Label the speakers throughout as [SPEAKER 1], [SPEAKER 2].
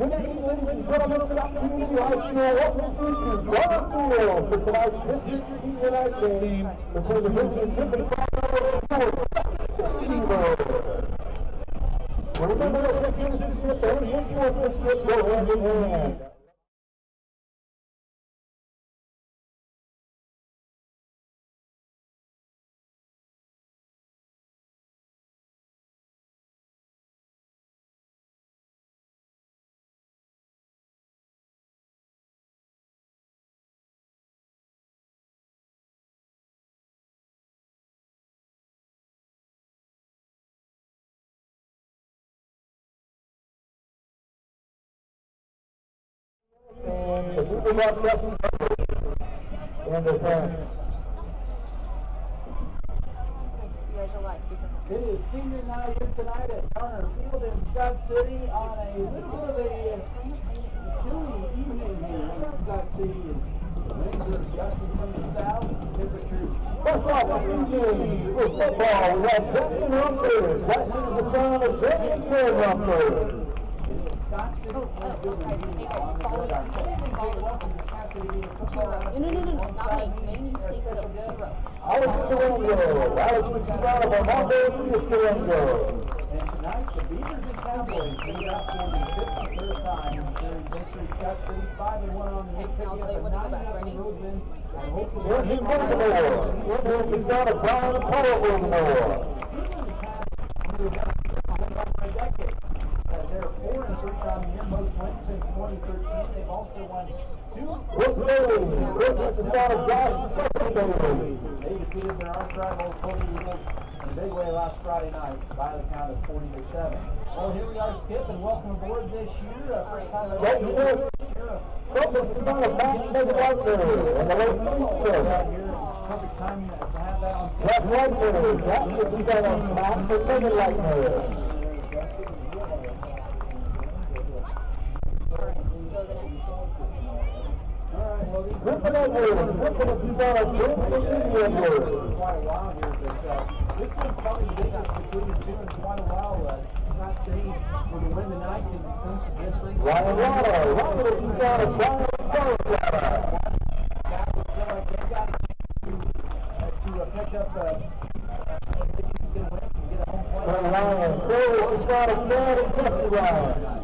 [SPEAKER 1] Good evening, ladies and gentlemen, Scott City High School. Welcome to Garner Field for tonight's district senior night game between the visiting Goodland Cowboys and Scott City Beavers. Remember that this is the third and fourth district go hand in hand. And the people got nothing in their hands.
[SPEAKER 2] It is senior night here tonight at Garner Field in Scott City on a little bit of a chilly evening here in Scott City. Winds are gusting from the south. Temperatures.
[SPEAKER 1] First off, this game with football, we have Justin Rumford. That is the son of James Rumford.
[SPEAKER 2] Scott City is building on the radar. Welcome to Scott City Beavers football.
[SPEAKER 3] No, not me. Man, you say so.
[SPEAKER 1] Alex Durango. Alex Mixizano from Monday, Durango.
[SPEAKER 2] And tonight, the Beavers and Cowboys meet up for the 53rd time in series history. Scott City 5-1 on the picking up a 9-0 road win.
[SPEAKER 1] Here's in Baltimore. Here's Mixizano, Brown, and Powell, Baltimore.
[SPEAKER 2] They're 4-3 on the year, most wins since 2013. They've also won 2. They defeated their arch rival Kobe Eagles in a big way last Friday night by the count of 40-7. Well, here we are, Skip, and welcome aboard this year. First time I've ever been here. Perfect time to have that on.
[SPEAKER 1] That's right there. That's what you got on top for living like that. Ripping over, ripping if you got a good for
[SPEAKER 2] quite a while here, but this one's probably the biggest between the two in quite a while. Scott City will win the night and clinch the district.
[SPEAKER 1] Ryan if you got a Brian
[SPEAKER 2] Guys will feel like they've got a chance to pick up get a win and get a home play.
[SPEAKER 1] Ryan, if you got a bad and Jesse Ryan.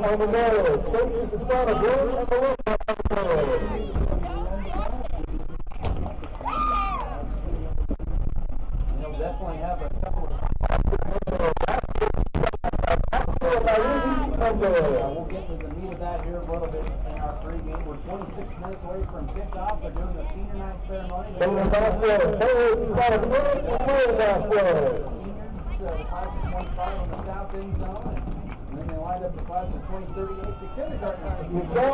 [SPEAKER 1] On the nose, Coach is the son of Ruiz and the Burkhart on the nose.
[SPEAKER 2] He'll definitely have a couple of... We'll get to the meat of that here a little bit in our pregame. We're 26 minutes away from kickoff. They're doing the senior night ceremony.
[SPEAKER 1] Seniors, the class of
[SPEAKER 2] 25 on the south end zone. And then they lined up the class of 2038 to kindergarten.
[SPEAKER 1] You saw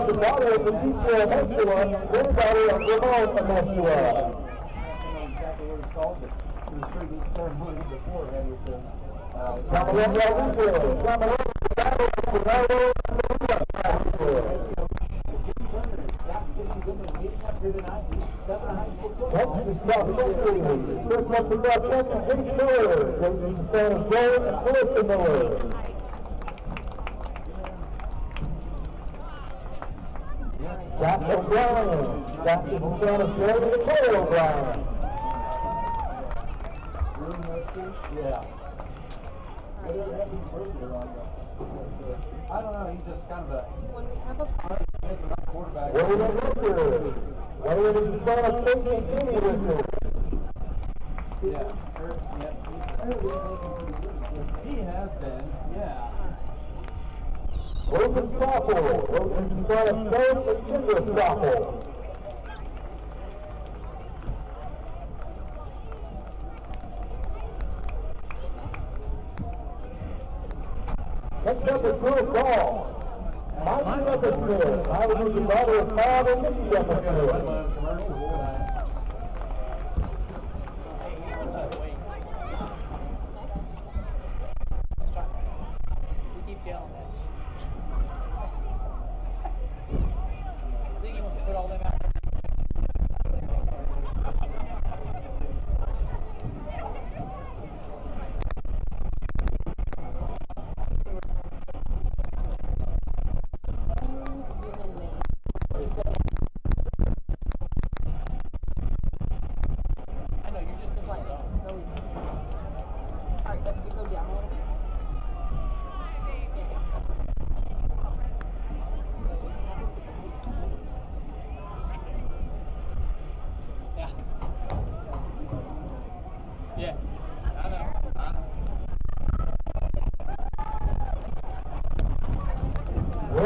[SPEAKER 1] the daughter of the teacher of Meshua, their daughter of Ramon from Meshua.
[SPEAKER 2] I don't know exactly what it's called, but it was a pretty good ceremony before it had with the Scott City Goodland meeting up here tonight. 7 high school football.
[SPEAKER 1] Next is Scott City. First one for Scott City, Jason Miller. Jason's son of Joe and Melissa Miller. Scott O'Brien. Scott is the son of Joe and Taylor O'Brien.
[SPEAKER 2] Yeah. I don't know, he's just kind of a quarterback.
[SPEAKER 1] William Richard. William is the son of Casey and Kenny Richard.
[SPEAKER 2] Yeah, he has been, yeah.
[SPEAKER 1] Logan Stoppel. Logan is the son of Joe and Kendra Stoppel. Next up is Will Ball. Mike Depperschmidt. I was the daughter of Bob and Mickey Depperschmidt.
[SPEAKER 4] He keeps yelling at us. I think he wants to put all them out.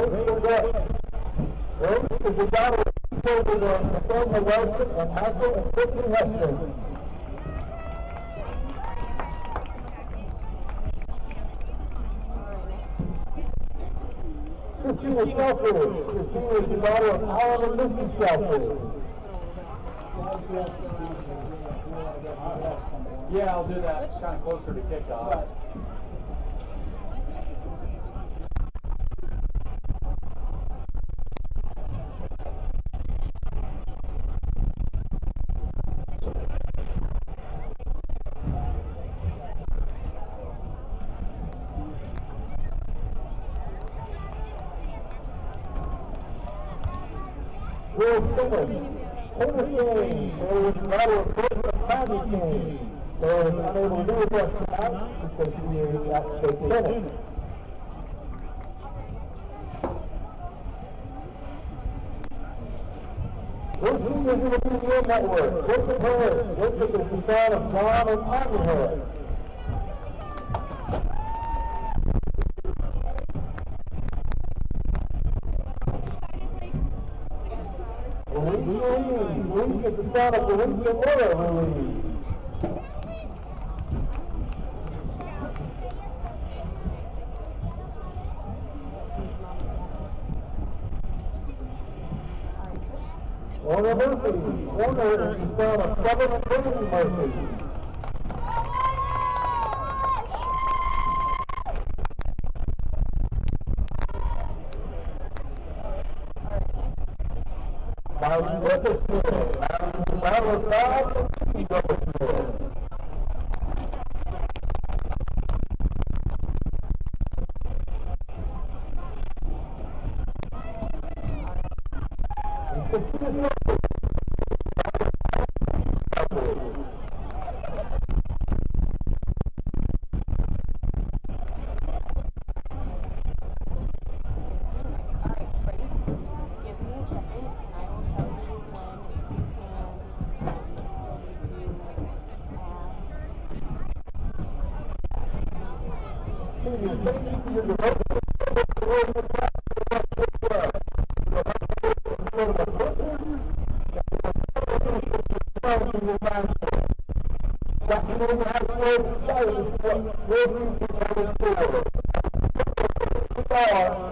[SPEAKER 1] Rose goes up. Rose is the daughter of Nathaniel Wilson and Michael and Tiffany Hudson. Christina Shelford. Christina is the daughter of Alan and Misty Shelford.
[SPEAKER 2] Yeah, I'll do that kind of closer to kickoff.
[SPEAKER 1] Will Simmons. Taylor King. There was a daughter of Burkhart King. So is unable to do with us tonight because he is at state tennis. This is the BBN Network. Jacob Harris. Jacob is the son of John and Ivy Harris. Ruiz is the son of Ruiz and Maile Ruiz. Warner Murphy. Warner is the son of Kevin and Brandon Murphy. Depperschmidt.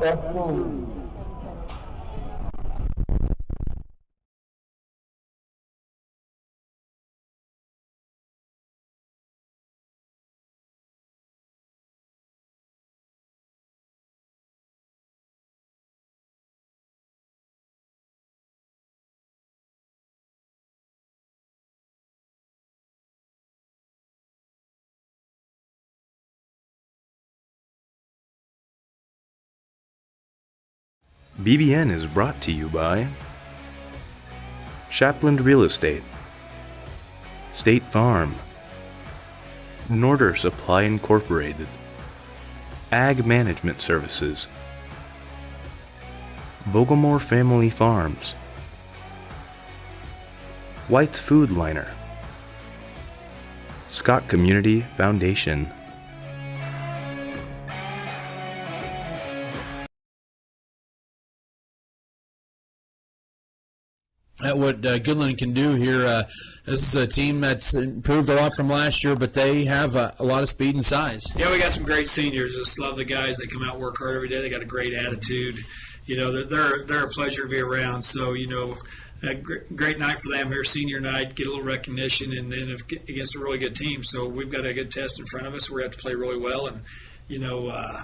[SPEAKER 1] Depperschmidt.
[SPEAKER 4] BBN is brought to you by Shapland Real Estate, State Farm, Norder Supply Incorporated, Ag Management Services, Vogelmore Family Farms, White's Food Liner, Scott Community Foundation.
[SPEAKER 5] At what Goodland can do here. This is a team that's improved a lot from last year, but they have a lot of speed and size.
[SPEAKER 6] Yeah, we got some great seniors. Just love the guys. They come out and work hard every day. They got a great attitude. You know, they're a pleasure to be around. So, you know, a great night for them here, senior night, get a little recognition, and then against a really good team. So we've got a good test in front of us. We're going to have to play really well, and, you know,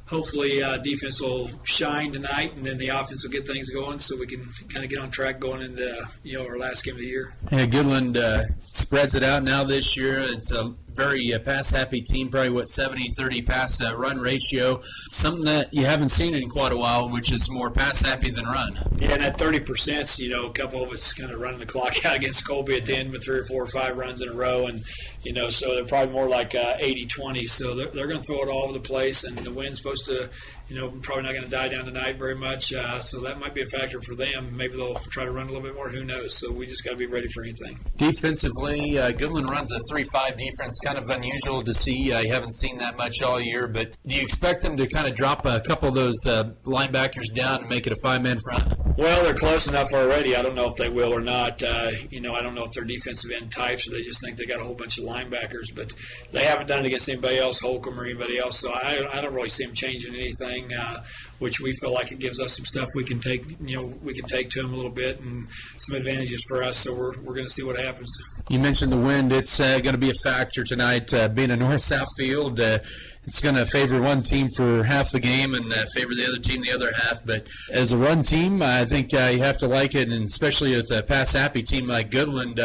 [SPEAKER 6] hopefully defense will shine tonight, and then the offense will get things going so we can kind of get on track going into, you know, our last game of the year.
[SPEAKER 5] Yeah, Goodland spreads it out now this year. It's a very pass-happy team, probably, 70-30 pass run ratio, something that you haven't seen in quite a while, which is more pass-happy than run.
[SPEAKER 6] Yeah, and that 30%, you know, a couple of it's kind of running the clock out against Colby at the end with 3 or 4 or 5 runs in a row, and, you know, so they're probably more like 80-20, so they're going to throw it all over the place, and the wind's supposed opposed to, probably not going to die down tonight very much. So that might be a factor for them. Maybe they'll try to run a little bit more. Who knows? So we just got to be ready for anything.
[SPEAKER 5] Defensively, Goodland runs a 3-5 defense. Kind of unusual to see. You haven't seen that much all year. But do you expect them to kind of drop a couple of those linebackers down and make it a 5-man front?
[SPEAKER 6] Well, they're close enough already. I don't know if they will or not. I don't know if they're defensive end types or they just think they got a whole bunch of linebackers. But they haven't done it against anybody else, Holcomb or anybody else. So I don't really see them changing anything, which we feel like it gives us some stuff we can take. We can take to them a little bit and some advantages for us. So we're going to see what happens.
[SPEAKER 5] You mentioned the wind. It's going to be a factor tonight. Being a north-south field, it's going to favor one team for half the game and favor the other team the other half. But as a run team, I think you have to like it, and especially with a pass-happy team like Goodland,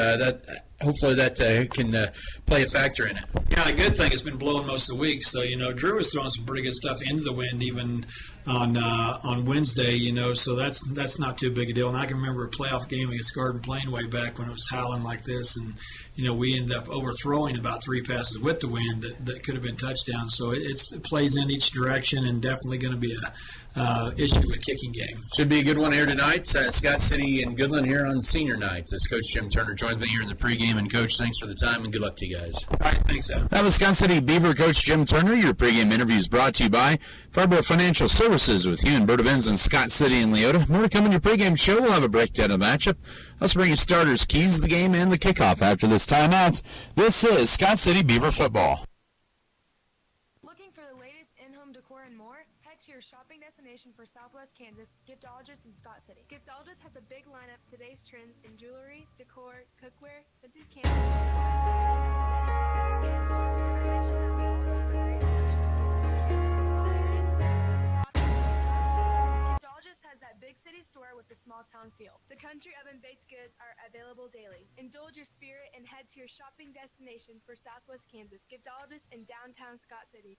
[SPEAKER 5] hopefully that can play a factor in it.
[SPEAKER 6] Yeah, the good thing has been blowing most of the week. So, Drew was throwing some pretty good stuff into the wind even on Wednesday, so that's not too big a deal. And I can remember a playoff game against Garden Plain way back when it was howling like this, and, we ended up overthrowing about 3 passes with the wind that could have been touchdowns. So it plays in each direction and definitely going to be a issue with kicking game.
[SPEAKER 5] Should be a good one here tonight. Scott City and Goodland here on senior night. As Coach Jim Turner joins me here in the pregame. And, Coach, thanks for the time and good luck to you guys.
[SPEAKER 6] All right, thanks, Adam.
[SPEAKER 7] That was Scott City Beaver Coach Jim Turner. Your pregame interview is brought to you by Farbo Financial Services with Hugh and Berta Benz in Scott City and Leota. More to come in your pregame show. We'll have a breakdown of the matchup. Let's bring you starters, keys, the game, and the kickoff after this timeout. This is Scott City Beaver football.
[SPEAKER 8] Looking for the latest in-home decor and more? Head to your shopping destination for Southwest Kansas, Giftologist in Scott City. Giftologist has a big lineup of today's trends in jewelry, decor, cookware, scented candles, Giftologist has that big city store with the small town feel. The country oven baked goods are available daily. Indulge your spirit and head to your shopping destination for Southwest Kansas, Giftologist in downtown Scott City.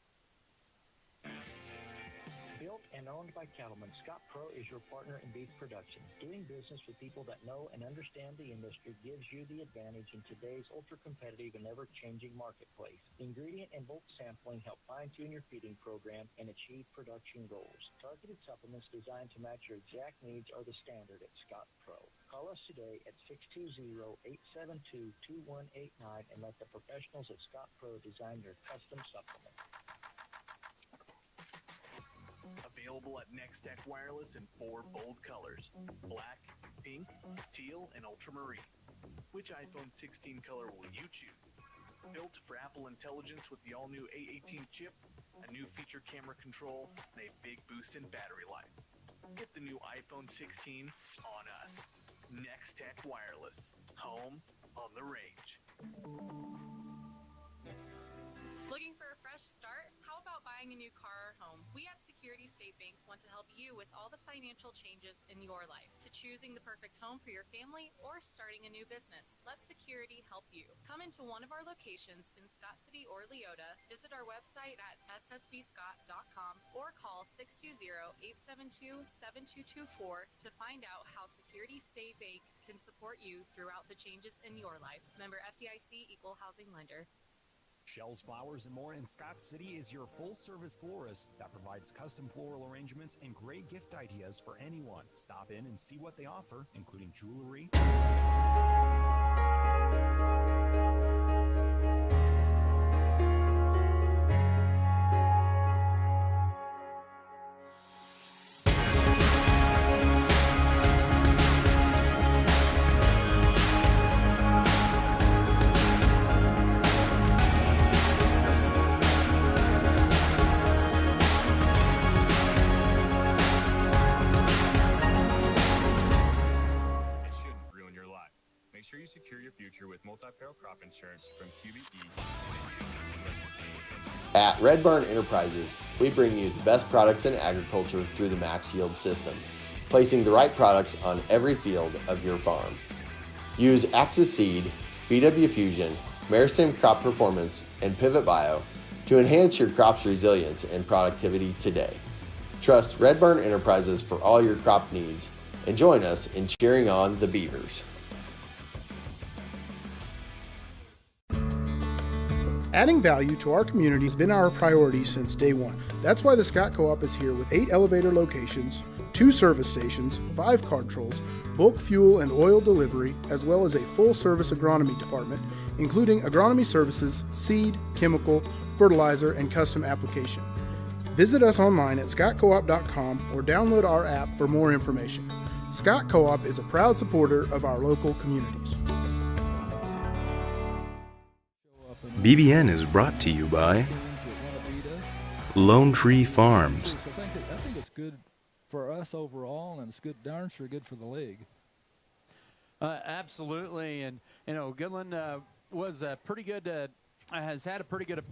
[SPEAKER 9] Built and owned by cattlemen, Scott Pro is your partner in beef production. Doing business with people that know and understand the industry gives you the advantage in today's ultra-competitive and ever-changing marketplace. Ingredient and bulk sampling help fine-tune your feeding program and achieve production goals. Targeted supplements designed to match your exact needs are the standard at Scott Pro. Call us today at 620-872-2189 and let the professionals at Scott Pro design your custom supplement.
[SPEAKER 10] Available at Next Tech Wireless in 4 bold colors: black, pink, teal, and ultramarine. Which iPhone 16 color will you choose? Built for Apple Intelligence with the all-new A18 chip, a new feature camera control, and a big boost in battery life. Get the new iPhone 16 on us. Next Tech Wireless. Home on the range.
[SPEAKER 8] Looking for a fresh start? How about buying a new car or home? We at Security State Bank want to help you with all the financial changes in your life, to choosing the perfect home for your family or starting a new business. Let Security help you. Come into one of our locations in Scott City or Leota, visit our website at ssbscott.com or call 620-872-7224 to find out how Security State Bank can support you throughout the changes in your life. Member FDIC, Equal Housing Lender.
[SPEAKER 11] Shells, Flowers, and More in Scott City is your full-service florist that provides custom floral arrangements and great gift ideas for anyone. Stop in and see what they offer, including jewelry.
[SPEAKER 12] Secure your future with multi-peril crop insurance from QBE.
[SPEAKER 13] At Red Barn Enterprises, we bring you the best products in agriculture through the Max Yield system, placing the right products on every field of your farm. Use Axis Seed, BW Fusion, Meristem Crop Performance, and Pivot Bio to enhance your crop's resilience and productivity today. Trust Red Barn Enterprises for all your crop needs and join us in cheering on the Beavers.
[SPEAKER 14] Adding value to our community has been our priority since day one. That's why the Scott Co-op is here with 8 elevator locations, 2 service stations, 5 card trolls, bulk fuel and oil delivery, as well as a full-service agronomy department, including agronomy services, seed, chemical, fertilizer, and custom application. Visit us online at scottcoop.com or download our app for more information. Scott Co-op is a proud supporter of our local communities.
[SPEAKER 4] BBN is brought to you by Lone Tree Farms.
[SPEAKER 15] I think it's good for us overall, and it's darn sure good for the league.
[SPEAKER 16] Absolutely, and Goodland was pretty good. Has had a pretty good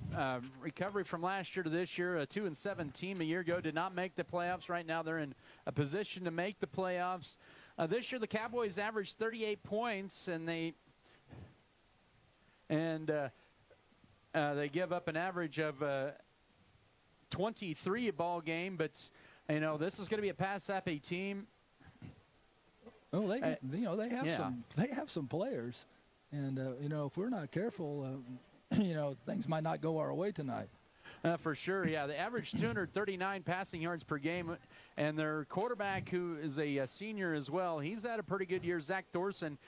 [SPEAKER 16] recovery from last year to this year. A 2-7 team a year ago did not make the playoffs. Right now they're in a position to make the playoffs. This year the Cowboys averaged 38 points, and they give up an average of 23 a ball game. But this is going to be a pass-happy team.
[SPEAKER 15] Oh, they have some players, and if we're not careful, things might not go our way tonight.
[SPEAKER 16] For sure, yeah. They average 239 passing yards per game, and their quarterback, who is a senior as well, he's had a pretty good year, Zach Thorson.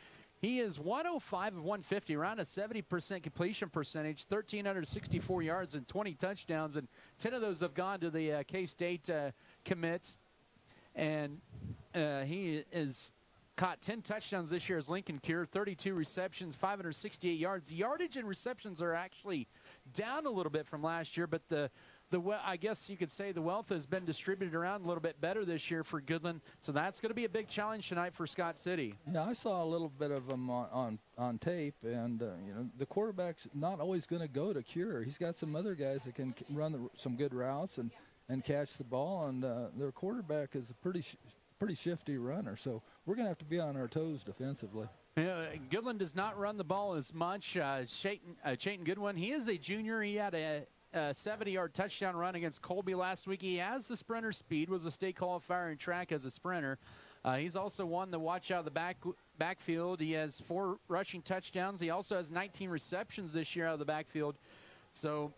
[SPEAKER 16] He is 105 of 150, around a 70% completion percentage, 1,364 yards and 20 touchdowns, and 10 of those have gone to the K-State commits. And he is caught 10 touchdowns this year as Lincoln Cure, 32 receptions, 568 yards. The yardage and receptions are actually down a little bit from last year, but I guess you could say the wealth has been distributed around a little bit better this year for Goodland, so that's going to be a big challenge tonight for Scott City.
[SPEAKER 15] Yeah, I saw a little bit of him on tape, and the quarterback's not always going to go to Cure. He's got some other guys that can run some good routes and catch the ball, and their quarterback is a pretty shifty runner, so we're going to have to be on our toes defensively.
[SPEAKER 16] Goodland does not run the ball as much. Chayton Goodwin, he is a junior. He had a 70-yard touchdown run against Colby last week. He has the sprinter speed, was a state qualifier in track as a sprinter. He's also won the watch out of the backfield. He has 4 rushing touchdowns. He also has 19 receptions this year out of the backfield. So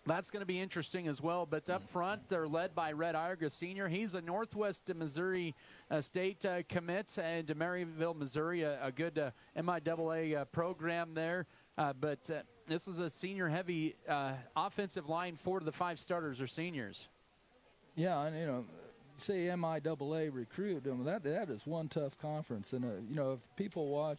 [SPEAKER 16] that's going to be interesting as well. But up front, they're led by Red Ierga Sr. He's a Northwest Missouri State commit to Maryville, Missouri, a good MIAA program there. But this is a senior-heavy offensive line. 4 of the 5 starters are seniors.
[SPEAKER 15] Yeah, and, say MIAA recruit, that is one tough conference. And, if people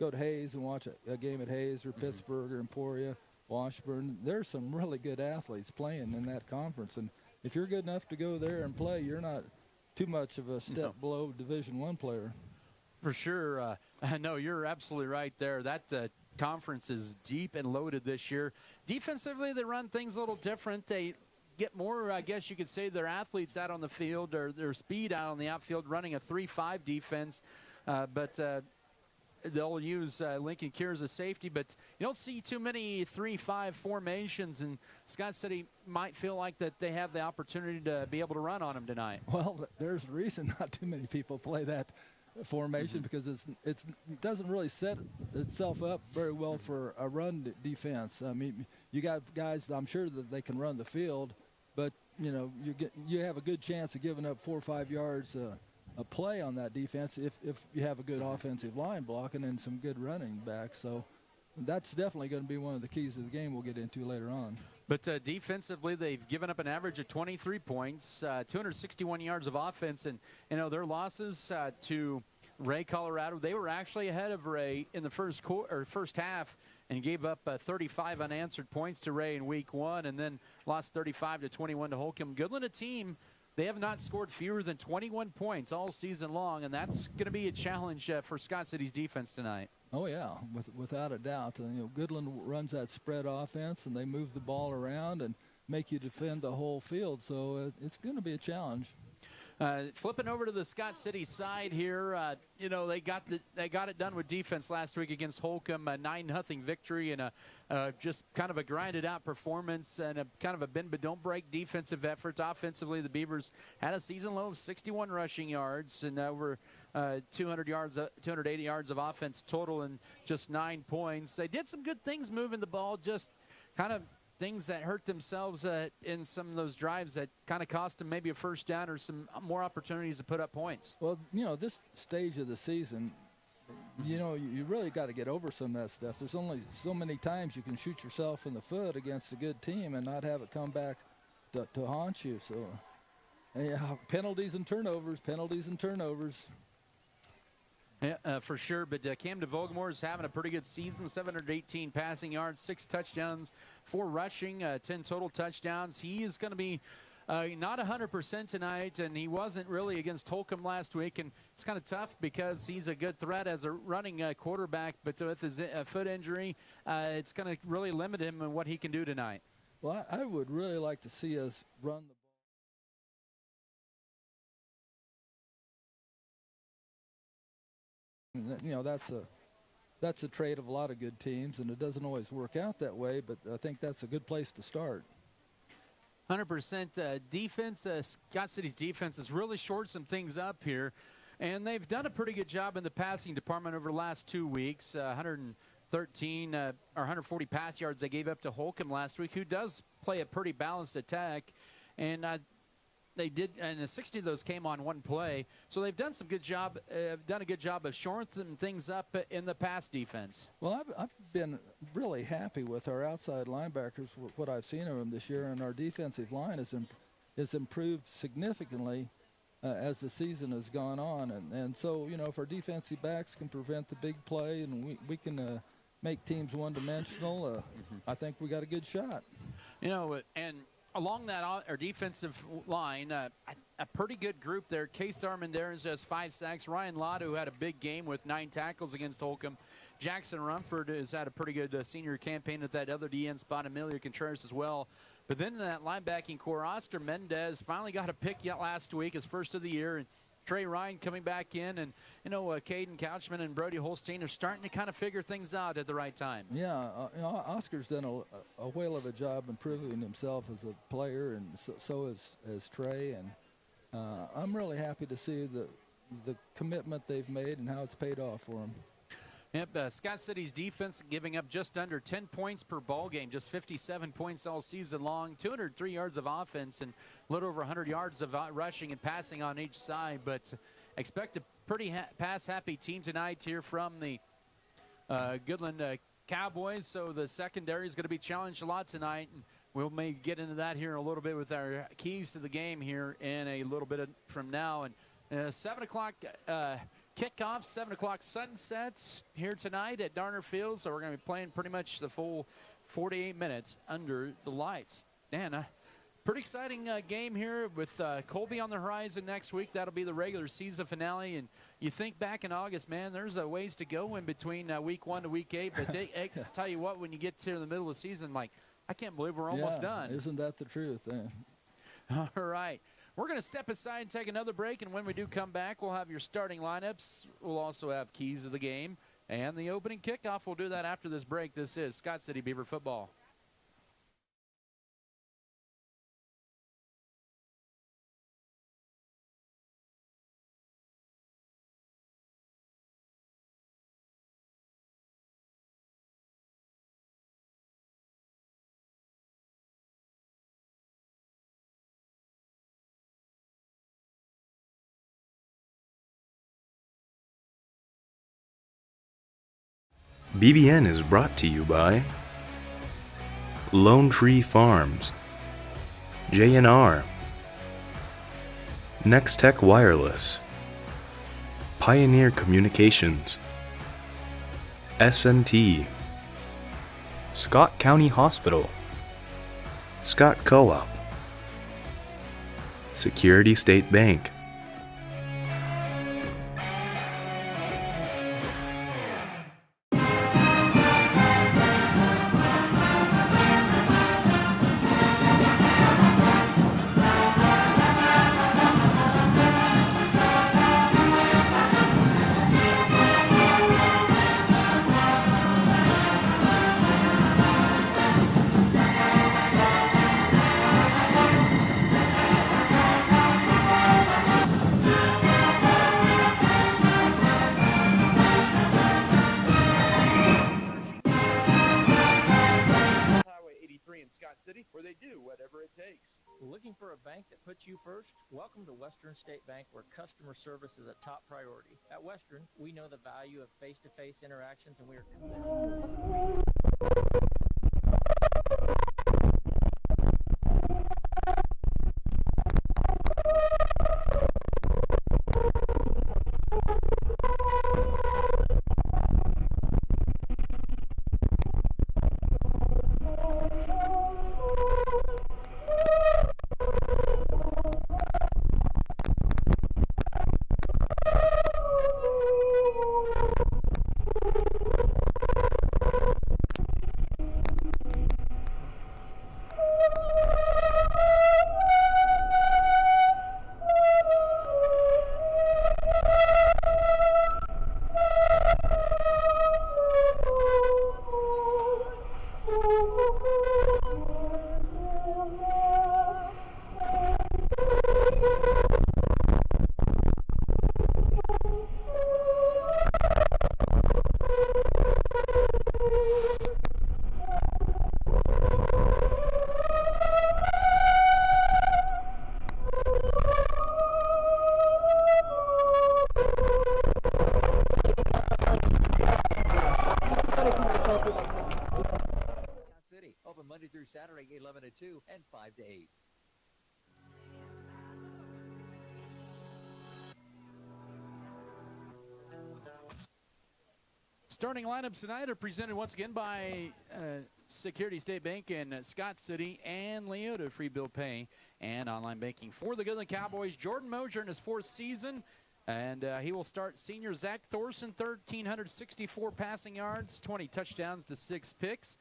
[SPEAKER 15] go to Hayes and watch a game at Hayes or Pittsburgh or Emporia, Washburn, there's some really good athletes playing in that conference. And if you're good enough to go there and play, you're not too much of a step below Division I player.
[SPEAKER 16] For sure. No, you're absolutely right there. That conference is deep and loaded this year. Defensively, they run things a little different. They get more, I guess you could say, their athletes out on the field or their speed out on the outfield, running a 3-5 defense. But they'll use Lincoln Cure as a safety, but you don't see too many 3-5 formations, and Scott City might feel like that they have the opportunity to be able to run on them tonight.
[SPEAKER 15] Well, there's a reason not too many people play that formation because it doesn't really set itself up very well for a run defense. I mean, you got guys that I'm sure that they can run the field, but you have a good chance of giving up 4 or 5 yards a play on that defense if you have a good offensive line blocking and some good running backs. So that's definitely going to be one of the keys of the game we'll get into later on.
[SPEAKER 16] But defensively, they've given up an average of 23 points, 261 yards of offense, and their losses to Ray, Colorado, they were actually ahead of Ray in the first half and gave up 35 unanswered points to Ray in week 1, and then lost 35-21 to Holcomb. Goodland, a team. They have not scored fewer than 21 points all season long, and that's going to be a challenge for Scott City's defense tonight.
[SPEAKER 15] Oh, yeah, without a doubt. Goodland runs that spread offense, and they move the ball around and make you defend the whole field, so it's going to be a challenge.
[SPEAKER 16] Flipping over to the Scott City side here, they got it done with defense last week against Holcomb, a 9-0 victory, and just kind of a grinded out performance and a kind of a bend but don't break defensive effort. Offensively, the Beavers had a season low of 61 rushing yards and over 280 yards of offense total and just 9 points. They did some good things moving the ball, just kind of things that hurt themselves in some of those drives that kind of cost them maybe a first down or some more opportunities to put up points.
[SPEAKER 15] Well, this stage of the season, you really got to get over some of that stuff. There's only so many times you can shoot yourself in the foot against a good team and not have it come back to haunt you. So, penalties and turnovers.
[SPEAKER 16] Yeah, for sure, but Cam DeVogmore is having a pretty good season, 718 passing yards, 6 touchdowns, 4 rushing, 10 total touchdowns. He is going to be not 100% tonight, and he wasn't really against Holcomb last week, and it's kind of tough because he's a good threat as a running quarterback, but with his foot injury, it's going to really limit him in what he can do tonight.
[SPEAKER 15] Well, I would really like to see us run the that's a trait of a lot of good teams, and it doesn't always work out that way, but I think that's a good place to start.
[SPEAKER 16] 100% defense. Scott City's defense has really shored some things up here, and they've done a pretty good job in the passing department over the last 2 weeks. 113 or 140 pass yards they gave up to Holcomb last week, who does play a pretty balanced attack, and they did, and 60 of those came on one play. So they've done a good job of shoring some things up in the pass defense.
[SPEAKER 15] Well, I've been really happy with our outside linebackers, what I've seen of them this year, and our defensive line has improved significantly as the season has gone on. And so, if our defensive backs can prevent the big play and we can make teams one-dimensional, I think we got a good shot.
[SPEAKER 16] And along that, our defensive line, a pretty good group there. Case Armendariz has 5 sacks. Ryan Lott, who had a big game with 9 tackles against Holcomb. Jackson Rumford has had a pretty good senior campaign at that other DN spot. Emilio Contreras as well. But then in that linebacking core, Oscar Mendez finally got a pick last week, his first of the year. And Trey Ryan coming back in, and Caden Couchman and Brody Holstein are starting to kind of figure things out at the right time.
[SPEAKER 15] Yeah, Oscar's done a whale of a job improving himself as a player, and so is Trey. And I'm really happy to see the commitment they've made and how it's paid off for them.
[SPEAKER 16] Yep, Scott City's defense giving up just under 10 points per ball game, just 57 points all season long, 203 yards of offense and a little over 100 yards of rushing and passing on each side. But expect a pretty pass-happy team tonight here from the Goodland Cowboys. So the secondary is going to be challenged a lot tonight, and we'll maybe get into that here in a little bit with our keys to the game here in a little bit from now. And 7 o'clock kickoff, 7 o'clock sunsets here tonight at Darner Field. So we're going to be playing pretty much the full 48 minutes under the lights. Dan, pretty exciting game here with Colby on the horizon next week. That'll be the regular season finale. And you think back in August, man, there's a ways to go in between week 1 to week 8. But I tell you what, when you get to the middle of the season, I can't believe we're almost done.
[SPEAKER 15] Isn't that the truth?
[SPEAKER 16] All right. We're going to step aside and take another break, and when we do come back, we'll have your starting lineups. We'll also have keys to the game and the opening kickoff. We'll do that after this break. This is Scott City Beaver football.
[SPEAKER 4] BBN is brought to you by Lone Tree Farms, J&R, Next Tech Wireless, Pioneer Communications, S&T, Scott County Hospital, Scott Co-op, Security State Bank.
[SPEAKER 17] they do whatever it takes.
[SPEAKER 9] Looking for a bank that puts you first? Welcome to Western State Bank, where customer service is a top priority. At Western, we know the value of face-to-face interactions, and we are committed.
[SPEAKER 18] Saturday, 11 to 2 and 5 to 8.
[SPEAKER 16] Starting lineups tonight are presented once again by Security State Bank in Scott City and Leota Free Bill Pay and online banking. For the Goodland Cowboys, Jordan Mosier in his 4th season, and he will start senior Zach Thorson, 1,364 passing yards, 20 touchdowns to 6 picks.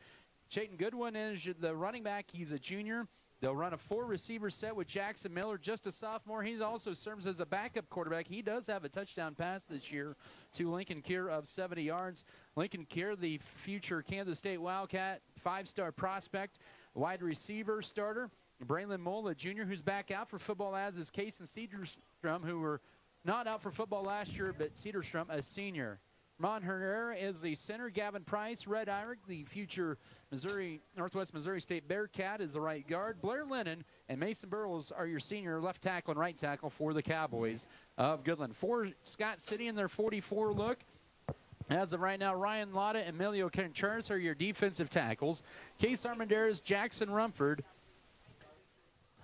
[SPEAKER 16] Caden Goodwin is the running back. He's a junior. They'll run a 4-receiver set with Jackson Miller, just a sophomore. He also serves as a backup quarterback. He does have a touchdown pass this year to Lincoln Kier of 70 yards. Lincoln Kier, the future Kansas State Wildcat, 5-star prospect, wide receiver starter. Braylon Mole, a junior who's back out for football, as is Case and Cedarstrom, who were not out for football last year, but Cedarstrom, a senior. Ron Herrera is the center. Gavin Price, Red Irick, the future Northwest Missouri State Bearcat, is the right guard. Blair Lennon and Mason Burrows are your senior left tackle and right tackle for the Cowboys of Goodland. For Scott City in their 44 look, as of right now, Ryan Lotta and Emilio Contreras are your defensive tackles. Case Armendariz, Jackson Rumford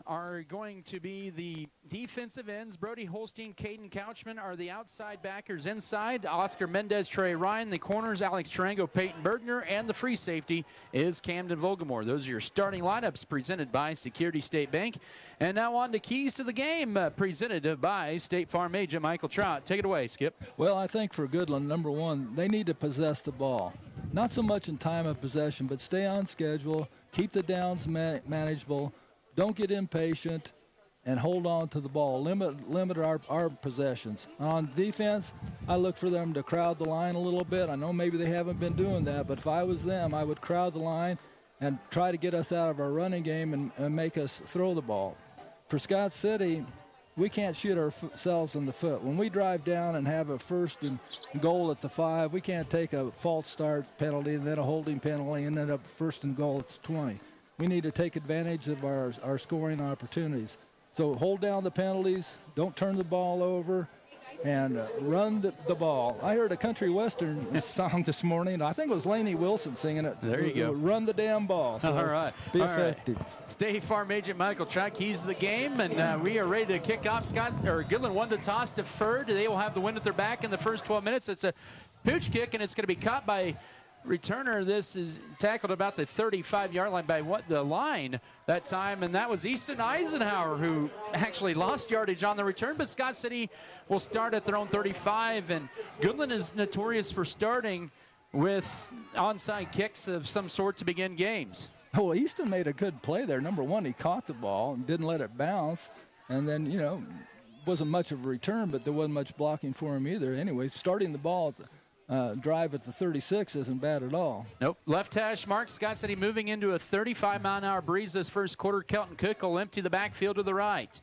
[SPEAKER 16] are going to be the defensive ends. Brody Holstein, Caden Couchman are the outside backers inside. Oscar Mendez, Trey Ryan. The corners, Alex Tarango, Peyton Bergner. And the free safety is Camden Vogelmore. Those are your starting lineups presented by Security State Bank. And now on to keys to the game presented by State Farm agent Michael Trout. Take it away, Skip.
[SPEAKER 15] Well, I think for Goodland, number one, they need to possess the ball. Not so much in time of possession, but stay on schedule, keep the downs manageable. Don't get impatient and hold on to the ball. Limit our possessions. On defense, I look for them to crowd the line a little bit. I know maybe they haven't been doing that, but if I was them, I would crowd the line and try to get us out of our running game and make us throw the ball. For Scott City, we can't shoot ourselves in the foot. When we drive down and have a 1st and goal at the 5, we can't take a false start penalty and then a holding penalty and then a 1st and goal at the 20. We need to take advantage of our scoring opportunities. So hold down the penalties, don't turn the ball over, and run the ball. I heard a country western song this morning. I think it was Laney Wilson singing it.
[SPEAKER 16] There you go.
[SPEAKER 15] Run the damn ball. So
[SPEAKER 16] all right.
[SPEAKER 15] Be effective.
[SPEAKER 16] Right. State Farm agent Michael Trout, keys to the game, and we are ready to kick off. Goodland won the toss, deferred. They will have the wind at their back in the first 12 minutes. It's a pooch kick, and it's going to be caught by returner. This is tackled about the 35-yard line by the line that time, and that was Easton Eisenhower who actually lost yardage on the return, but Scott City will start at their own 35, and Goodland is notorious for starting with onside kicks of some sort to begin games.
[SPEAKER 15] Well, Easton made a good play there. Number one, he caught the ball and didn't let it bounce, and then, wasn't much of a return, but there wasn't much blocking for him either. Anyway, starting the ball drive at the 36 isn't bad at all.
[SPEAKER 16] Nope. Left hash mark. Scott City moving into a 35-mile-an-hour breeze this first quarter. Kelton Cook will empty the backfield to the right.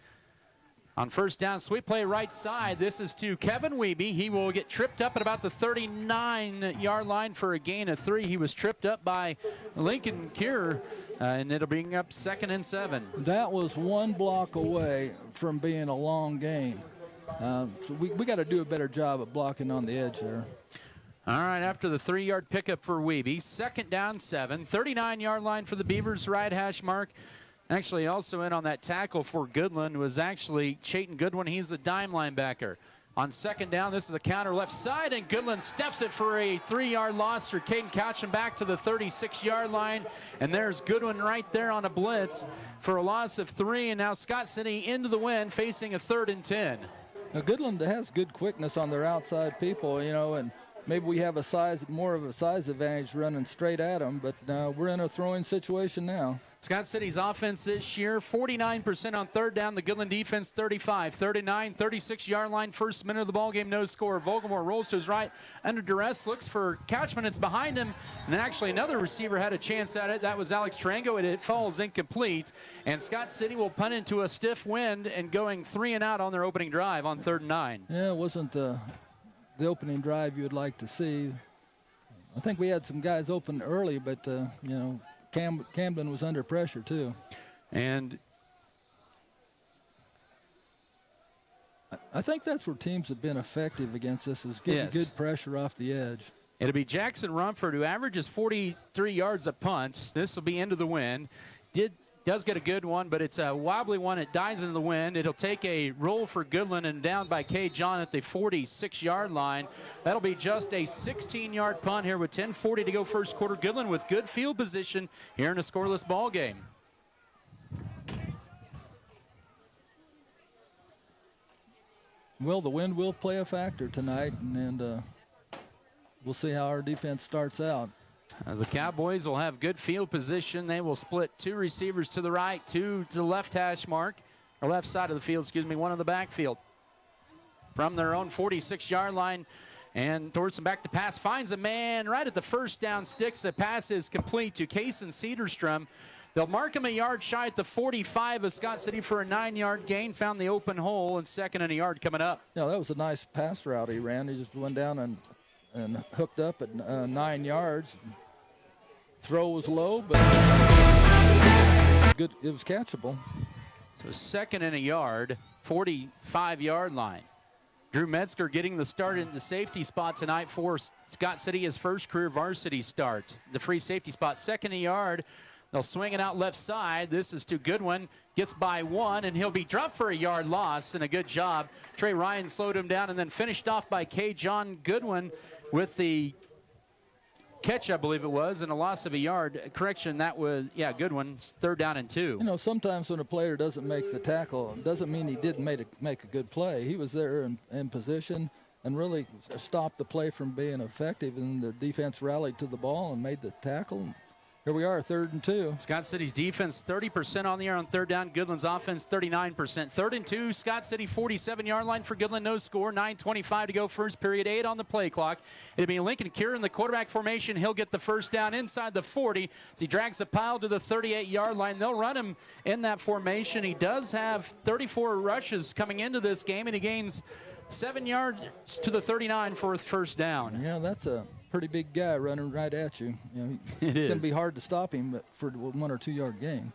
[SPEAKER 16] On first down, sweep play right side. This is to Kevin Wiebe. He will get tripped up at about the 39-yard line for a gain of 3. He was tripped up by Lincoln Kier, and it'll bring up 2nd and 7.
[SPEAKER 15] That was one block away from being a long gain. So we got to do a better job at blocking on the edge there.
[SPEAKER 16] All right, after the 3-yard pickup for Wiebe, 2nd down 7, 39-yard line for the Beavers, right hash mark. Actually, also in on that tackle for Goodland was actually Caden Goodwin. He's the dime linebacker. On 2nd down, this is the counter left side, and Goodland steps it for a 3-yard loss for Caden Couchin back to the 36-yard line. And there's Goodwin right there on a blitz for a loss of 3. And now Scott City into the win, facing a 3rd and 10.
[SPEAKER 15] Now, Goodland has good quickness on their outside people, and maybe we have more of a size advantage running straight at them, but we're in a throwing situation now.
[SPEAKER 16] Scott City's offense this year, 49% on 3rd down. The Goodland defense, 35, 39, 36-yard line. First minute of the ballgame, no score. Vogelmore rolls to his right under duress, looks for Couchman. It's behind him. And then actually another receiver had a chance at it. That was Alex Tarango. It falls incomplete. And Scott City will punt into a stiff wind and going 3 and out on their opening drive on 3rd and 9.
[SPEAKER 15] Yeah, it wasn't the opening drive you would like to see. I think we had some guys open early, but, Camden was under pressure, too.
[SPEAKER 16] And
[SPEAKER 15] I think that's where teams have been effective against us, is getting good pressure off the edge.
[SPEAKER 16] It'll be Jackson Rumford, who averages 43 yards a punt. This will be into the wind. Does get a good one, but it's a wobbly one. It dies in the wind. It'll take a roll for Goodland and down by K. John at the 46-yard line. That'll be just a 16-yard punt here with 10:40 to go first quarter. Goodland with good field position here in a scoreless ball game.
[SPEAKER 15] Well, the wind will play a factor tonight, and we'll see how our defense starts out.
[SPEAKER 16] The Cowboys will have good field position. They will split 2 receivers to the right, 2 to the left hash mark, or left side of the field, one in the backfield. From their own 46-yard line, and Thorson back to pass, finds a man right at the first down sticks. The pass is complete to Caden Cedarstrom. They'll mark him a yard shy at the 45 of Scott City for a 9-yard gain. Found the open hole, and 2nd and a yard coming up.
[SPEAKER 15] Yeah, that was a nice pass route he ran. He just went down and hooked up at 9 yards. Throw was low, but good. It was catchable.
[SPEAKER 16] So 2nd and a yard, 45-yard line. Drew Metzger getting the start in the safety spot tonight for Scott City, his first career varsity start. The free safety spot, 2nd and a yard. They'll swing it out left side. This is to Goodwin. Gets by 1, and he'll be dropped for a yard loss, and a good job. Trey Ryan slowed him down and then finished off by K. John Goodwin with the catch, I believe it was, and a loss of a yard. Correction, that was, Goodwin, 3rd down and 2.
[SPEAKER 15] Sometimes when a player doesn't make the tackle, it doesn't mean he didn't make a good play. He was there in position and really stopped the play from being effective, and the defense rallied to the ball and made the tackle. Here we are, 3rd and 2.
[SPEAKER 16] Scott City's defense 30% on the year on 3rd down. Goodland's offense 39%. 3rd and 2. Scott City 47-yard line for Goodland. No score. 9:25 to go first period. 8 on the play clock. It'll be Lincoln Kier in the quarterback formation. He'll get the first down inside the 40. As he drags a pile to the 38-yard line. They'll run him in that formation. He does have 34 rushes coming into this game, and he gains 7 yards to the 39 for a first down.
[SPEAKER 15] Yeah, that's a pretty big guy running right at you.
[SPEAKER 16] It is.
[SPEAKER 15] It's going to be hard to stop him, but for 1 or 2 yard gain.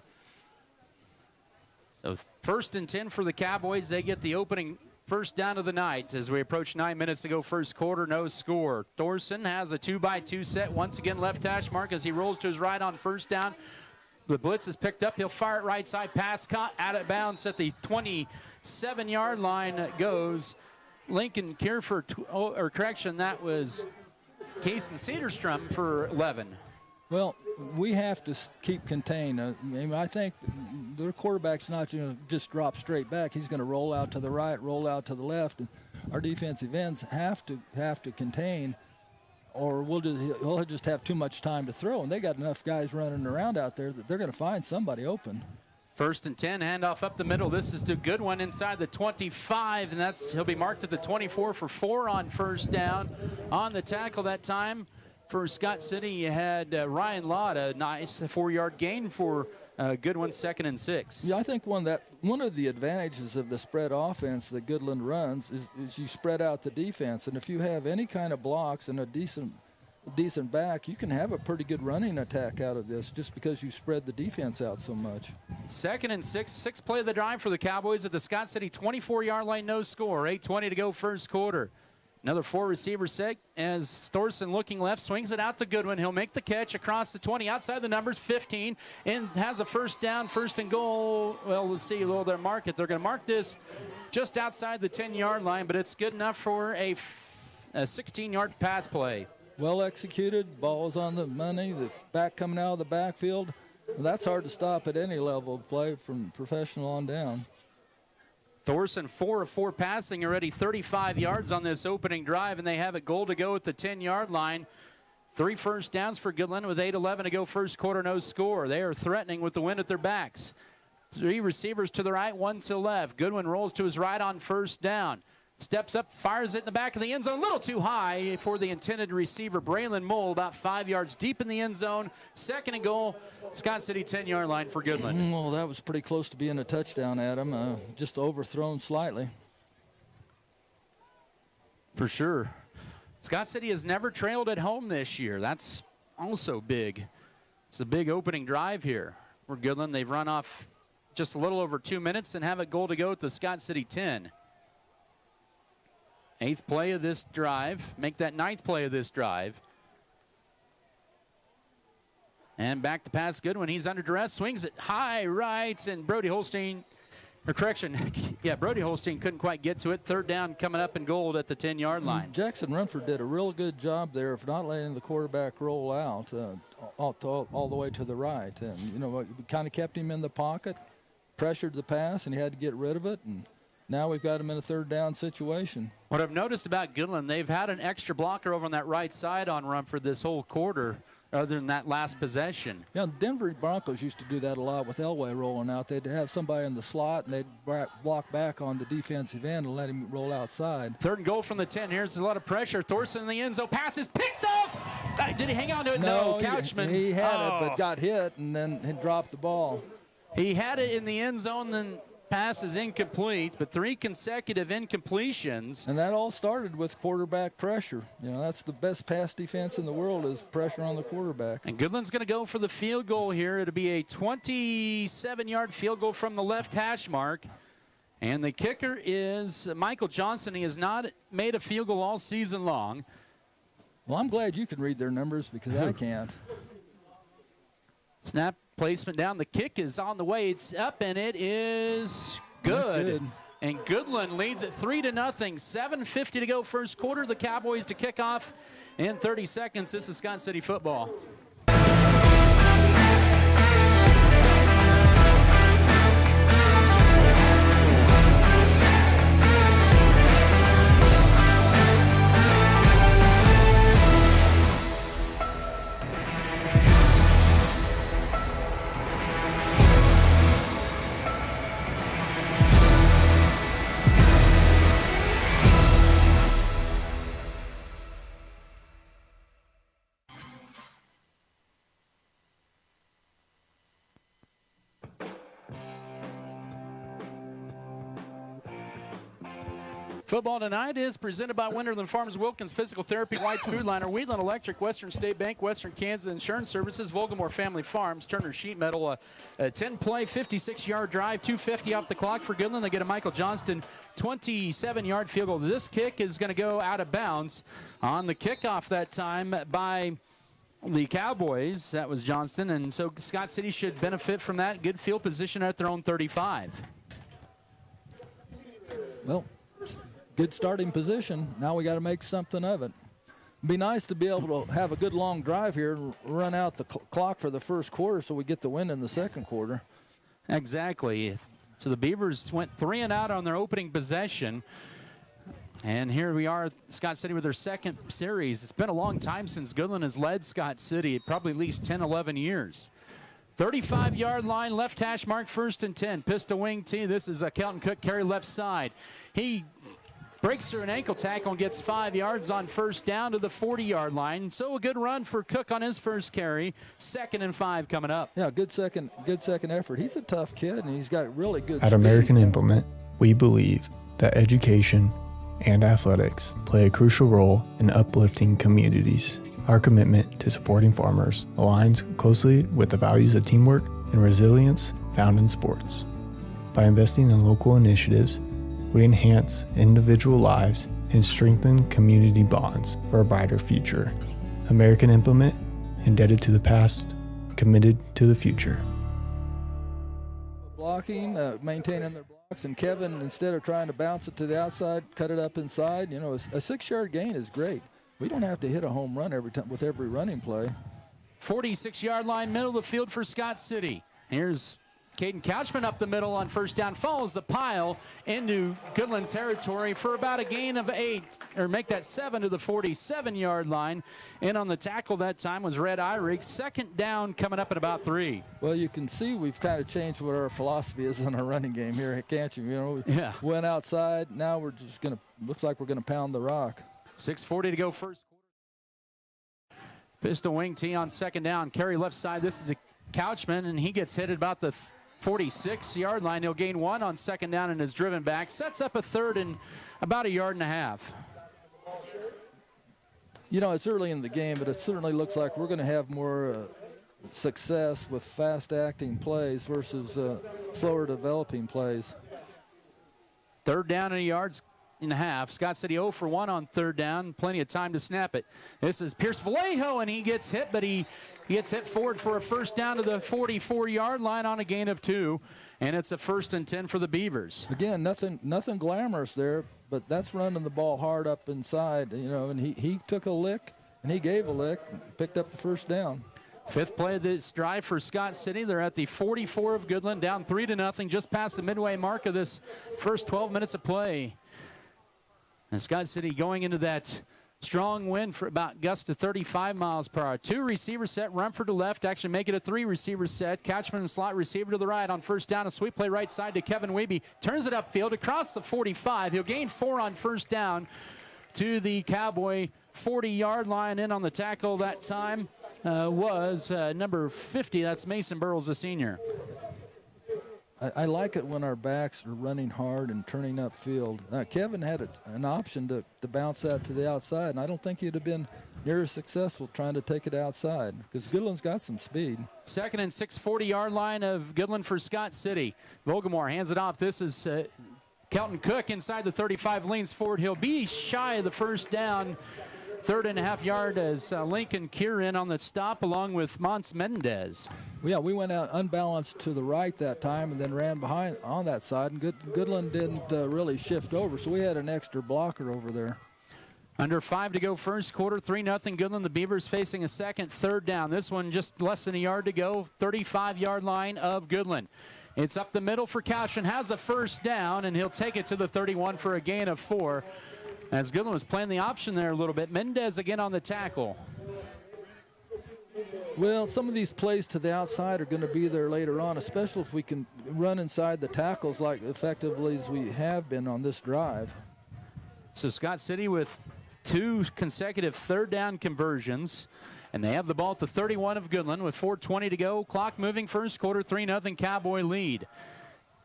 [SPEAKER 16] So 1st and 10 for the Cowboys. They get the opening first down of the night as we approach 9 minutes to go first quarter. No score. Thorson has a 2-by-2 set. Once again, left hash mark as he rolls to his right on first down. The blitz is picked up. He'll fire it right side. Pass caught out of bounds at the 27-yard line goes Lincoln Kier for, that was Caden Cedarstrom for 11.
[SPEAKER 15] Well, we have to keep contained. I think their quarterback's not going to just drop straight back. He's going to roll out to the right, roll out to the left. And our defensive ends have to contain, or we'll just have too much time to throw. And they got enough guys running around out there that they're going to find somebody open.
[SPEAKER 16] 1st and 10, handoff up the middle. This is to Goodwin inside the 25, and he'll be marked at the 24 for 4 on first down. On the tackle that time for Scott City, you had Ryan Lott, a nice 4-yard gain for Goodwin 2nd and 6.
[SPEAKER 15] Yeah, I think one of the advantages of the spread offense that Goodland runs is you spread out the defense, and if you have any kind of blocks and a decent back, you can have a pretty good running attack out of this just because you spread the defense out so much.
[SPEAKER 16] 2nd and 6. 6 play of the drive for the Cowboys at the Scott City 24-yard line, no score. 8:20 to go first quarter. Another 4-receiver set as Thorson looking left, swings it out to Goodwin. He'll make the catch across the 20, outside the numbers, 15, and has a first down, 1st and goal. Well, let's see, they'll mark it. They're going to mark this just outside the 10-yard line, but it's good enough for a 16-yard pass play.
[SPEAKER 15] Well executed, ball's on the money, the back coming out of the backfield. That's hard to stop at any level of play from professional on down.
[SPEAKER 16] Thorson 4 of 4 passing, already 35 yards on this opening drive, and they have it goal to go at the 10-yard line. 3 first downs for Goodland with 8:11 to go first quarter, no score. They are threatening with the wind at their backs. 3 receivers to the right, 1 to the left. Goodwin rolls to his right on first down. Steps up, fires it in the back of the end zone. A little too high for the intended receiver, Braylon Mole, about 5 yards deep in the end zone. 2nd and goal, Scott City 10-yard line for Goodland.
[SPEAKER 15] Well, that was pretty close to being a touchdown, Adam. Just overthrown slightly.
[SPEAKER 16] For sure. Scott City has never trailed at home this year. That's also big. It's a big opening drive here for Goodland. They've run off just a little over 2 minutes and have it goal to go at the Scott City 10. 8th play of this drive. Make that 9th play of this drive. And back to pass Goodwin. He's under duress. Swings it high right. And Brody Holstein, Brody Holstein couldn't quite get to it. 3rd down coming up in goal at the 10-yard line.
[SPEAKER 15] Jackson Runford did a real good job there of not letting the quarterback roll out all the way to the right. And, we kind of kept him in the pocket, pressured the pass, and he had to get rid of it. And now we've got him in a 3rd down situation.
[SPEAKER 16] What I've noticed about Goodland, they've had an extra blocker over on that right side on Rumford this whole quarter, other than that last possession.
[SPEAKER 15] Yeah, the Denver Broncos used to do that a lot with Elway rolling out. They'd have somebody in the slot, and they'd block back on the defensive end and let him roll outside.
[SPEAKER 16] 3rd and goal from the 10. Here's a lot of pressure. Thorson in the end zone. Pass is picked off. Did he hang on to it? No, Couchman.
[SPEAKER 15] He had it, but got hit, and then he dropped the ball.
[SPEAKER 16] He had it in the end zone, then pass is incomplete, but 3 consecutive incompletions.
[SPEAKER 15] And that all started with quarterback pressure. That's the best pass defense in the world, is pressure on the quarterback.
[SPEAKER 16] And Goodland's going to go for the field goal here. It'll be a 27-yard field goal from the left hash mark. And the kicker is Michael Johnson. He has not made a field goal all season long.
[SPEAKER 15] Well, I'm glad you can read their numbers because I can't.
[SPEAKER 16] Snap placement down. The kick is on the way. It's up, and it is good. And Goodland leads it 3-0. 7:50 to go first quarter. The Cowboys to kick off in 30 seconds. This is Scott City football. Football tonight is presented by Winterland Farms, Wilkins Physical Therapy, White's Food Liner, Wheatland Electric, Western State Bank, Western Kansas Insurance Services, Volgamore Family Farms, Turner Sheet Metal, a 10-play, 56-yard drive, 2:50 off the clock for Goodland. They get a Michael Johnston 27-yard field goal. This kick is going to go out of bounds on the kickoff that time by the Cowboys. That was Johnston, and so Scott City should benefit from that. Good field position at their own 35.
[SPEAKER 15] Well, good starting position. Now we got to make something of it. It'd be nice to be able to have a good long drive here and run out the clock for the first quarter so we get the win in the second quarter.
[SPEAKER 16] Exactly. So the Beavers went 3 and out on their opening possession. And here we are, Scott City with their second series. It's been a long time since Goodland has led Scott City, probably at least 10, 11 years. 35-yard line, left hash mark, 1st and 10. Pistol wing tee. This is a Kelton Cook carry left side. He breaks through an ankle tackle and gets 5 yards on first down to the 40-yard line. So a good run for Cook on his first carry. 2nd and 5 coming up.
[SPEAKER 15] Yeah, good second effort. He's a tough kid, and he's got really good
[SPEAKER 17] At
[SPEAKER 15] speed.
[SPEAKER 17] American Implement, we believe that education and athletics play a crucial role in uplifting communities. Our commitment to supporting farmers aligns closely with the values of teamwork and resilience found in sports. By investing in local initiatives, we enhance individual lives and strengthen community bonds for a brighter future. American Implement, indebted to the past, committed to the future.
[SPEAKER 15] Blocking, maintaining their blocks, and Kevin, instead of trying to bounce it to the outside, cut it up inside. You know, a 6-yard gain is great. We don't have to hit a home run every time with every running play.
[SPEAKER 16] 46-yard line, middle of the field for Scott City. Here's Caden Couchman up the middle on first down, follows the pile into Goodland territory for about a gain of 8, or make that 7 to the 47-yard line. In on the tackle that time was Red Eyrig. 2nd down coming up at about 3.
[SPEAKER 15] Well, you can see we've kind of changed what our philosophy is in our running game here, can't you? You know, we went outside. Now we're just going to, looks like we're going to pound the rock.
[SPEAKER 16] 6:40 to go first quarter. Pistol wing T on 2nd down. Carry left side. This is a Couchman, and he gets hit at about the 46-yard line. He'll gain 1 on 2nd down and is driven back. Sets up a 3rd and about 1.5 yards.
[SPEAKER 15] You know, it's early in the game, but it certainly looks like we're going to have more success with fast-acting plays versus slower developing plays.
[SPEAKER 16] 3rd down and 1.5 yards. Scott City 0 for 1 on 3rd down. Plenty of time to snap it. This is Pierce Vallejo, and he gets hit, but he gets hit forward for a first down to the 44-yard line on a gain of 2, and it's a 1st and 10 for the Beavers.
[SPEAKER 15] Again, nothing glamorous there, but that's running the ball hard up inside, you know, and he took a lick, and he gave a lick, and picked up the first down.
[SPEAKER 16] 5th play of this drive for Scott City. They're at the 44 of Goodland, down 3-0, just past the midway mark of this first 12 minutes of play. And Scott City going into that strong wind for about gusts to 35 miles per hour. 2 receiver set, Rumford to left, actually make it a 3 receiver set. Couchman and slot receiver to the right on first down. A sweep play right side to Kevin Wiebe. Turns it upfield across the 45. He'll gain 4 on first down to the Cowboy 40-yard line. In on the tackle that time was number 50. That's Mason Burrows, the senior.
[SPEAKER 15] I like it when our backs are running hard and turning upfield. Kevin had an option to bounce that to the outside, and I don't think he'd have been near as successful trying to take it outside because Goodland's got some speed.
[SPEAKER 16] 2nd and 6, 40-yard line of Goodland for Scott City. Volgamore hands it off. This is Kelton Cook inside the 35, leans forward. He'll be shy of the first down. 3.5 yard as Lincoln Kieran on the stop along with Mons Mendez.
[SPEAKER 15] Well, yeah, we went out unbalanced to the right that time and then ran behind on that side, and Goodland didn't really shift over, so we had an extra blocker over there.
[SPEAKER 16] Under 5 to go first quarter, 3-0 Goodland. The Beavers facing a 2nd, 3rd down. This one just less than a yard to go, 35-yard line of Goodland. It's up the middle for Couchman, has a first down, and he'll take it to the 31 for a gain of 4. As Goodland was playing the option there a little bit. Mendez again on the tackle.
[SPEAKER 15] Well, some of these plays to the outside are going to be there later on, especially if we can run inside the tackles like effectively as we have been on this drive.
[SPEAKER 16] So Scott City with 2 consecutive 3rd down conversions, and they have the ball at the 31 of Goodland with 4:20 to go. Clock moving first quarter, 3-0 Cowboy lead.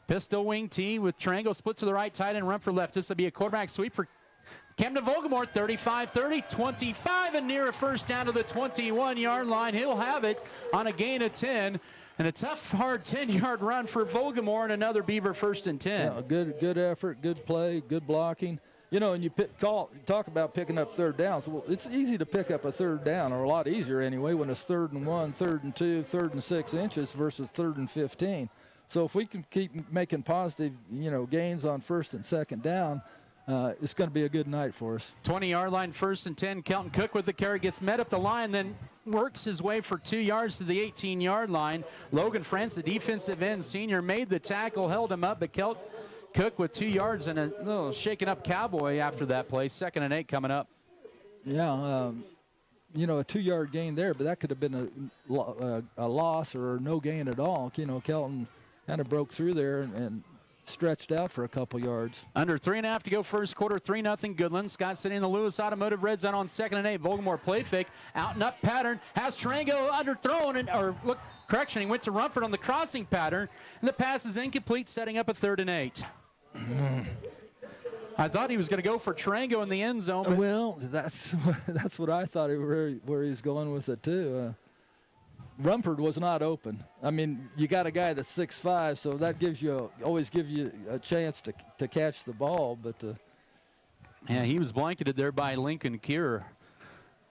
[SPEAKER 16] Pistol wing T with triangle split to the right, tight end, run for left. This will be a quarterback sweep for Camden Volgamore, 35-30, 25, and near a first down to the 21-yard line. He'll have it on a gain of 10, and a tough, hard 10-yard run for Volgamore and another Beaver 1st and 10.
[SPEAKER 15] Yeah, good effort, good play, good blocking. You know, and you talk about picking up 3rd downs. Well, it's easy to pick up a 3rd down, or a lot easier anyway, when it's 3rd and 1, 3rd and 2, 3rd and 6 inches versus 3rd and 15. So if we can keep making positive, gains on 1st and 2nd down, it's going to be a good night for us.
[SPEAKER 16] 20-yard line, 1st and 10. Kelton Cook with the carry, gets met up the line, then works his way for 2 yards to the 18-yard line. Logan France, the defensive end senior, made the tackle, held him up, but Kelton Cook with 2 yards and a little shaken up Cowboy after that play. 2nd and 8 coming up.
[SPEAKER 15] Yeah, a 2-yard gain there, but that could have been a loss or no gain at all. Kelton kind of broke through there and stretched out for a couple yards.
[SPEAKER 16] Under 3.5 to go first quarter, 3-0 Goodland. Scott City in the Lewis Automotive red zone on 2nd and 8. Vogelmore play fake, out and up pattern, has Tarango underthrown, he went to Rumford on the crossing pattern, and the pass is incomplete, setting up a 3rd and 8. I thought he was going to go for Tarango in the end zone.
[SPEAKER 15] Well, that's what I thought where he's going with it too. Rumford was not open. I mean, you got a guy that's 6'5", so that always gives you a chance to catch the ball. But
[SPEAKER 16] yeah, he was blanketed there by Lincoln Kier.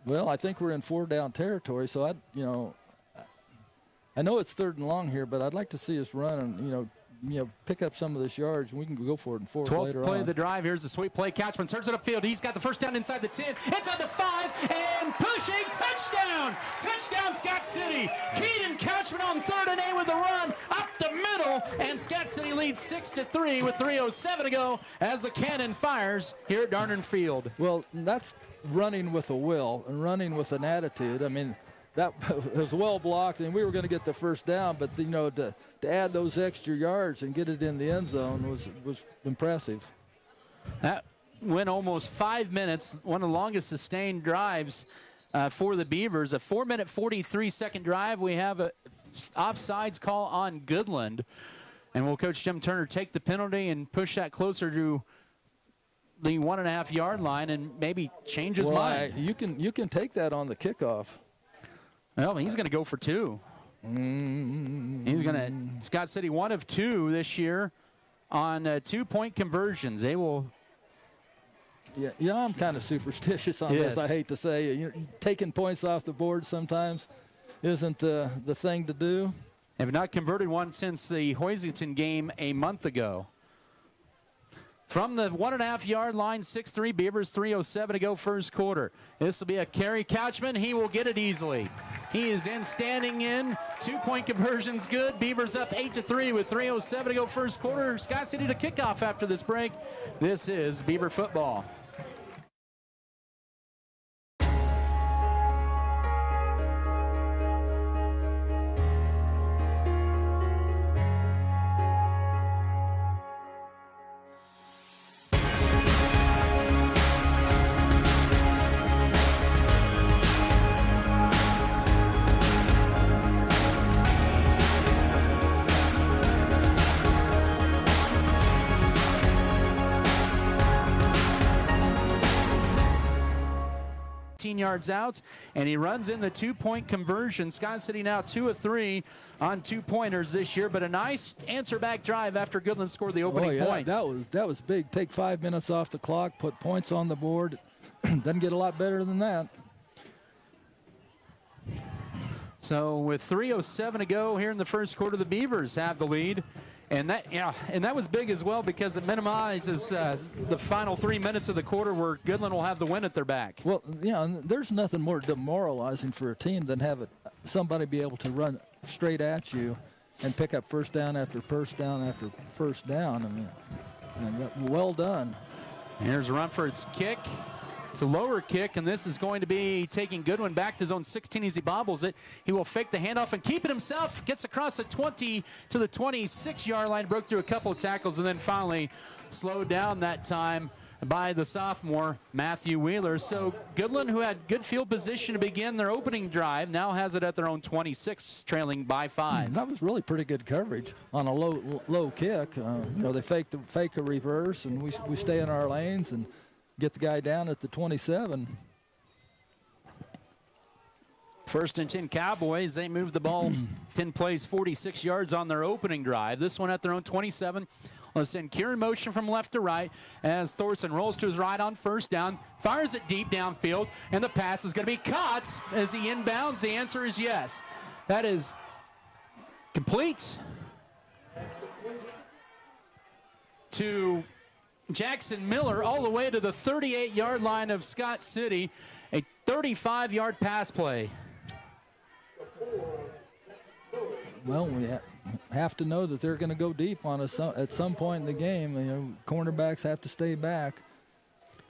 [SPEAKER 15] Well, I think we're in 4-down territory, so I know it's 3rd and long here, but I'd like to see us run and pick up some of this yards, and we can go for it in 4 later
[SPEAKER 16] 12th play
[SPEAKER 15] on.
[SPEAKER 16] of the drive. Here's the sweep play. Catchman turns it upfield. He's got the first down inside the 10, inside the 5, and pushing. Touchdown! Touchdown, Scott City. Caden Catchman on 3rd and 8 with the run up the middle, and Scott City leads 6-3 with 3:07 to go as the cannon fires here at Darnan Field.
[SPEAKER 15] Well, that's running with a will and running with an attitude. I mean, that was well blocked, and we were going to get the first down, but to add those extra yards and get it in the end zone was impressive.
[SPEAKER 16] That went almost 5 minutes, one of the longest sustained drives for the Beavers. A 4-minute, 43-second drive. We have a offsides call on Goodland, and will Coach Jim Turner take the penalty and push that closer to the 1.5-yard line and maybe change his mind?
[SPEAKER 15] You can take that on the kickoff.
[SPEAKER 16] Well, he's going to go for 2. He's going to Scott City 1 of 2 this year on 2-point conversions. They will.
[SPEAKER 15] Yeah, I'm kind of superstitious on this. I hate to say, taking points off the board sometimes isn't the thing to do.
[SPEAKER 16] Have not converted one since the Hoisington game a month ago. From the 1.5-yard line, 6-3 Beavers, 3:07 to go first quarter. This will be a carry. Catchman, he will get it easily. He is standing in. 2-point conversion's good. Beavers up 8-3 with 3:07 to go first quarter. Scott City to kickoff after this break. This is Beaver football. Yards out, and he runs in the 2-point conversion. Scott City now 2 of 3 on 2-pointers this year, but a nice answer back drive after Goodland scored the opening points.
[SPEAKER 15] That was big. Take 5 minutes off the clock, put points on the board. Doesn't get a lot better than that.
[SPEAKER 16] So with 3:07 to go here in the first quarter, the Beavers have the lead. And that was big as well because it minimizes the final 3 minutes of the quarter where Goodland will have the win at their back.
[SPEAKER 15] Well, there's nothing more demoralizing for a team than have somebody be able to run straight at you and pick up first down after first down after first down. I mean, well done.
[SPEAKER 16] Here's Rumford's kick. It's a lower kick, and this is going to be taking Goodwin back to zone 16 as he bobbles it. He will fake the handoff and keep it himself. Gets across the 20 to the 26-yard line, broke through a couple of tackles, and then finally slowed down that time by the sophomore, Matthew Wheeler. So Goodland, who had good field position to begin their opening drive, now has it at their own 26, trailing by 5.
[SPEAKER 15] That was really pretty good coverage on a low kick. They fake a reverse, and we stay in our lanes and get the guy down at the 27.
[SPEAKER 16] First and 10 Cowboys. They moved the ball 10 plays, 46 yards on their opening drive. This one at their own 27. Let's send Kieran motion from left to right as Thorson rolls to his right on first down, fires it deep downfield, and the pass is going to be caught as he inbounds. The answer is yes. That is complete to Jackson Miller all the way to the 38-yard line of Scott City. A 35-yard pass play.
[SPEAKER 15] Well, we have to know that they're going to go deep on us at some point in the game. Cornerbacks have to stay back.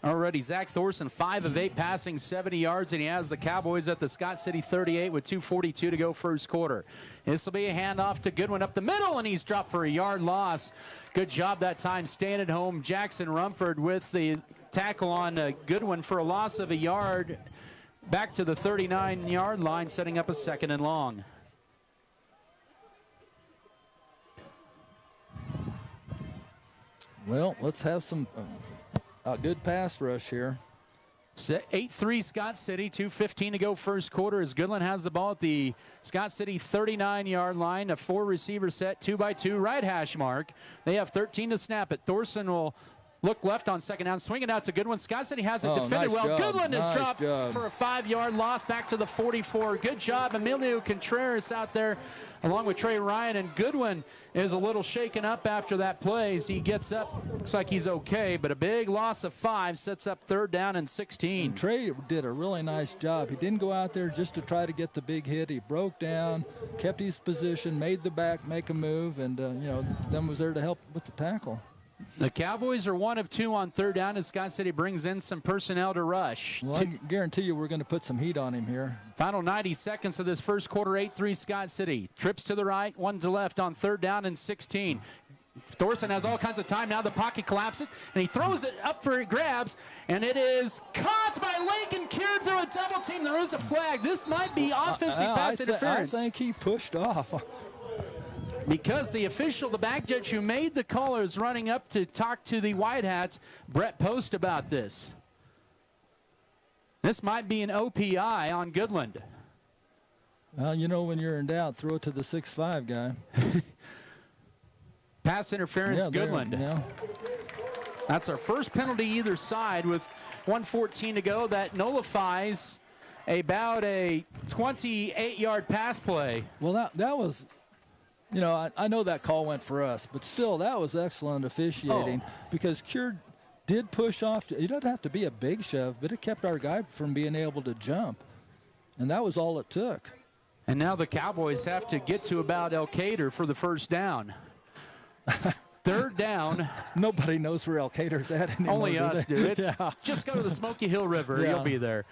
[SPEAKER 16] Already, Zach Thorson, 5 of 8 passing, 70 yards, and he has the Cowboys at the Scott City 38 with 2:42 to go first quarter. This will be a handoff to Goodwin up the middle, and he's dropped for a yard loss. Good job that time staying at home. Jackson Rumford with the tackle on Goodwin for a loss of a yard back to the 39-yard line, setting up a 2nd and long.
[SPEAKER 15] Well, let's have some a good pass rush here.
[SPEAKER 16] 8-3 Scott City, 2:15 to go first quarter as Goodland has the ball at the Scott City 39-yard line. A 4-receiver set, 2x2 right hash mark. They have 13 to snap it. Thorson will look left on 2nd down, swing it out to Goodwin. Scott City has it defended
[SPEAKER 15] nice
[SPEAKER 16] well.
[SPEAKER 15] Job.
[SPEAKER 16] Goodland is
[SPEAKER 15] nice
[SPEAKER 16] dropped
[SPEAKER 15] job.
[SPEAKER 16] for a 5-yard loss back to the 44. Good job, Emilio Contreras out there along with Trey Ryan, and Goodwin is a little shaken up after that play as he gets up. Looks like he's okay, but a big loss of 5 sets up 3rd down and 16.
[SPEAKER 15] And Trey did a really nice job. He didn't go out there just to try to get the big hit. He broke down, kept his position, made the back make a move, and then was there to help with the tackle.
[SPEAKER 16] The Cowboys are 1 of 2 on 3rd down as Scott City brings in some personnel to rush.
[SPEAKER 15] Well, I guarantee you we're going to put some heat on him here.
[SPEAKER 16] Final 90 seconds of this first quarter, 8-3 Scott City. Trips to the right, 1 to left on 3rd down and 16. Thorson has all kinds of time now. The pocket collapses, and he throws it up for grabs, and it is caught by Lincoln Kier through a double team. There is a flag. This might be offensive pass interference.
[SPEAKER 15] I think he pushed off.
[SPEAKER 16] Because the official, the back judge who made the call, is running up to talk to the White Hats, Brett Post, about this. This might be an OPI on Goodland.
[SPEAKER 15] Well, when you're in doubt, throw it to the 6'5" guy.
[SPEAKER 16] Pass interference, Goodland. That's our first penalty either side with 1:14 to go. That nullifies about a 28-yard pass play.
[SPEAKER 15] Well, that was... I know that call went for us, but still, that was excellent officiating because Kier did push off. It doesn't have to be a big shove, but it kept our guy from being able to jump, and that was all it took.
[SPEAKER 16] And now the Cowboys have to get to about El Cater for the first down. 3rd down.
[SPEAKER 15] Nobody knows where El Cater's at anymore.
[SPEAKER 16] Only us do. It's just go to the Smoky Hill River. You'll be there.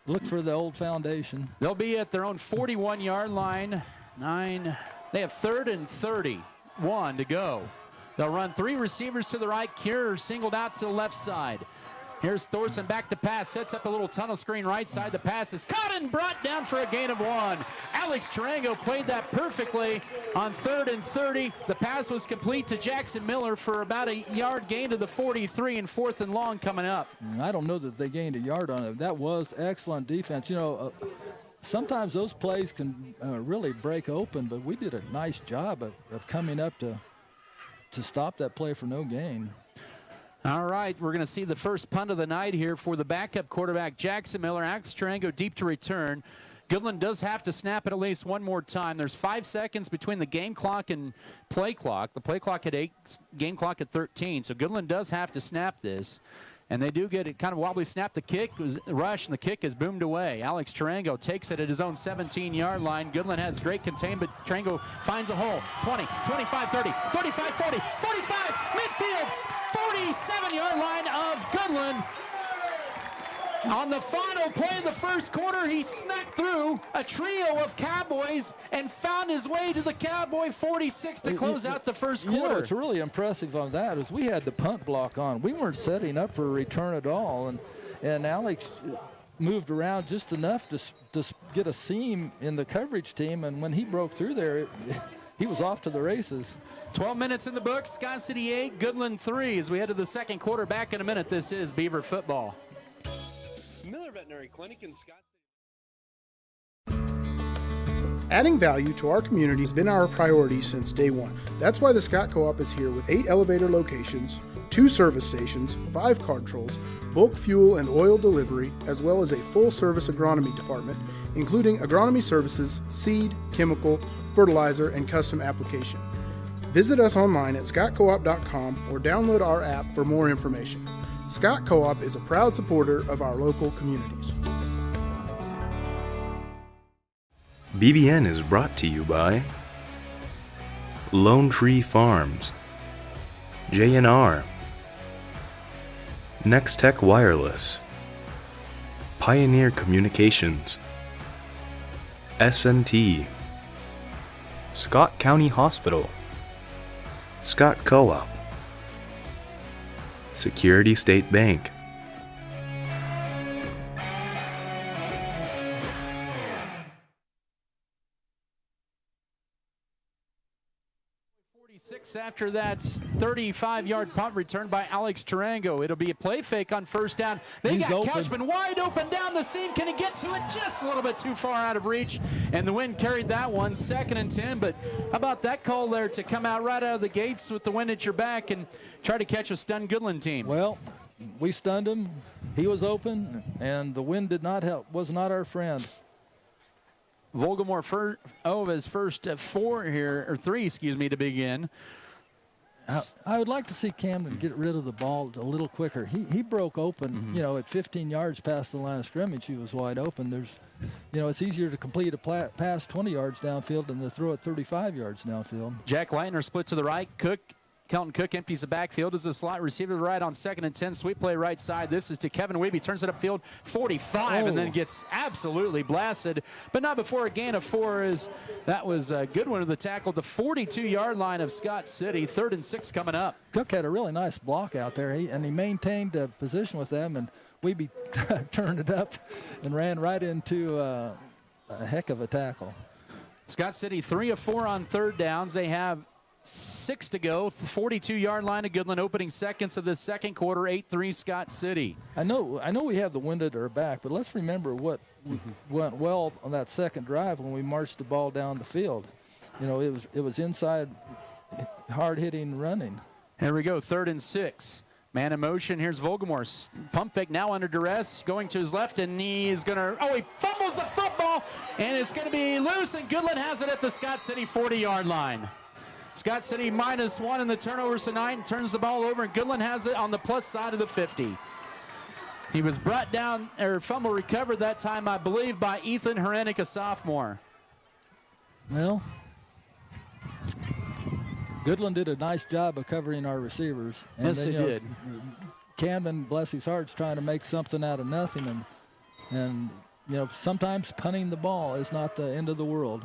[SPEAKER 15] Look for the old foundation.
[SPEAKER 16] They'll be at their own 41-yard line. 9. They have 3rd and 31 to go. They'll run 3 receivers to the right. Kier singled out to the left side. Here's Thorson back to pass. Sets up a little tunnel screen right side. The pass is caught and brought down for a gain of 1. Alex Tarango played that perfectly on 3rd and 30. The pass was complete to Jackson Miller for about a yard gain to the 43 and 4th and long coming up.
[SPEAKER 15] I don't know that they gained a yard on it. That was excellent defense. Sometimes those plays can really break open, but we did a nice job of coming up to stop that play for no gain.
[SPEAKER 16] All right, we're going to see the first punt of the night here for the backup quarterback, Jackson Miller. Alex Tarango deep to return. Goodland does have to snap it at least one more time. There's 5 seconds between the game clock and play clock. The play clock at 8, game clock at 13. So Goodland does have to snap this. And they do get it kind of wobbly snap. The kick was rush, and the kick is boomed away. Alex Tarango takes it at his own 17-yard line. Goodland has great containment. Tarango finds a hole. 20, 25, 30, 35, 40, 45, midfield, 47-yard line of Goodland. On the final play of the first quarter, he snuck through a trio of Cowboys and found his way to the Cowboy 46 to close out the first quarter.
[SPEAKER 15] What's really impressive on that is we had the punt block on. We weren't setting up for a return at all, and Alex moved around just enough to get a seam in the coverage team, and when he broke through there, he was off to the races.
[SPEAKER 16] 12 minutes in the books, Scott City 8, Goodland 3. As we head to the second quarter, back in a minute, this is Beaver football.
[SPEAKER 19] Miller Veterinary Clinic in Scott
[SPEAKER 14] City. Adding value to our community has been our priority since day one. That's why the Scott Co-op is here with 8 elevator locations, 2 service stations, 5 card trolls, bulk fuel and oil delivery, as well as a full-service agronomy department, including agronomy services, seed, chemical, fertilizer, and custom application. Visit us online at scottcoop.com or download our app for more information. Scott Co-op is a proud supporter of our local communities.
[SPEAKER 4] BBN is brought to you by Lone Tree Farms, J&R, Next Tech Wireless, Pioneer Communications, S&T, Scott County Hospital, Scott Co-op, Security State Bank.
[SPEAKER 16] After that 35-yard punt return by Alex Tarango. It'll be a play fake on first down. They got Couchman wide open down the seam. Can he get to it? Just a little bit too far out of reach. And the wind carried that one, 2nd and 10. But how about that call there to come out right out of the gates with the wind at your back and try to catch a stunned Goodland team?
[SPEAKER 15] Well, we stunned him. He was open, and the wind did not help. Was not our friend.
[SPEAKER 16] Volgamore his first 3 to begin.
[SPEAKER 15] I would like to see Camden get rid of the ball a little quicker. He broke open, at 15 yards past the line of scrimmage. He was wide open. It's easier to complete a pass 20 yards downfield than to throw it 35 yards downfield.
[SPEAKER 16] Jack Leitner split to the right. Kelton Cook empties the backfield as a slot receiver to the right on 2nd and 10. Sweep play right side. This is to Kevin Weeby. Turns it upfield 45 and then gets absolutely blasted. But not before a gain of 4. That was a good one of the tackle. The 42-yard line of Scott City. 3rd and 6 coming up.
[SPEAKER 15] Cook had a really nice block out there, and he maintained a position with them, and Weeby turned it up and ran right into a heck of a tackle.
[SPEAKER 16] Scott City 3 of 4 on 3rd downs. They have 6 to go. 42-yard line of Goodland opening seconds of the second quarter. 8-3 Scott City.
[SPEAKER 15] I know we have the wind at our back, but let's remember what went well on that second drive when we marched the ball down the field. It was inside, hard-hitting running.
[SPEAKER 16] Here we go, 3rd and 6. Man in motion. Here's Volgamore. Pump fake now under duress. Going to his left, and he fumbles the football, and it's going to be loose, and Goodland has it at the Scott City 40-yard line. Scott City -1 in the turnovers tonight and turns the ball over, and Goodland has it on the plus side of the 50. He was brought down, or fumble recovered that time, I believe, by Ethan Herenick, a sophomore.
[SPEAKER 15] Well, Goodland did a nice job of covering our receivers. And
[SPEAKER 16] yes,
[SPEAKER 15] then,
[SPEAKER 16] he did.
[SPEAKER 15] Camden, bless his heart, is trying to make something out of nothing, and sometimes punting the ball is not the end of the world.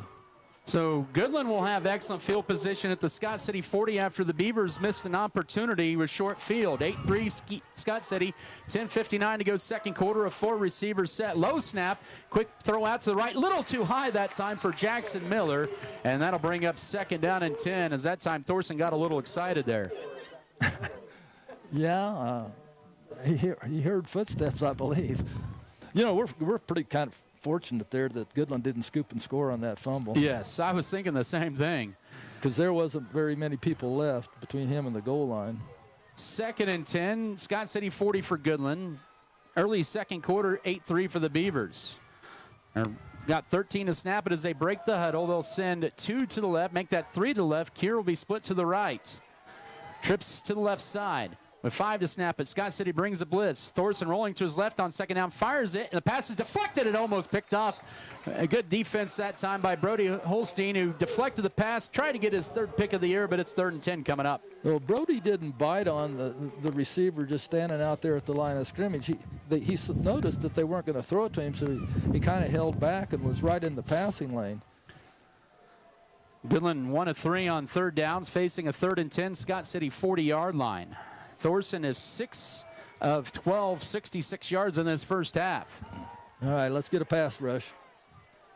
[SPEAKER 16] So Goodland will have excellent field position at the Scott City 40 after the Beavers missed an opportunity with short field. 8-3 Scott City, 10:59 to go second quarter. A 4 receiver set. Low snap, quick throw out to the right. Little too high that time for Jackson Miller, and that'll bring up 2nd down and 10. As that time Thorson got a little excited there.
[SPEAKER 15] Yeah, he heard footsteps, I believe. We're pretty kind of fortunate there that Goodland didn't scoop and score on that fumble.
[SPEAKER 16] Yes, I was thinking the same thing.
[SPEAKER 15] Because there wasn't very many people left between him and the goal line.
[SPEAKER 16] 2nd and 10, Scott City 40 for Goodland. Early second quarter, 8-3 for the Beavers. Got 13 to snap it as they break the huddle. They'll send 2 to the left, make that 3 to the left. Kier will be split to the right. Trips to the left side. With 5 to snap it, Scott City brings the blitz. Thorson rolling to his left on 2nd down, fires it, and the pass is deflected. It almost picked off. A good defense that time by Brody Holstein, who deflected the pass, tried to get his 3rd pick of the year, but it's 3rd and 10 coming up.
[SPEAKER 15] Well, Brody didn't bite on the receiver just standing out there at the line of scrimmage. He noticed that they weren't going to throw it to him, so he kind of held back and was right in the passing lane.
[SPEAKER 16] Goodland 1 of 3 on 3rd downs, facing a 3rd and 10 Scott City 40-yard line. Thorson is 6 of 12, 66 yards in this first half.
[SPEAKER 15] All right, let's get a pass rush.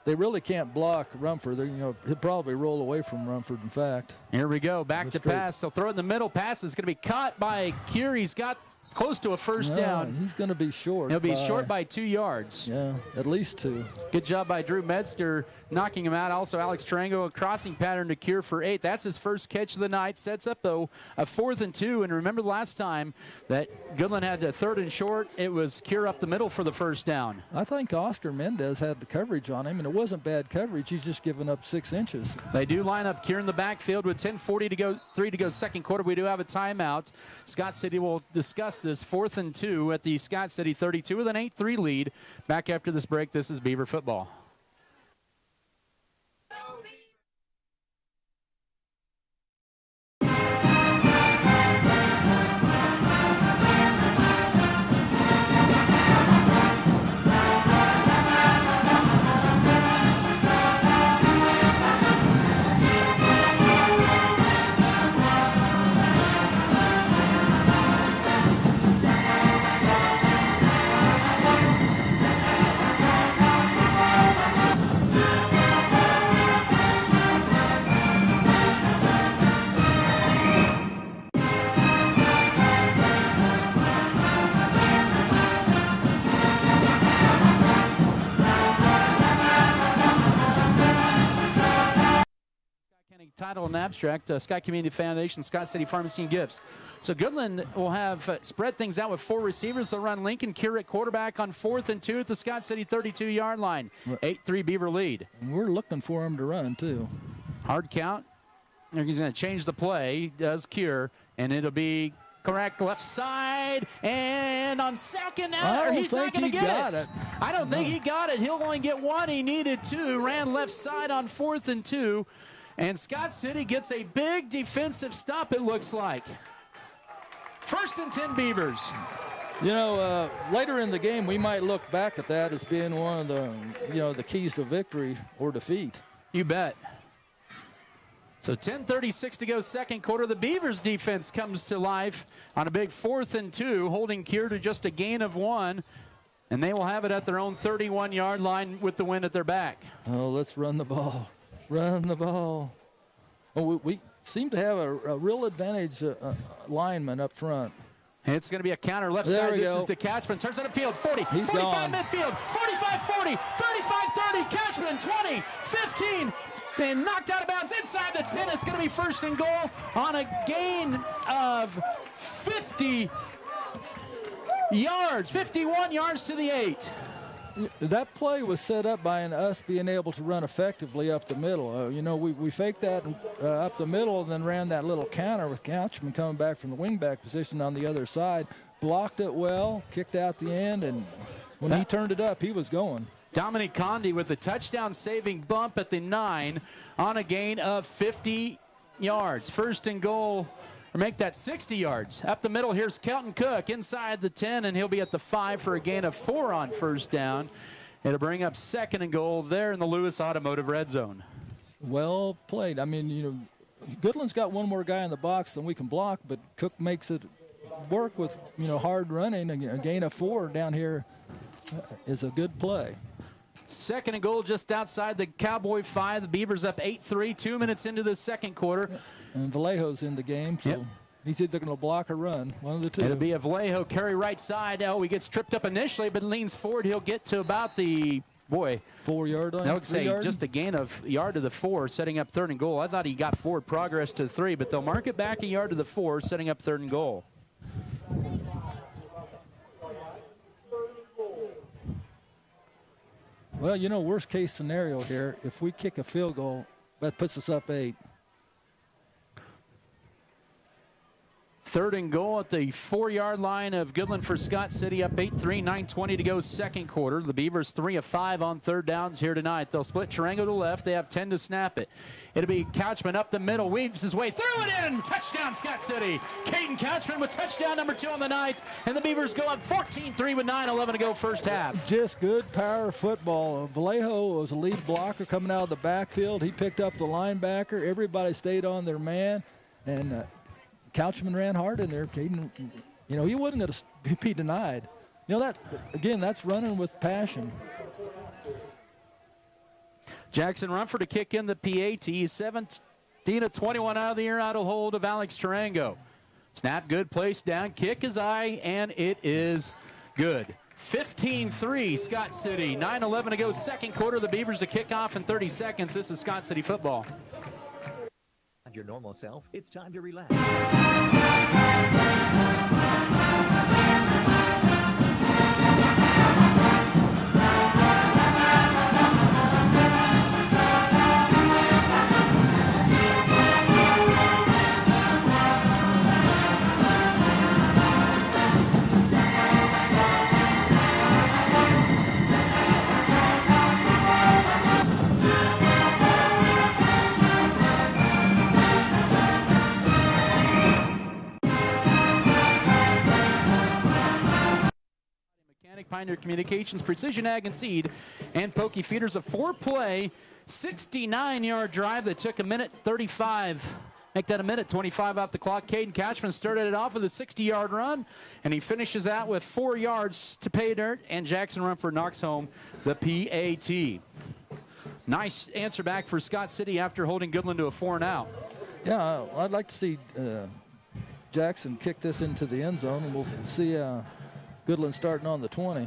[SPEAKER 15] They really can't block Rumford. He'll probably roll away from Rumford, in fact.
[SPEAKER 16] Here we go, back to pass. They'll throw it in the middle. Pass is going to be caught by Kier. He's got close to a first down.
[SPEAKER 15] He's going to be short.
[SPEAKER 16] He'll be short by 2 yards.
[SPEAKER 15] Yeah, at least 2.
[SPEAKER 16] Good job by Drew Metzger knocking him out. Also, Alex Tarango, a crossing pattern to Kier for 8. That's his first catch of the night. Sets up, though, a 4th and 2. And remember last time that Goodland had a 3rd and short, it was Kier up the middle for the first down.
[SPEAKER 15] I think Oscar Mendez had the coverage on him, and it wasn't bad coverage. He's just giving up 6 inches.
[SPEAKER 16] They do line up Kier in the backfield with 10:40 to go, 3 to go second quarter. We do have a timeout. Scott City will discuss this. 4th and 2 at the Scott City 32 with an 8-3 lead. Back after this break, this is Beaver football. title and abstract, Sky Community Foundation, Scott City Pharmacy and Gifts. So Goodland will have spread things out with 4 receivers. They'll run Lincoln Cure at quarterback on 4th and 2 at the Scott City 32-yard line. 8-3 Beaver lead.
[SPEAKER 15] And we're looking for him to run, too.
[SPEAKER 16] Hard count. He's going to change the play, does Cure, and it'll be correct left side, and on second out, he's not going to get it. I don't think he got it. He'll only get 1. He needed 2. Ran left side on 4th and 2, and Scott City gets a big defensive stop, it looks like. 1st and 10 Beavers.
[SPEAKER 15] You know, later in the game, we might look back at that as being one of the, the keys to victory or defeat.
[SPEAKER 16] You bet. So 10:36 to go, second quarter. The Beavers defense comes to life on a big 4th and 2, holding Cure to just a gain of 1. And they will have it at their own 31-yard line with the wind at their back.
[SPEAKER 15] Oh, let's run the ball. Run the ball. Oh, we seem to have a real advantage lineman up front.
[SPEAKER 16] It's going to be a counter left side. This is the Catchman. Turns on the field. 40,
[SPEAKER 15] He's
[SPEAKER 16] 45
[SPEAKER 15] gone.
[SPEAKER 16] midfield. 45-40, 35-30. Catchman 20, 15. They knocked out of bounds inside the 10. It's going to be 1st and goal on a gain of 50 yards. 51 yards to the 8.
[SPEAKER 15] That play was set up by us being able to run effectively up the middle. We faked that up the middle and then ran that little counter with Couchman coming back from the wingback position on the other side. Blocked it well, kicked out the end, and when he turned it up, he was going.
[SPEAKER 16] Dominic Condi with a touchdown-saving bump at the 9 on a gain of 50 yards. 1st and goal, or make that 60 yards. Up the middle, here's Kelton Cook inside the 10, and he'll be at the 5 for a gain of 4 on 1st down. It'll bring up 2nd and goal there in the Lewis Automotive red zone.
[SPEAKER 15] Well played. I mean, Goodland's got one more guy in the box than we can block, but Cook makes it work with, hard running. A gain of 4 down here is a good play.
[SPEAKER 16] 2nd and goal just outside the Cowboy 5. The Beavers up 8-3, 2 minutes into the second quarter.
[SPEAKER 15] And Vallejo's in the game, so he's either going to block or run, one of the two.
[SPEAKER 16] It'll be a Vallejo carry right side. Oh, he gets tripped up initially, but leans forward. He'll get to about the,
[SPEAKER 15] 4-yard line.
[SPEAKER 16] I would say just a gain of a yard to the 4, setting up 3rd and goal. I thought he got forward progress to the 3, but they'll mark it back a yard to the 4, setting up 3rd and goal.
[SPEAKER 15] Well, worst case scenario here, if we kick a field goal, that puts us up 8.
[SPEAKER 16] 3rd and goal at the 4-yard line of Goodland for Scott City, up 8-3, 9:20 to go second quarter. The Beavers 3 of 5 on 3rd downs here tonight. They'll split Tarango to left. They have 10 to snap it. It'll be Couchman up the middle, weaves his way through it in. Touchdown, Scott City. Caden Couchman with touchdown number 2 on the night. And the Beavers go up 14-3 with 9:11 to go first half.
[SPEAKER 15] Just good power football. Vallejo was a lead blocker coming out of the backfield. He picked up the linebacker. Everybody stayed on their man. And Couchman ran hard in there. Caden, he wasn't going to be denied. That's running with passion.
[SPEAKER 16] Jackson Rumford to kick in the PAT. 17-21 out of the air, out of hold of Alex Tarango. Snap good, place down, kick is high, and it is good. 15-3 Scott City. 9:11 to go second quarter. The Beavers to kick off in 30 seconds. This is Scott City football.
[SPEAKER 18] Your normal self, it's time to relax.
[SPEAKER 16] Pioneer Communications, Precision Ag and Seed, and Pokey Feeders. A 4-play, 69-yard drive that took a minute 35. Make that a minute 25 off the clock. Caden Couchman started it off with a 60-yard run, and he finishes that with 4 yards to pay dirt, and Jackson Rumford knocks home the PAT. Nice answer back for Scott City after holding Goodland to a 4-and-out.
[SPEAKER 15] Yeah, I'd like to see Jackson kick this into the end zone, and we'll see Goodland starting on the 20.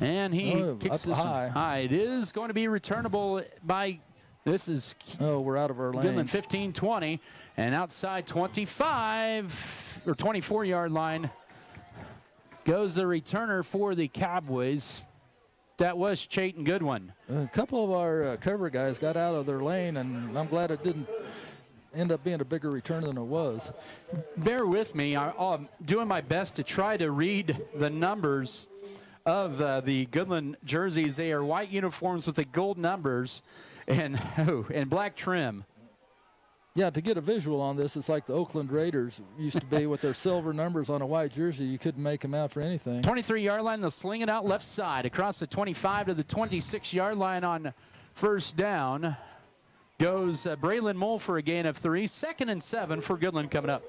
[SPEAKER 16] And he kicks this high. It is going to be returnable by This is
[SPEAKER 15] we're out of our lane.
[SPEAKER 16] Goodland 15-20, and outside 25 or 24-yard line goes the returner for the Cowboys. That was Caden Goodwin.
[SPEAKER 15] A couple of our cover guys got out of their lane, and I'm glad it didn't end up being a bigger return than it was.
[SPEAKER 16] Bear with me. I'm doing my best to try to read the numbers of the Goodland jerseys. They are white uniforms with the gold numbers and black trim.
[SPEAKER 15] Yeah, to get a visual on this, it's like the Oakland Raiders used to be with their silver numbers on a white jersey. You couldn't make them out for anything.
[SPEAKER 16] 23-yard line, they'll sling it out left side across the 25 to the 26-yard line on first down. Goes Braylon Mole for a gain of 3. 2nd and 7 for Goodland coming up.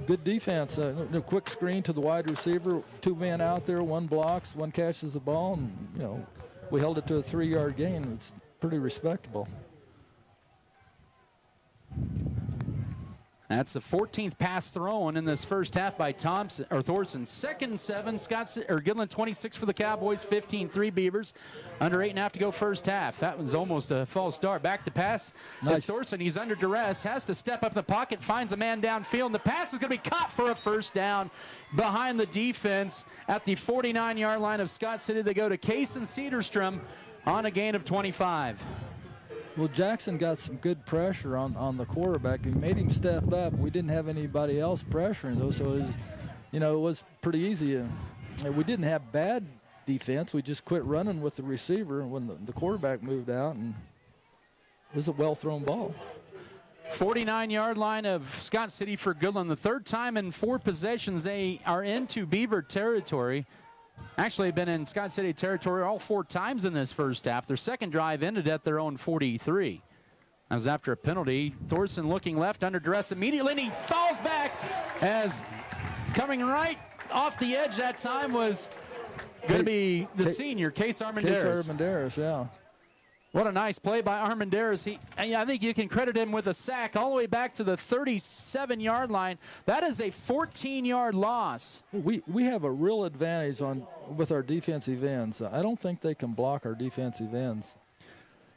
[SPEAKER 15] Good defense. A quick screen to the wide receiver. 2 men out there, 1 blocks, 1 catches the ball, and we held it to a 3-yard gain. It's pretty respectable.
[SPEAKER 16] That's the 14th pass thrown in this first half by Thorson. 2nd and 7, Goodland 26 for the Cowboys, 15-3 Beavers. Under 8.5 to go first half. That one's almost a false start. Back to pass.
[SPEAKER 15] Nice.
[SPEAKER 16] Thorson, he's under duress, has to step up in the pocket, finds a man downfield, and the pass is going to be caught for a first down behind the defense at the 49-yard line of Scott City. They go to Caden Cedarstrom on a gain of 25.
[SPEAKER 15] Well, Jackson got some good pressure on the quarterback. He made him step up. We didn't have anybody else pressuring, though, so it was pretty easy. We didn't have bad defense. We just quit running with the receiver when the quarterback moved out, and it was a well-thrown ball.
[SPEAKER 16] 49-yard line of Scott City for Goodland. The 3rd time in 4 possessions they are into Beaver territory. Actually been in Scott City territory all 4 times in this first half. Their 2nd drive ended at their own 43. That was after a penalty. Thorson looking left under duress immediately, and he falls back as coming right off the edge that time was going to be the senior, Case Armendariz.
[SPEAKER 15] Case Armendariz, yeah.
[SPEAKER 16] What a nice play by Armendariz. I think you can credit him with a sack all the way back to the 37-yard line. That is a 14-yard loss.
[SPEAKER 15] We have a real advantage with our defensive ends. I don't think they can block our defensive ends.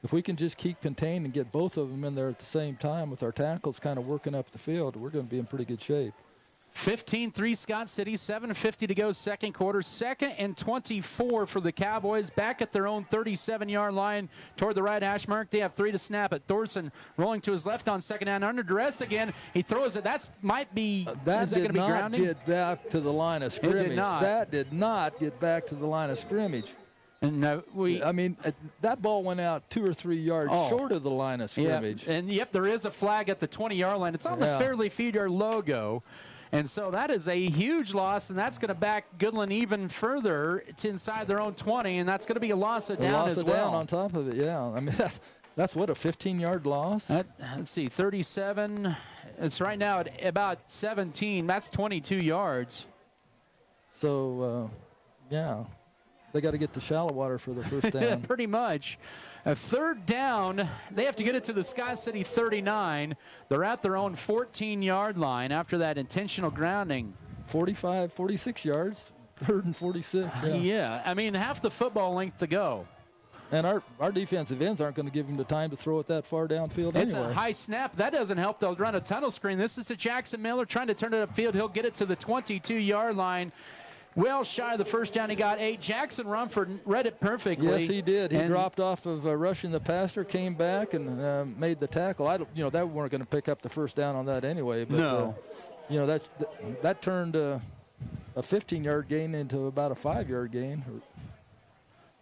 [SPEAKER 15] If we can just keep contained and get both of them in there at the same time with our tackles kind of working up the field, we're going to be in pretty good shape.
[SPEAKER 16] 15-3 Scott City, 7:50 to go second quarter. 2nd and 24 for the Cowboys, back at their own 37-yard line toward the right hash mark. They have 3 to snap it. Thorson rolling to his left on 2nd down, under duress again. He throws it. That might be,
[SPEAKER 15] that
[SPEAKER 16] did
[SPEAKER 15] not get back to the line of scrimmage.
[SPEAKER 16] It did not.
[SPEAKER 15] That did not get back to the line of scrimmage.
[SPEAKER 16] And
[SPEAKER 15] that ball went out 2 or 3 yards short of the line of scrimmage.
[SPEAKER 16] Yep. And there is a flag at the 20-yard line. It's on the Fairleigh Feeder logo. And so that is a huge loss, and that's going to back Goodland even further to inside their own 20, and that's going to be a loss of down as well.
[SPEAKER 15] Down on top of it, yeah. I mean, that's what, a 15-yard loss?
[SPEAKER 16] Let's see, 37. It's right now at about 17. That's 22 yards.
[SPEAKER 15] So, yeah. They got to get to shallow water for the first down.
[SPEAKER 16] Yeah, pretty much. A 3rd down, they have to get it to the Scott City 39. They're at their own 14-yard line after that intentional grounding.
[SPEAKER 15] 45, 46 yards, 3rd and 46.
[SPEAKER 16] Yeah, I mean, half the football length to go.
[SPEAKER 15] And our defensive ends aren't going to give them the time to throw it that far downfield anyway.
[SPEAKER 16] It's a high snap. That doesn't help. They'll run a tunnel screen. This is a Jackson Miller trying to turn it upfield. He'll get it to the 22-yard line. Well shy of the first down. He got 8. Jackson Rumford read it perfectly.
[SPEAKER 15] Yes, he did. He dropped off of rushing the passer, came back, and made the tackle. That weren't going to pick up the first down on that anyway. But,
[SPEAKER 16] no.
[SPEAKER 15] That turned a 15-yard gain into about a 5-yard gain.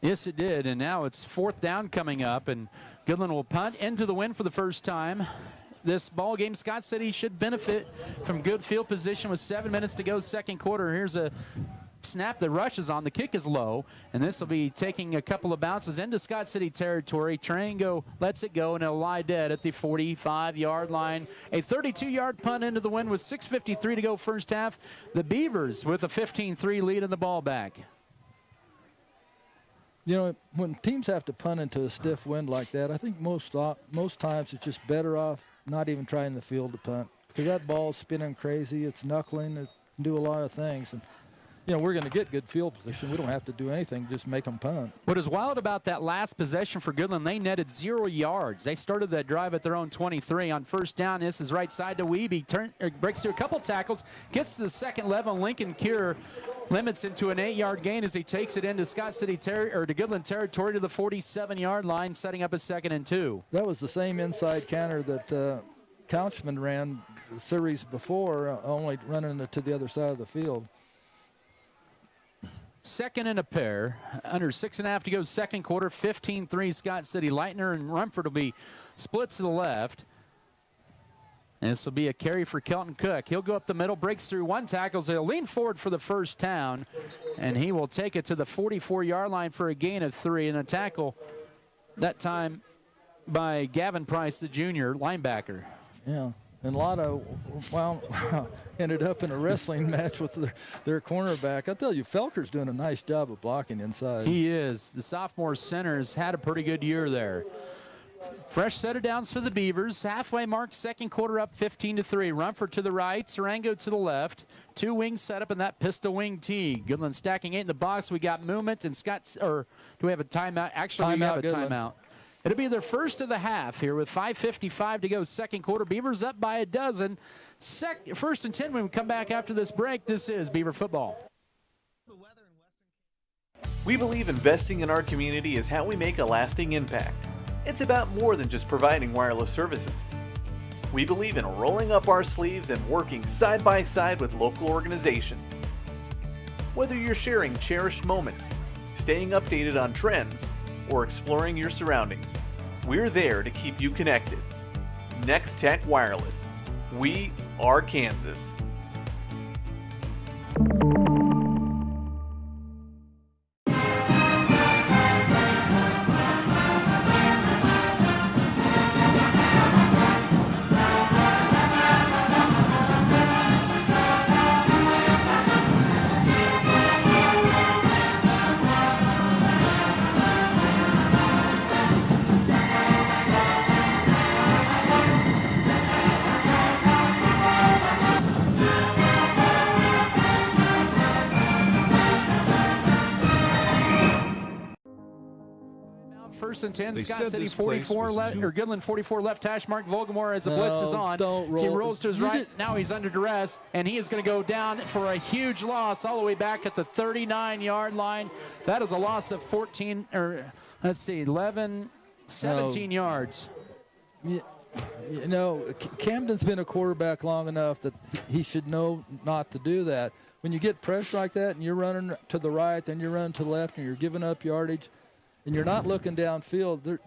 [SPEAKER 16] Yes, it did. And now it's 4th down coming up, and Goodland will punt into the win for the first time. This ball game, Scott City should benefit from good field position with 7 minutes to go second quarter. Here's a snap. The rush is on. The kick is low, and this will be taking a couple of bounces into Scott City territory. Trango lets it go, and it'll lie dead at the 45-yard line. A 32-yard punt into the wind with 6:53 to go first half. The Beavers with a 15-3 lead in the ball back.
[SPEAKER 15] When teams have to punt into a stiff wind like that, I think most times it's just better off not even trying the field to punt, because that ball's spinning crazy. It's knuckling. It can do a lot of things. And we're going to get good field position. We don't have to do anything, just make them punt.
[SPEAKER 16] What is wild about that last possession for Goodland, they netted 0 yards. They started that drive at their own 23. On first down, this is right side to Wiebe. Breaks through a couple tackles, gets to the second level. Lincoln Cure limits into an 8-yard gain as he takes it into to Goodland territory to the 47-yard line, setting up a 2nd and 2.
[SPEAKER 15] That was the same inside counter that Couchman ran the series before, only running it to the other side of the field.
[SPEAKER 16] 2nd and a pair. Under 6.5 to go, second quarter. 15-3 Scott City. Leitner and Rumford will be split to the left. And this will be a carry for Kelton Cook. He'll go up the middle, breaks through 1 tackle. He'll lean forward for the first down, and he will take it to the 44-yard line for a gain of 3. And a tackle that time by Gavin Price, the junior linebacker.
[SPEAKER 15] Yeah. And a lot of, ended up in a wrestling match with their cornerback. I tell you, Felker's doing a nice job of blocking inside.
[SPEAKER 16] He is. The sophomore center has had a pretty good year there. Fresh set of downs for the Beavers. Halfway mark, second quarter up 15-3. Rumford to the right, Sarango to the left. 2 wings set up in that pistol wing tee. Goodland stacking 8 in the box. We got movement and Scott, or do we have a timeout? Actually, we have a timeout. It'll be their first of the half here with 5:55 to go, second quarter. Beavers up by a dozen. First and 10 when we come back after this break. This is Beaver football.
[SPEAKER 10] We believe investing in our community is how we make a lasting impact. It's about more than just providing wireless services. We believe in rolling up our sleeves and working side by side with local organizations. Whether you're sharing cherished moments, staying updated on trends, or exploring your surroundings, we're there to keep you connected. Next Tech Wireless. We are Kansas.
[SPEAKER 16] First and 10, Scott City 44 left, or Goodland 44 left hash mark. Volgamore as the blitz is on. He rolls to his right. Now he's under duress, and he is going to go down for a huge loss all the way back at the 39-yard line. That is a loss of 17 yards.
[SPEAKER 15] Camden's been a quarterback long enough that he should know not to do that. When you get pressure like that and you're running to the right, then you're running to the left, and you're giving up yardage, and you're not looking downfield,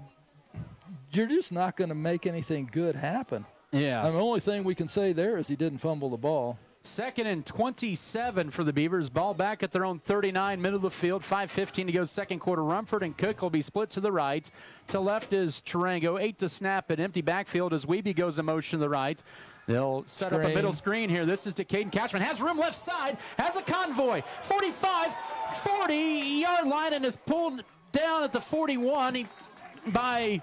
[SPEAKER 15] you're just not going to make anything good happen.
[SPEAKER 16] Yeah.
[SPEAKER 15] The only thing we can say there is he didn't fumble the ball.
[SPEAKER 16] 2nd and 27 for the Beavers. Ball back at their own 39, middle of the field. 5:15 to go, second quarter. Rumford and Cook will be split to the right. To left is Tarango. 8 to snap. An empty backfield as Wiebe goes in motion to the right. They'll set up a middle screen here. This is to Caden Cashman. Has room left side. Has a convoy. 45, 40-yard line, and is pulled down at the 41 by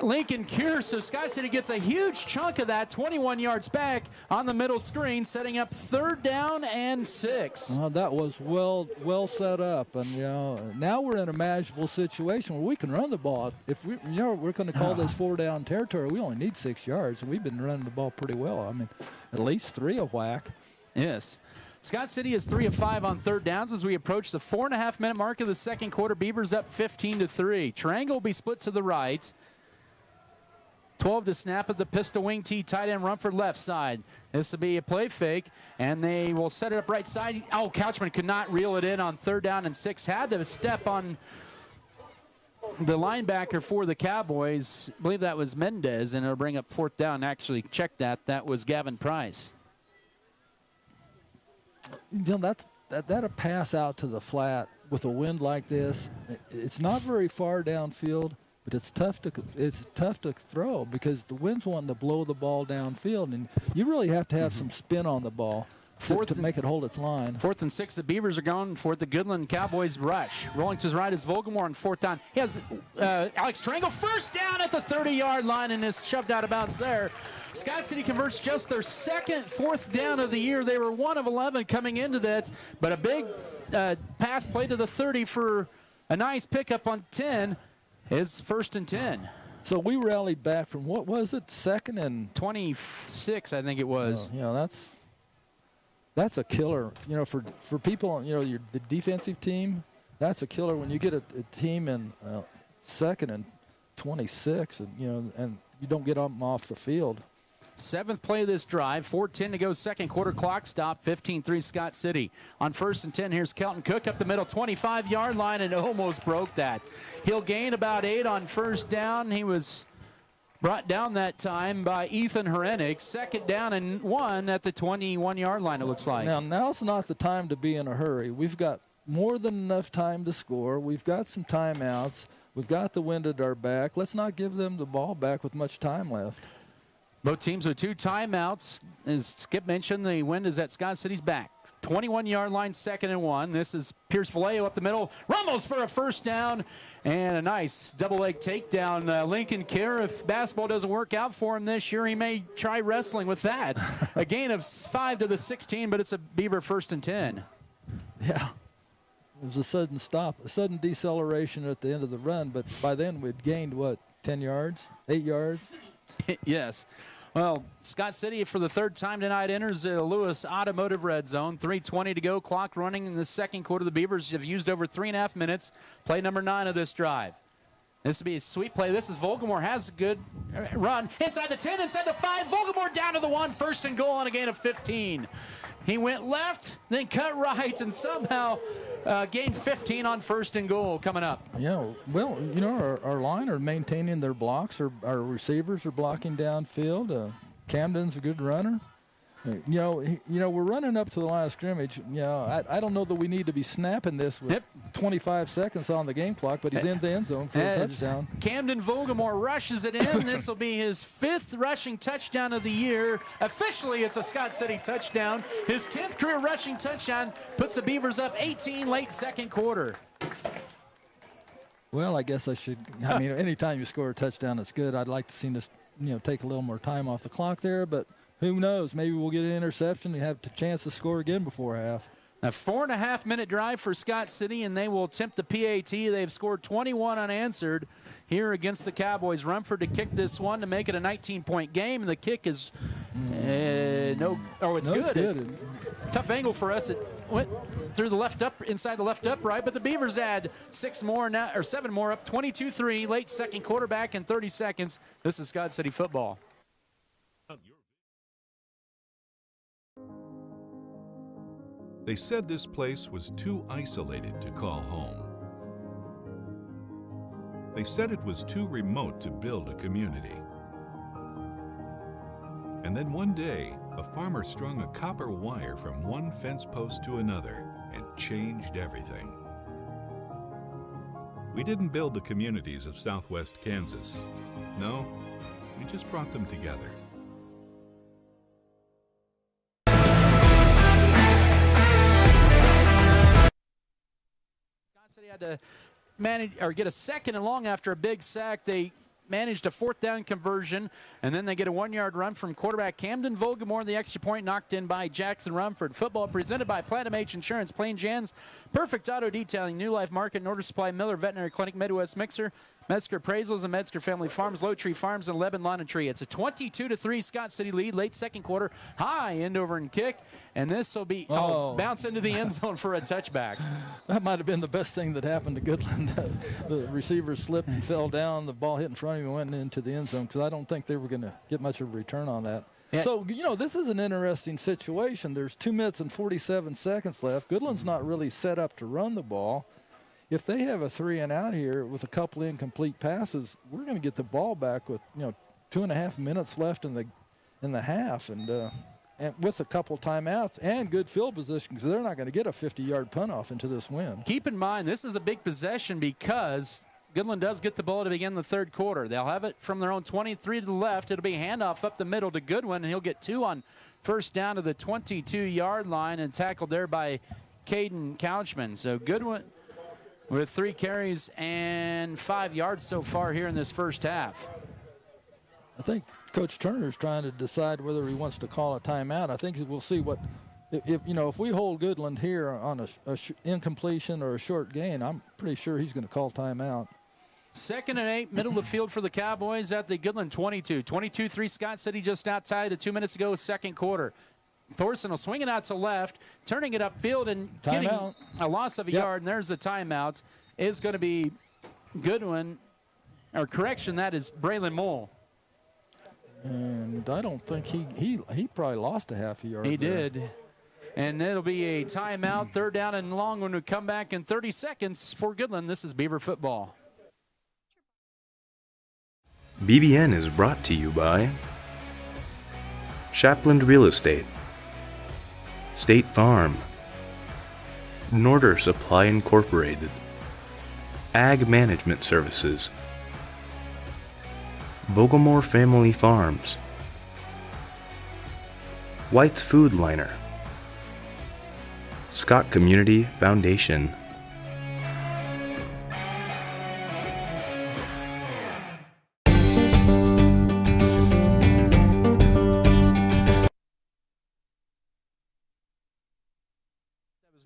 [SPEAKER 16] Lincoln Cure. So Scott City gets a huge chunk of that, 21 yards back on the middle screen, setting up 3rd down and 6.
[SPEAKER 15] That was well set up, and now we're in a manageable situation where we can run the ball. If we're going to call this 4-down territory, we only need 6 yards, and we've been running the ball pretty well. I mean, at least 3 a whack.
[SPEAKER 16] Yes. Scott City is 3 of 5 on 3rd downs as we approach the 4.5-minute mark of the second quarter. Beavers up 15-3. Triangle will be split to the right. 12 to snap at the pistol wing tee. Tight end Rumford left side. This will be a play fake, and they will set it up right side. Oh, Couchman could not reel it in on 3rd down and 6. Had to step on the linebacker for the Cowboys. I believe that was Mendez, and it'll bring up 4th down. Actually, check that. That was Gavin Price.
[SPEAKER 15] That a pass out to the flat with a wind like this, it's not very far downfield, but it's tough to throw because the wind's wanting to blow the ball downfield, and you really have to have some spin on the ball. to make it hold its line.
[SPEAKER 16] 4th and 6. The Beavers are going for the Goodland Cowboys rush. Rolling to his right is Volgamore on 4th down. He has Alex Triangle first down at the 30-yard line, and it's shoved out of bounds there. Scott City converts just their second 4th down of the year. They were 1 of 11 coming into that, but a big pass play to the 30 for a nice pickup on 10. It's 1st and 10.
[SPEAKER 15] So we rallied back from, what was it, 2nd and
[SPEAKER 16] 26, I think it was.
[SPEAKER 15] That's a killer, for people, the defensive team. That's a killer when you get a team in 2nd and 26, and you don't get them off the field.
[SPEAKER 16] 7th play of this drive, 4:10 to go, second quarter, clock stop, 15-3 Scott City. On 1st and 10, here's Kelton Cook up the middle, 25-yard line, and almost broke that. He'll gain about 8 on 1st down. He was brought down that time by Ethan Herenik. 2nd down and 1 at the 21-yard line, it looks like.
[SPEAKER 15] Now's not the time to be in a hurry. We've got more than enough time to score. We've got some timeouts. We've got the wind at our back. Let's not give them the ball back with much time left.
[SPEAKER 16] Both teams with 2 timeouts. As Skip mentioned, the wind is at Scott City's back. 21-yard line, 2nd and 1. This is Pierce Vallejo up the middle. Ramos for a 1st down and a nice double-leg takedown. Lincoln Kerr, if basketball doesn't work out for him this year, he may try wrestling with that. A gain of 5 to the 16, but it's a Beaver 1st and 10.
[SPEAKER 15] Yeah. It was a sudden stop, a sudden deceleration at the end of the run, but by then we'd gained, 10 yards, 8 yards?
[SPEAKER 16] Yes. Well, Scott City for the 3rd time tonight enters the Lewis Automotive Red Zone. 3:20 to go, clock running in the second quarter. The Beavers have used over 3.5 minutes. Play number 9 of this drive. This will be a sweet play. This is Volgamore has a good run. Inside the 10, inside the 5. Volgamore down to the 1. 1st and goal on a gain of 15. He went left, then cut right, and somehow gained 15 on 1st and goal coming up.
[SPEAKER 15] Yeah, well, our line are maintaining their blocks. Our receivers are blocking downfield. Camden's a good runner. We're running up to the line of scrimmage. I don't know that we need to be snapping this with 25 seconds on the game clock, but he's in the end zone for a touchdown.
[SPEAKER 16] Camden Volgamore rushes it in. This will be his 5th rushing touchdown of the year. Officially, it's a Scott City touchdown. His 10th career rushing touchdown puts the Beavers up 18 late second quarter.
[SPEAKER 15] Well, I guess anytime you score a touchdown, it's good. I'd like to see us, take a little more time off the clock there, but who knows? Maybe we'll get an interception and have a chance to score again before half.
[SPEAKER 16] A 4.5-minute drive for Scott City, and they will attempt the PAT. They've scored 21 unanswered here against the Cowboys. Rumford to kick this one to make it a 19-point game, and the kick is it's good. Tough angle for us. It went through the inside the left upright, but the Beavers add 7 more up, 22-3, late second quarterback in 30 seconds. This is Scott City football.
[SPEAKER 20] They said this place was too isolated to call home. They said it was too remote to build a community. And then one day, a farmer strung a copper wire from one fence post to another and changed everything. We didn't build the communities of Southwest Kansas. No, we just brought them together.
[SPEAKER 16] City had to get a 2nd and long after a big sack. They managed a 4th down conversion, and then they get a 1-yard run from quarterback Camden Volgamore. The extra point knocked in by Jackson Rumford. Football presented by Platinum H Insurance, Plain Jan's, Perfect Auto Detailing, New Life Market, Norder Supply, Miller Veterinary Clinic, Midwest Mixer, Metzger Appraisals, and Metzger Family Farms, Low Tree Farms, and Lebanon Lawn and Tree. It's a 22-3 Scott City lead, late second quarter, high end over and kick, and this will be bounce into the end zone for a touchback.
[SPEAKER 15] That might have been the best thing that happened to Goodland. The receiver slipped and fell down. The ball hit in front of him and went into the end zone because I don't think they were going to get much of a return on that. Yeah. So, this is an interesting situation. There's 2 minutes and 47 seconds left. Goodland's not really set up to run the ball. If they have a 3 and out here with a couple incomplete passes, we're going to get the ball back with 2.5 minutes left in the half, and with a couple timeouts and good field position because they're not going to get a 50-yard punt off into this win.
[SPEAKER 16] Keep in mind, this is a big possession because Goodland does get the ball to begin the third quarter. They'll have it from their own 23 to the left. It'll be a handoff up the middle to Goodwin, and he'll get 2 on first down to the 22-yard line and tackled there by Caden Couchman. So Goodwin with 3 carries and 5 yards so far here in this first half.
[SPEAKER 15] I think Coach Turner is trying to decide whether he wants to call a timeout. I think we'll see what if we hold Goodland here on a incompletion or a short gain, I'm pretty sure he's going to call timeout.
[SPEAKER 16] 2nd and 8, middle of the field for the Cowboys at the Goodland 22. 22-3 Scott City just outside of 2 minutes ago, second quarter. Thorson will swing it out to left, turning it upfield and getting a loss of a yard, and there's the timeout. Is going to be Goodwin, or correction, that is Braylon Mole.
[SPEAKER 15] And I don't think he probably lost a half a yard.
[SPEAKER 16] He did. And it'll be a timeout, 3rd down and long when we come back in 30 seconds for Goodland. This is Beaver football.
[SPEAKER 4] BBN is brought to you by Shapland Real Estate, State Farm, Norder Supply Incorporated, Ag Management Services, Vogelmore Family Farms, White's Food Liner, Scott Community Foundation.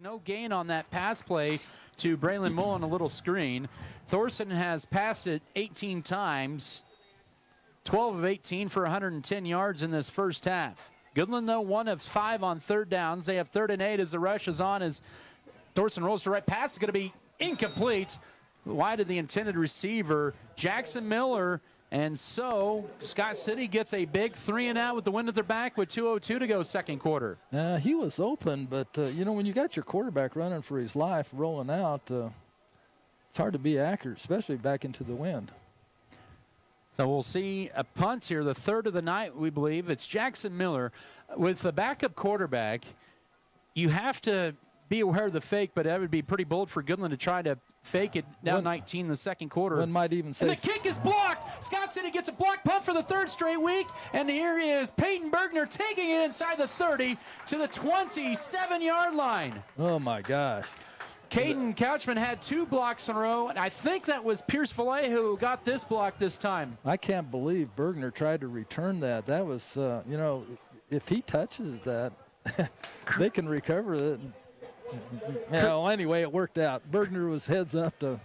[SPEAKER 16] No gain on that pass play to Braylon Mole on a little screen. Thorson has passed it 18 times, 12 of 18 for 110 yards in this first half. Goodland, though, 1 of 5 on 3rd downs. They have 3rd and 8 as the rush is on as Thorson rolls to right. Pass is going to be incomplete. Wide of the intended receiver, Jackson Miller. And so Scott City gets a big 3-and-out with the wind at their back with 2:02 to go second quarter.
[SPEAKER 15] He was open, but, when you got your quarterback running for his life, rolling out, it's hard to be accurate, especially back into the wind.
[SPEAKER 16] So we'll see a punt here, the 3rd of the night, we believe. It's Jackson Miller. With the backup quarterback, you have to be aware of the fake, but that would be pretty bold for Goodland to try to fake it down 19 in the second quarter.
[SPEAKER 15] One might even say.
[SPEAKER 16] And the kick is blocked. Scott City gets a block punt for the 3rd straight week. And here is Peyton Bergner taking it inside the 30 to the 27-yard line.
[SPEAKER 15] Oh, my gosh.
[SPEAKER 16] Caden Couchman had 2 blocks in a row, and I think that was Pierce Valet who got this block this time.
[SPEAKER 15] I can't believe Bergner tried to return that. That was, if he touches that, they can recover it. Anyway, it worked out. Bergner was heads up to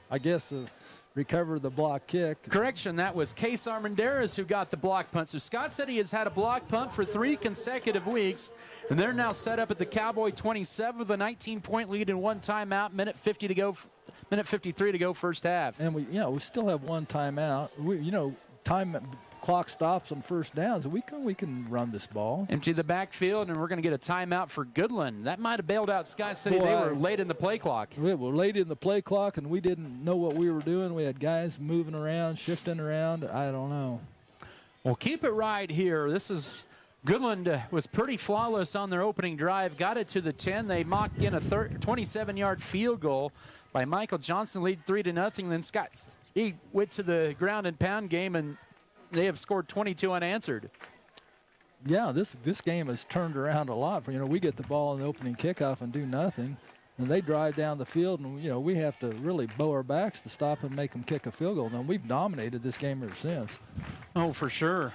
[SPEAKER 15] recover the block kick.
[SPEAKER 16] Correction, that was Case Armendariz who got the block punt. So Scott City has had a block punt for 3 consecutive weeks, and they're now set up at the Cowboy 27 with a 19-point lead and 1 timeout. Minute 53 to go first half.
[SPEAKER 15] And we still have 1 timeout. Clock stops on first downs. We can run this ball.
[SPEAKER 16] Empty the backfield, and we're going to get a timeout for Goodland. That might have bailed out Scott City. They were late in the play clock.
[SPEAKER 15] We were late in the play clock, and we didn't know what we were doing. We had guys moving around, shifting around. I don't know.
[SPEAKER 16] Well, keep it right here. This is Goodland was pretty flawless on their opening drive. Got it to the 10. They mocked in a 27-yard field goal by Michael Johnson, lead 3-0. Then Scott he went to the ground and pound game, and they have scored 22 unanswered.
[SPEAKER 15] Yeah, this game has turned around a lot. We get the ball in the opening kickoff and do nothing, and they drive down the field, and we have to really bow our backs to stop and make them kick a field goal. Now we've dominated this game ever since.
[SPEAKER 16] Oh, for sure.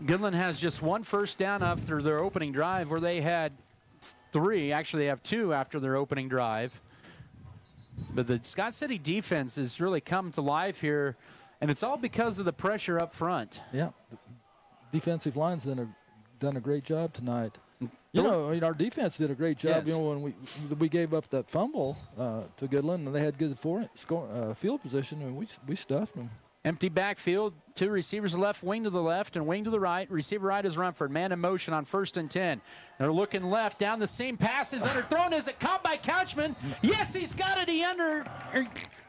[SPEAKER 16] Goodland has just 1 first down after their opening drive, where they had 3. Actually, they have 2 after their opening drive. But the Scott City defense has really come to life here. And it's all because of the pressure up front.
[SPEAKER 15] Yeah, defensive line's done a great job tonight. Our defense did a great job.
[SPEAKER 16] Yes.
[SPEAKER 15] When we gave up that fumble to Goodland, and they had good field position, and we stuffed them.
[SPEAKER 16] Empty backfield, 2 receivers left, wing to the left and wing to the right. Receiver right is Rumford, man in motion on 1st and 10. They're looking left, down the seam, pass is underthrown. Is it caught by Couchman? Yes, he's got it. He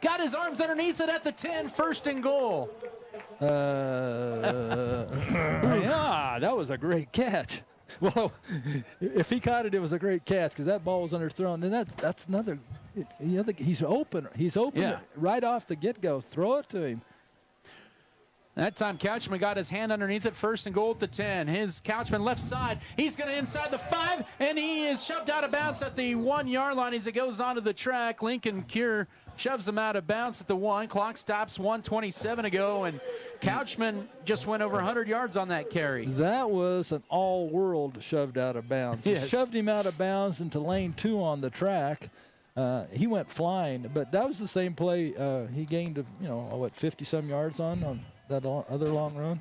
[SPEAKER 16] got his arms underneath it at the 10, 1st and goal.
[SPEAKER 15] That was a great catch. Well, if he caught it, it was a great catch because that ball was underthrown. And that's another, he's open. He's open right off the get-go. Throw it to him.
[SPEAKER 16] That time, Couchman got his hand underneath it, 1st and goal at the 10. His Couchman left side. He's going to inside the 5, and he is shoved out of bounds at the 1-yard line as he goes onto the track. Lincoln Cure shoves him out of bounds at the 1. Clock stops, 1:27 to go, and Couchman just went over 100 yards on that carry.
[SPEAKER 15] That was an all-world shoved out of bounds.
[SPEAKER 16] Yes.
[SPEAKER 15] He shoved him out of bounds into lane 2 on the track. He went flying, but that was the same play he gained, 50-some yards on that other long run.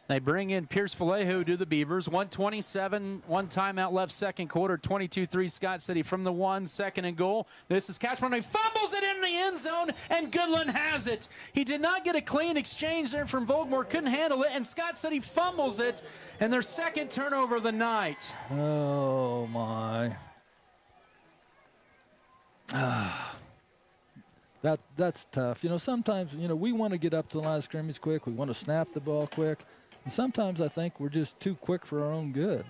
[SPEAKER 16] They bring in Pierce Vallejo to the Beavers. 1:27, 1 timeout left, 2nd quarter. 22-3 Scott City from the 1, 2nd and goal. This is Couchman. He fumbles it in the end zone, and Goodland has it. He did not get a clean exchange there from Voldemort. Couldn't handle it, and Scott City fumbles it, and their 2nd turnover of the night.
[SPEAKER 15] Oh, my. That's tough. Sometimes, we want to get up to the line of scrimmage quick. We want to snap the ball quick. And sometimes I think we're just too quick for our own good.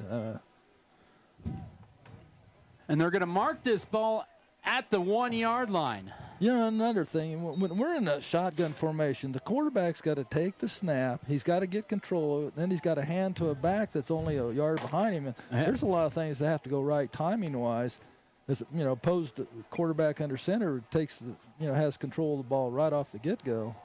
[SPEAKER 16] And they're going to mark this ball at the 1-yard line.
[SPEAKER 15] Another thing, when we're in a shotgun formation, the quarterback's got to take the snap. He's got to get control of it. Then he's got to hand to a back that's only a yard behind him. And there's a lot of things that have to go right timing-wise. As opposed to quarterback under center takes has control of the ball right off the get-go.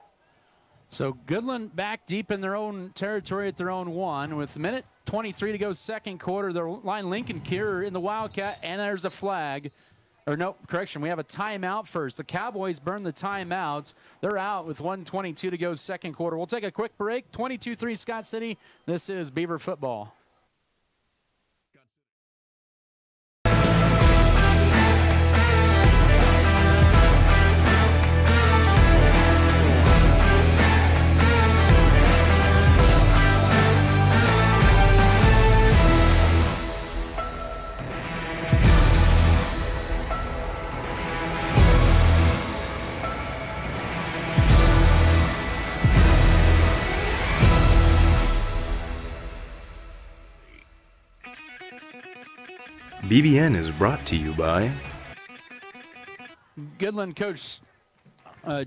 [SPEAKER 16] So Goodland back deep in their own territory at their own 1 with 1:23 to go, 2nd quarter. Their line Lincoln Kier in the Wildcat, and there's a flag. Or no, correction, we have a timeout first. The Cowboys burn the timeout. They're out with 1:22 to go, 2nd quarter. We'll take a quick break. 22-3 Scott City. This is Beaver football.
[SPEAKER 4] BBN is brought to you by
[SPEAKER 16] Goodland coach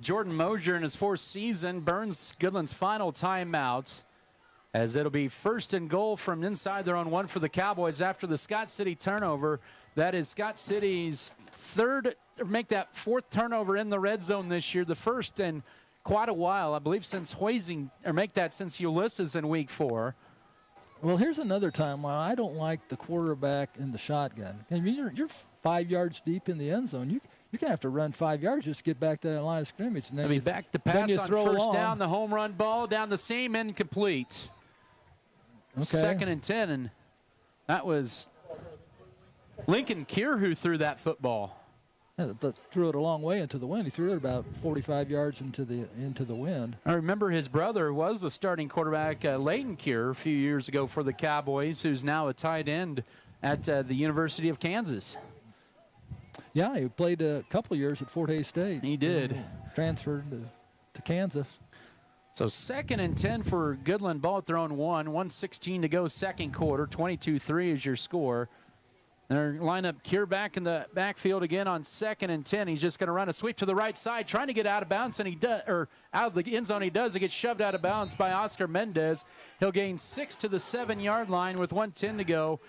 [SPEAKER 16] Jordan Mosier in his 4th season burns Goodland's final timeout as it'll be 1st and goal from inside their own 1 for the Cowboys after the Scott City turnover. That is Scott City's 4th turnover in the red zone this year, the 1st in quite a while, I believe since since Ulysses in week 4.
[SPEAKER 15] Well, here's another time why I don't like the quarterback in the shotgun. I mean, you're 5 yards deep in the end zone. You're going to have to run 5 yards just to get back to that line of scrimmage. And then
[SPEAKER 16] back to pass on first down, the home run ball down the seam, incomplete.
[SPEAKER 15] Okay.
[SPEAKER 16] 2nd and 10, and that was Lincoln Kier who threw that football.
[SPEAKER 15] Yeah, threw it a long way into the wind. He threw it about 45 yards into the wind.
[SPEAKER 16] I remember his brother was the starting quarterback, Leighton Kier, a few years ago for the Cowboys, who's now a tight end at the University of Kansas.
[SPEAKER 15] Yeah, he played a couple years at Fort Hays State.
[SPEAKER 16] He did.
[SPEAKER 15] Transferred to Kansas.
[SPEAKER 16] So 2nd and 10 for Goodland, ball at their own 1. 1:16 to go, 2nd quarter. 22-3 is your score. They're line up Kier back in the backfield again on 2nd and 10. He's just going to run a sweep to the right side, trying to get out of bounds, and out of the end zone he does. He gets shoved out of bounds by Oscar Mendez. He'll gain 6 to the 7-yard line with 1:10 to go,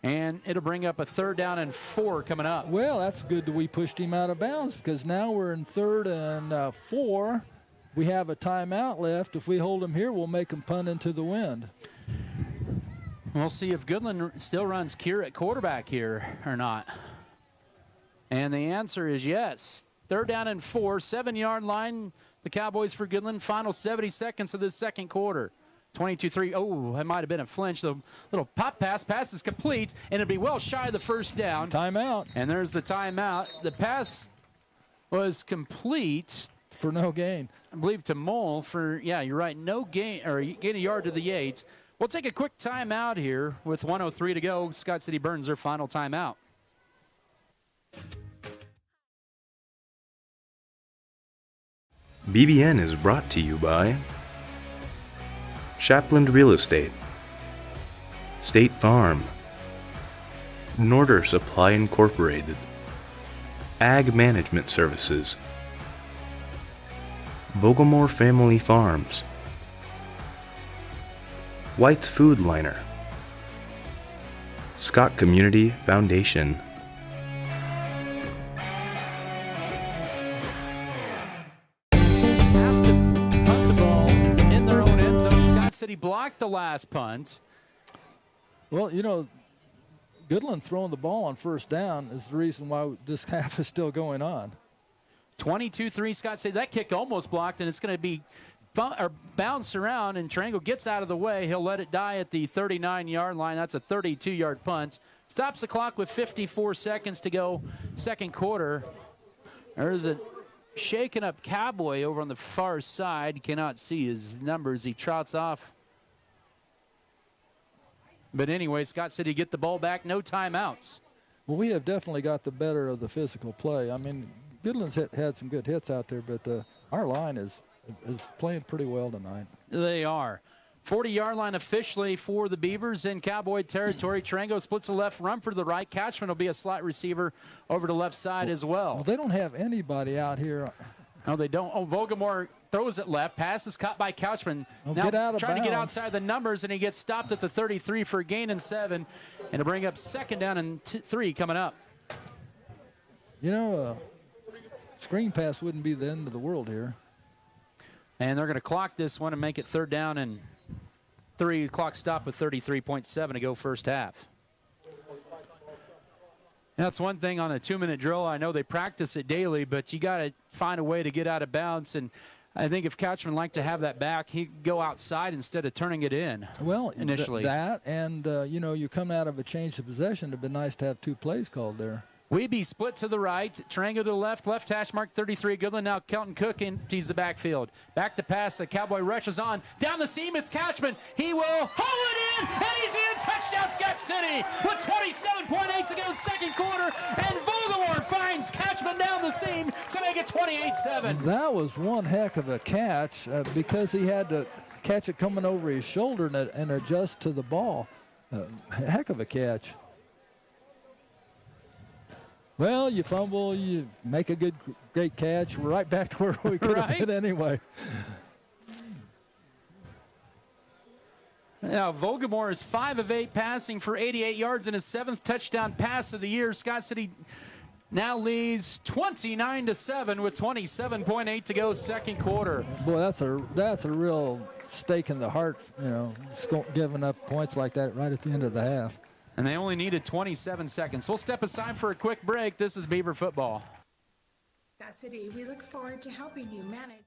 [SPEAKER 16] and it'll bring up a 3rd down and 4 coming up.
[SPEAKER 15] Well, that's good that we pushed him out of bounds because now we're in 3rd and 4. We have a timeout left. If we hold him here, we'll make him punt into the wind.
[SPEAKER 16] We'll see if Goodland still runs Kier at quarterback here or not. And the answer is yes. 3rd down and 4, 7-yard line. The Cowboys for Goodland. Final 70 seconds of this 2nd quarter. 22-3. Oh, that might have been a flinch. The little pop pass. Pass is complete, and it'll be well shy of the 1st down.
[SPEAKER 15] Timeout.
[SPEAKER 16] And there's the timeout. The pass was complete.
[SPEAKER 15] For no gain.
[SPEAKER 16] I believe to Maile for, yeah, you're right, no gain, or gain a yard to the 8. We'll take a quick timeout here with 1:03 to go. Scott City burns their final timeout.
[SPEAKER 4] BBN is brought to you by Shapland Real Estate, State Farm, Norder Supply Incorporated, Ag Management Services, Vogelmore Family Farms, White's Food Liner, Scott Community Foundation.
[SPEAKER 16] In their own end zone, Scott City blocked the last punt.
[SPEAKER 15] Well, you know, Goodland throwing the ball on first down is the reason why this half is still going on.
[SPEAKER 16] 22-3 Scott City. That kick almost blocked, and it's going to be bounce around, and Triangle gets out of the way. He'll let it die at the 39-yard line. That's a 32-yard punt. Stops the clock with 54 seconds to go, second quarter. There's a shaken up Cowboy over on the far side. You cannot see his numbers. He trots off. But anyway, Scott City get the ball back, no timeouts.
[SPEAKER 15] Well, we have definitely got the better of the physical play. I mean, Goodland's had some good hits out there, but our line is playing pretty well tonight.
[SPEAKER 16] They are. 40-yard line officially for the Beavers in Cowboy territory. Triangle splits the left, run for the right. Catchman will be a slot receiver over the left side as well.
[SPEAKER 15] Well, they don't have anybody out here.
[SPEAKER 16] No, they don't. Oh, Vogelmore throws it left. Pass is caught by Couchman.
[SPEAKER 15] Now
[SPEAKER 16] trying to get outside the numbers, and he gets stopped at the 33 for a gain and 7. And to bring up second down and 3 coming up.
[SPEAKER 15] You know, screen pass wouldn't be the end of the world here.
[SPEAKER 16] And they're going to clock this one and make it third down and 3. Clock stop with 33.7 to go first half. That's one thing on a 2-minute drill. I know they practice it daily, but you got to find a way to get out of bounds. And I think if Couchman liked to have that back, he'd go outside instead of turning it in.
[SPEAKER 15] Well,
[SPEAKER 16] initially.
[SPEAKER 15] That and, you know, you come out of a change of possession. It would be nice to have 2 plays called there.
[SPEAKER 16] Weeby split to the right, Triangle to the left hash mark 33, Goodland. Now Kelton Cook empties the backfield. Back to pass, the Cowboy rushes on. Down the seam, it's Couchman. He will hold it in, and he's in. Touchdown, Scott City, with 27.8 to go, second quarter. And Vogelmore finds Couchman down the seam to make it 28-7.
[SPEAKER 15] That was one heck of a catch because he had to catch it coming over his shoulder and adjust to the ball. Heck of a catch. Well, you fumble, you make a great catch. We're right back to where we could have been anyway.
[SPEAKER 16] Now, Vogelmore is 5 of 8 passing for 88 yards in his 7th touchdown pass of the year. Scott City now leads 29-7 with 27.8 to go, second quarter.
[SPEAKER 15] Boy, that's a real stake in the heart, you know, giving up points like that right at the end of the half.
[SPEAKER 16] And they only needed 27 seconds. We'll step aside for a quick break. This is Beaver Football.
[SPEAKER 21] Scott City, we look forward to helping you manage.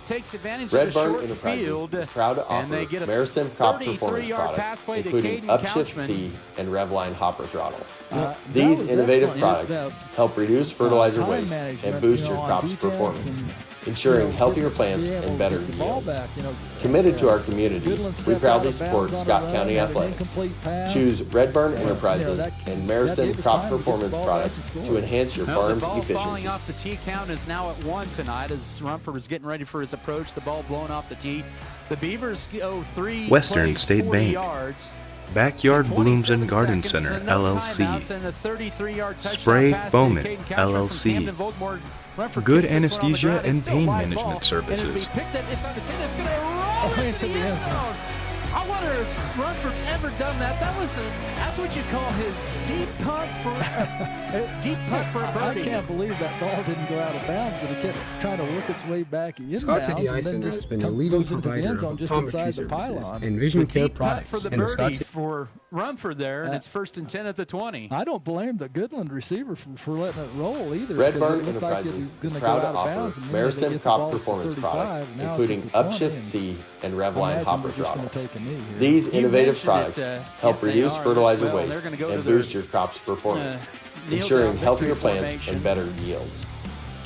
[SPEAKER 16] Takes advantage
[SPEAKER 13] Red
[SPEAKER 16] of the
[SPEAKER 13] Barn
[SPEAKER 16] short
[SPEAKER 13] Enterprises
[SPEAKER 16] field,
[SPEAKER 13] is proud to
[SPEAKER 16] and they
[SPEAKER 13] offer
[SPEAKER 16] get a
[SPEAKER 13] Maristem crop performance
[SPEAKER 16] 33-yard pass
[SPEAKER 13] products,
[SPEAKER 16] play to
[SPEAKER 13] including
[SPEAKER 16] Caden
[SPEAKER 13] Upshift
[SPEAKER 16] Couchman.
[SPEAKER 13] C and Revline hopper throttle.
[SPEAKER 15] These
[SPEAKER 13] innovative
[SPEAKER 15] excellent.
[SPEAKER 13] products help reduce fertilizer
[SPEAKER 15] time
[SPEAKER 13] waste
[SPEAKER 15] management,
[SPEAKER 13] and boost
[SPEAKER 15] you know,
[SPEAKER 13] your
[SPEAKER 15] on
[SPEAKER 13] crop's
[SPEAKER 15] defense
[SPEAKER 13] performance,
[SPEAKER 15] and,
[SPEAKER 13] ensuring healthier plants and better
[SPEAKER 15] get the ball
[SPEAKER 13] yields.
[SPEAKER 15] back, you know.
[SPEAKER 13] Committed to our community,
[SPEAKER 15] Goodland
[SPEAKER 13] we
[SPEAKER 15] stepped
[SPEAKER 13] proudly
[SPEAKER 15] out of
[SPEAKER 13] support
[SPEAKER 15] bounds on
[SPEAKER 13] Scott
[SPEAKER 15] a run,
[SPEAKER 13] County
[SPEAKER 15] had an
[SPEAKER 13] Athletics.
[SPEAKER 15] incomplete pass.
[SPEAKER 13] Choose Red Barn Enterprises
[SPEAKER 15] that
[SPEAKER 13] and
[SPEAKER 15] gave
[SPEAKER 13] Maristem
[SPEAKER 15] us
[SPEAKER 13] crop
[SPEAKER 15] time to get the
[SPEAKER 13] performance
[SPEAKER 15] ball back
[SPEAKER 13] products
[SPEAKER 15] and score.
[SPEAKER 13] to enhance your
[SPEAKER 16] Well,
[SPEAKER 13] farm's
[SPEAKER 16] the ball falling
[SPEAKER 13] efficiency.
[SPEAKER 16] off the tee count is now at 1 tonight as Rumford is getting ready for his approach. The ball blowing off the tee. The Beavers go 3
[SPEAKER 4] Western
[SPEAKER 16] plays,
[SPEAKER 4] State
[SPEAKER 16] 40
[SPEAKER 4] Bank,
[SPEAKER 16] yards.
[SPEAKER 4] Backyard Blooms
[SPEAKER 16] 27
[SPEAKER 4] and Garden
[SPEAKER 16] seconds,
[SPEAKER 4] Center,
[SPEAKER 16] no
[SPEAKER 4] LLC,
[SPEAKER 16] timeouts, and a 33-yard touchdown
[SPEAKER 4] Spray
[SPEAKER 16] pass to
[SPEAKER 4] Bowman,
[SPEAKER 16] Caden Couchman from Camden.
[SPEAKER 4] LLC,
[SPEAKER 16] Vogelmore. Rumford
[SPEAKER 4] Good
[SPEAKER 16] kicks this one on the
[SPEAKER 4] Anesthesia
[SPEAKER 16] ground. It's
[SPEAKER 4] and
[SPEAKER 16] still
[SPEAKER 4] Pain
[SPEAKER 16] live
[SPEAKER 4] Management
[SPEAKER 16] ball. And
[SPEAKER 4] Services.
[SPEAKER 16] it'll be picked up. It's on the 10. It's going to roll into the end zone. I wonder if Rumford's ever done that. That's what you call his deep punt for a birdie.
[SPEAKER 15] I can't believe that ball didn't go out of bounds, but it kept trying to work its way back in
[SPEAKER 22] Scott
[SPEAKER 15] bounds.
[SPEAKER 22] City Eye Center has been a leading provider of optometry services and vision care products
[SPEAKER 16] for the
[SPEAKER 22] in the Scott
[SPEAKER 16] birdie
[SPEAKER 22] City.
[SPEAKER 16] for Rumford there, and it's 1st and 10 at the 20.
[SPEAKER 15] I don't blame the Goodland receiver for letting it roll either.
[SPEAKER 13] Red Barn Enterprises is proud to offer Maristem crop performance products, including Upshift C and Revline hopper throttle. These innovative products help reduce fertilizer waste and boost your crop's performance, ensuring healthier plants and better yields.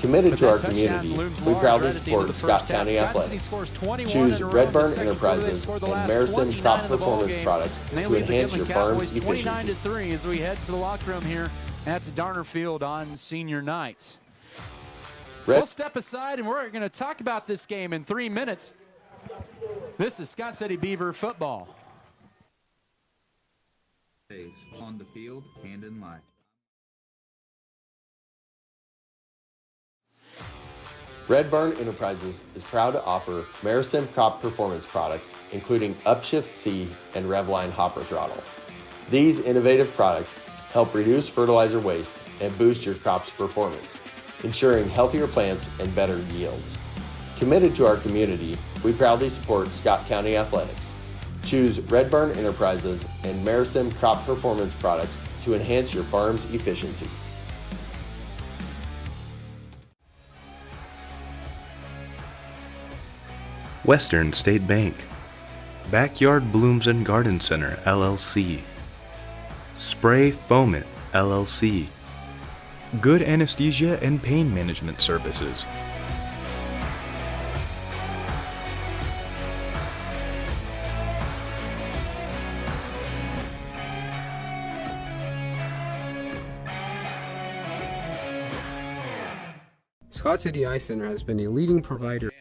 [SPEAKER 13] Committed to our community, we proudly support Scott County Athletics. Choose Red Barn Enterprises and Mariston Crop Performance Products to enhance your farm's efficiency.
[SPEAKER 16] 9-3 as we head to the locker room here at Darner Field on senior night. We'll step aside and we're going to talk about this game in 3 minutes. This is Scott City Beaver football.
[SPEAKER 2] On the field and in life.
[SPEAKER 13] Red Barn Enterprises is proud to offer Mariston Crop Performance products, including Upshift C and Revline Hopper Throttle. These innovative products help reduce fertilizer waste and boost your crop's performance, ensuring healthier plants and better yields. Committed to our community, we proudly support Scott County Athletics. Choose Red Barn Enterprises and Mariston Crop Performance products to enhance your farm's efficiency.
[SPEAKER 4] Western State Bank, Backyard Blooms and Garden Center, LLC, Spray Foamit, LLC, Good Anesthesia and Pain Management Services,
[SPEAKER 22] Scott City Eye Center has been a leading provider.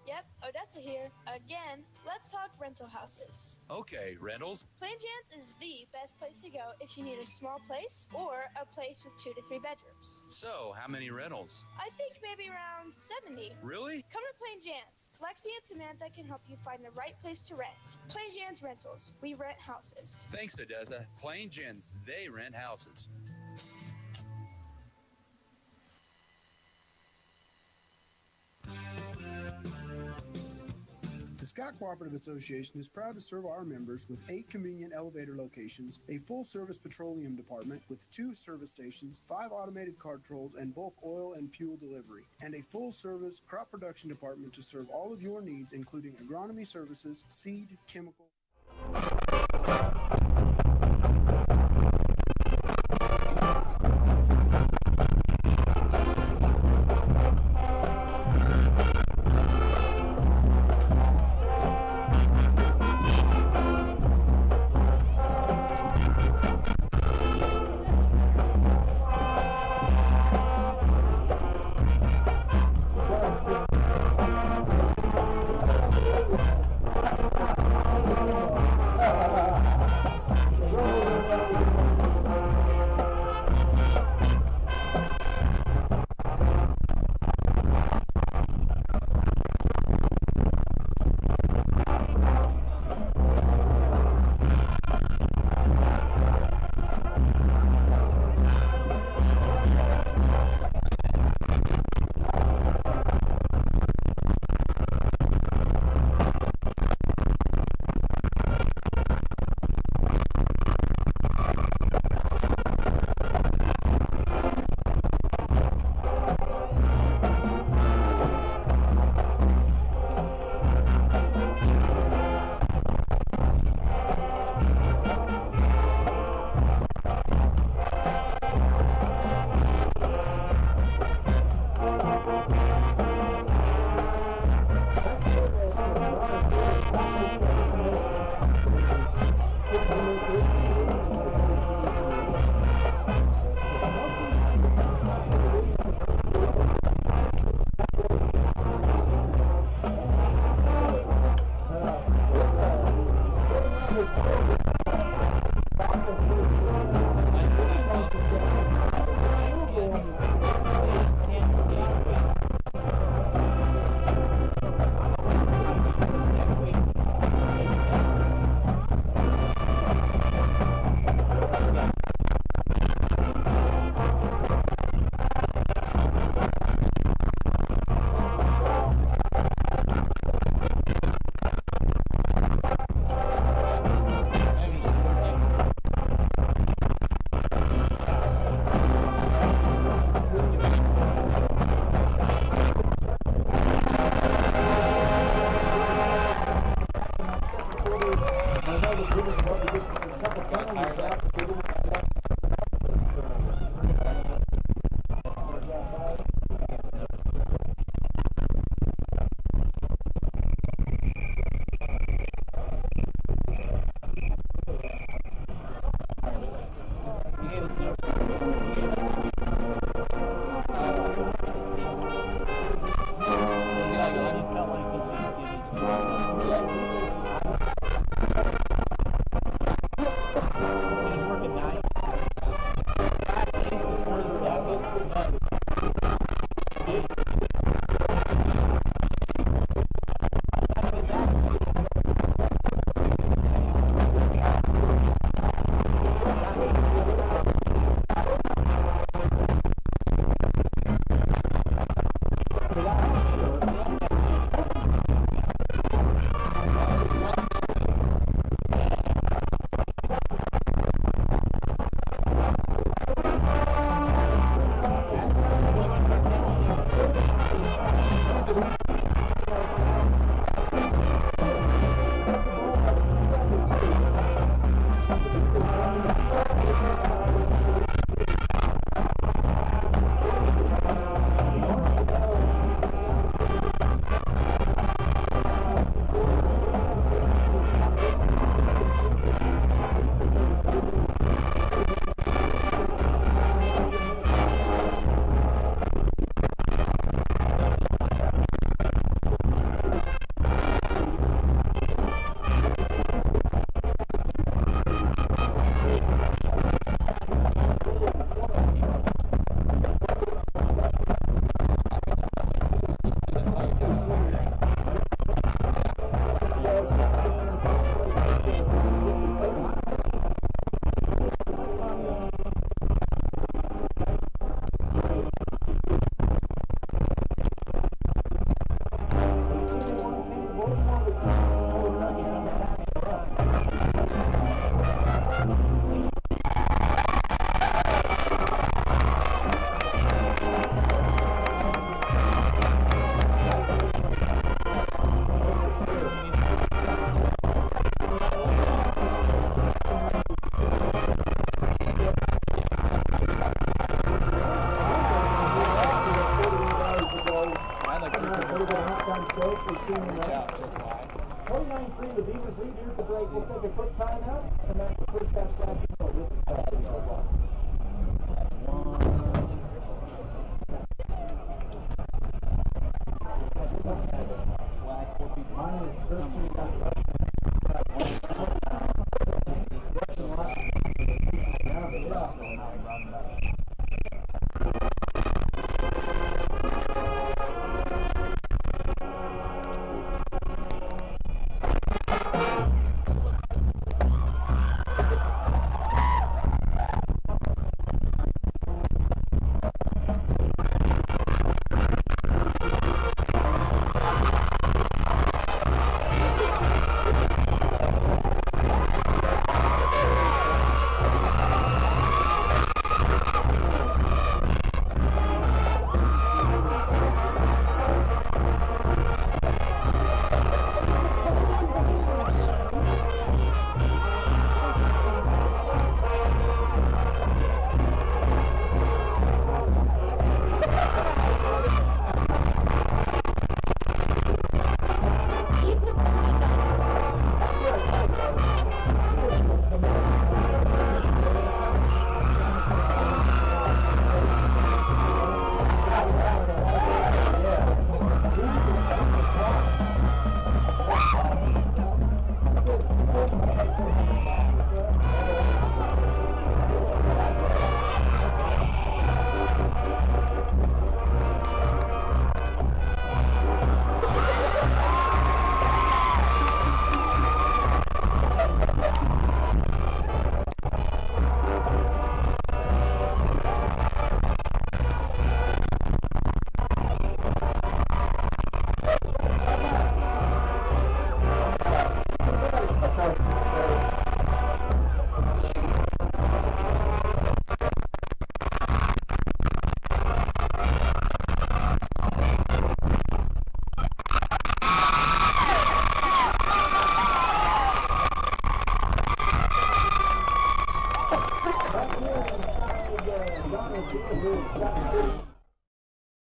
[SPEAKER 3] Yep, Odessa here. Again, let's talk rental houses.
[SPEAKER 12] Okay, rentals.
[SPEAKER 3] Plain Jan's is the best place to go if you need a small place or a place with 2 to 3 bedrooms.
[SPEAKER 12] So, how many rentals?
[SPEAKER 3] I think maybe around 70.
[SPEAKER 12] Really?
[SPEAKER 3] Come to Plain Jan's. Lexi and Samantha can help you find the right place to rent. Plain Jan's Rentals. We rent houses.
[SPEAKER 12] Thanks, Odessa. Plain Gens, they rent houses.
[SPEAKER 14] The Scott Cooperative Association is proud to serve our members with 8 convenient elevator locations, a full-service petroleum department with 2 service stations, 5 automated cart trolls and bulk oil and fuel delivery, and a full-service crop production department to serve all of your needs, including agronomy services, seed, chemical.
[SPEAKER 1] 29-3, the Beavers lead here at the break. We'll take a quick timeout, and that's the first half start. This is Scott City Beavers. Minus 13.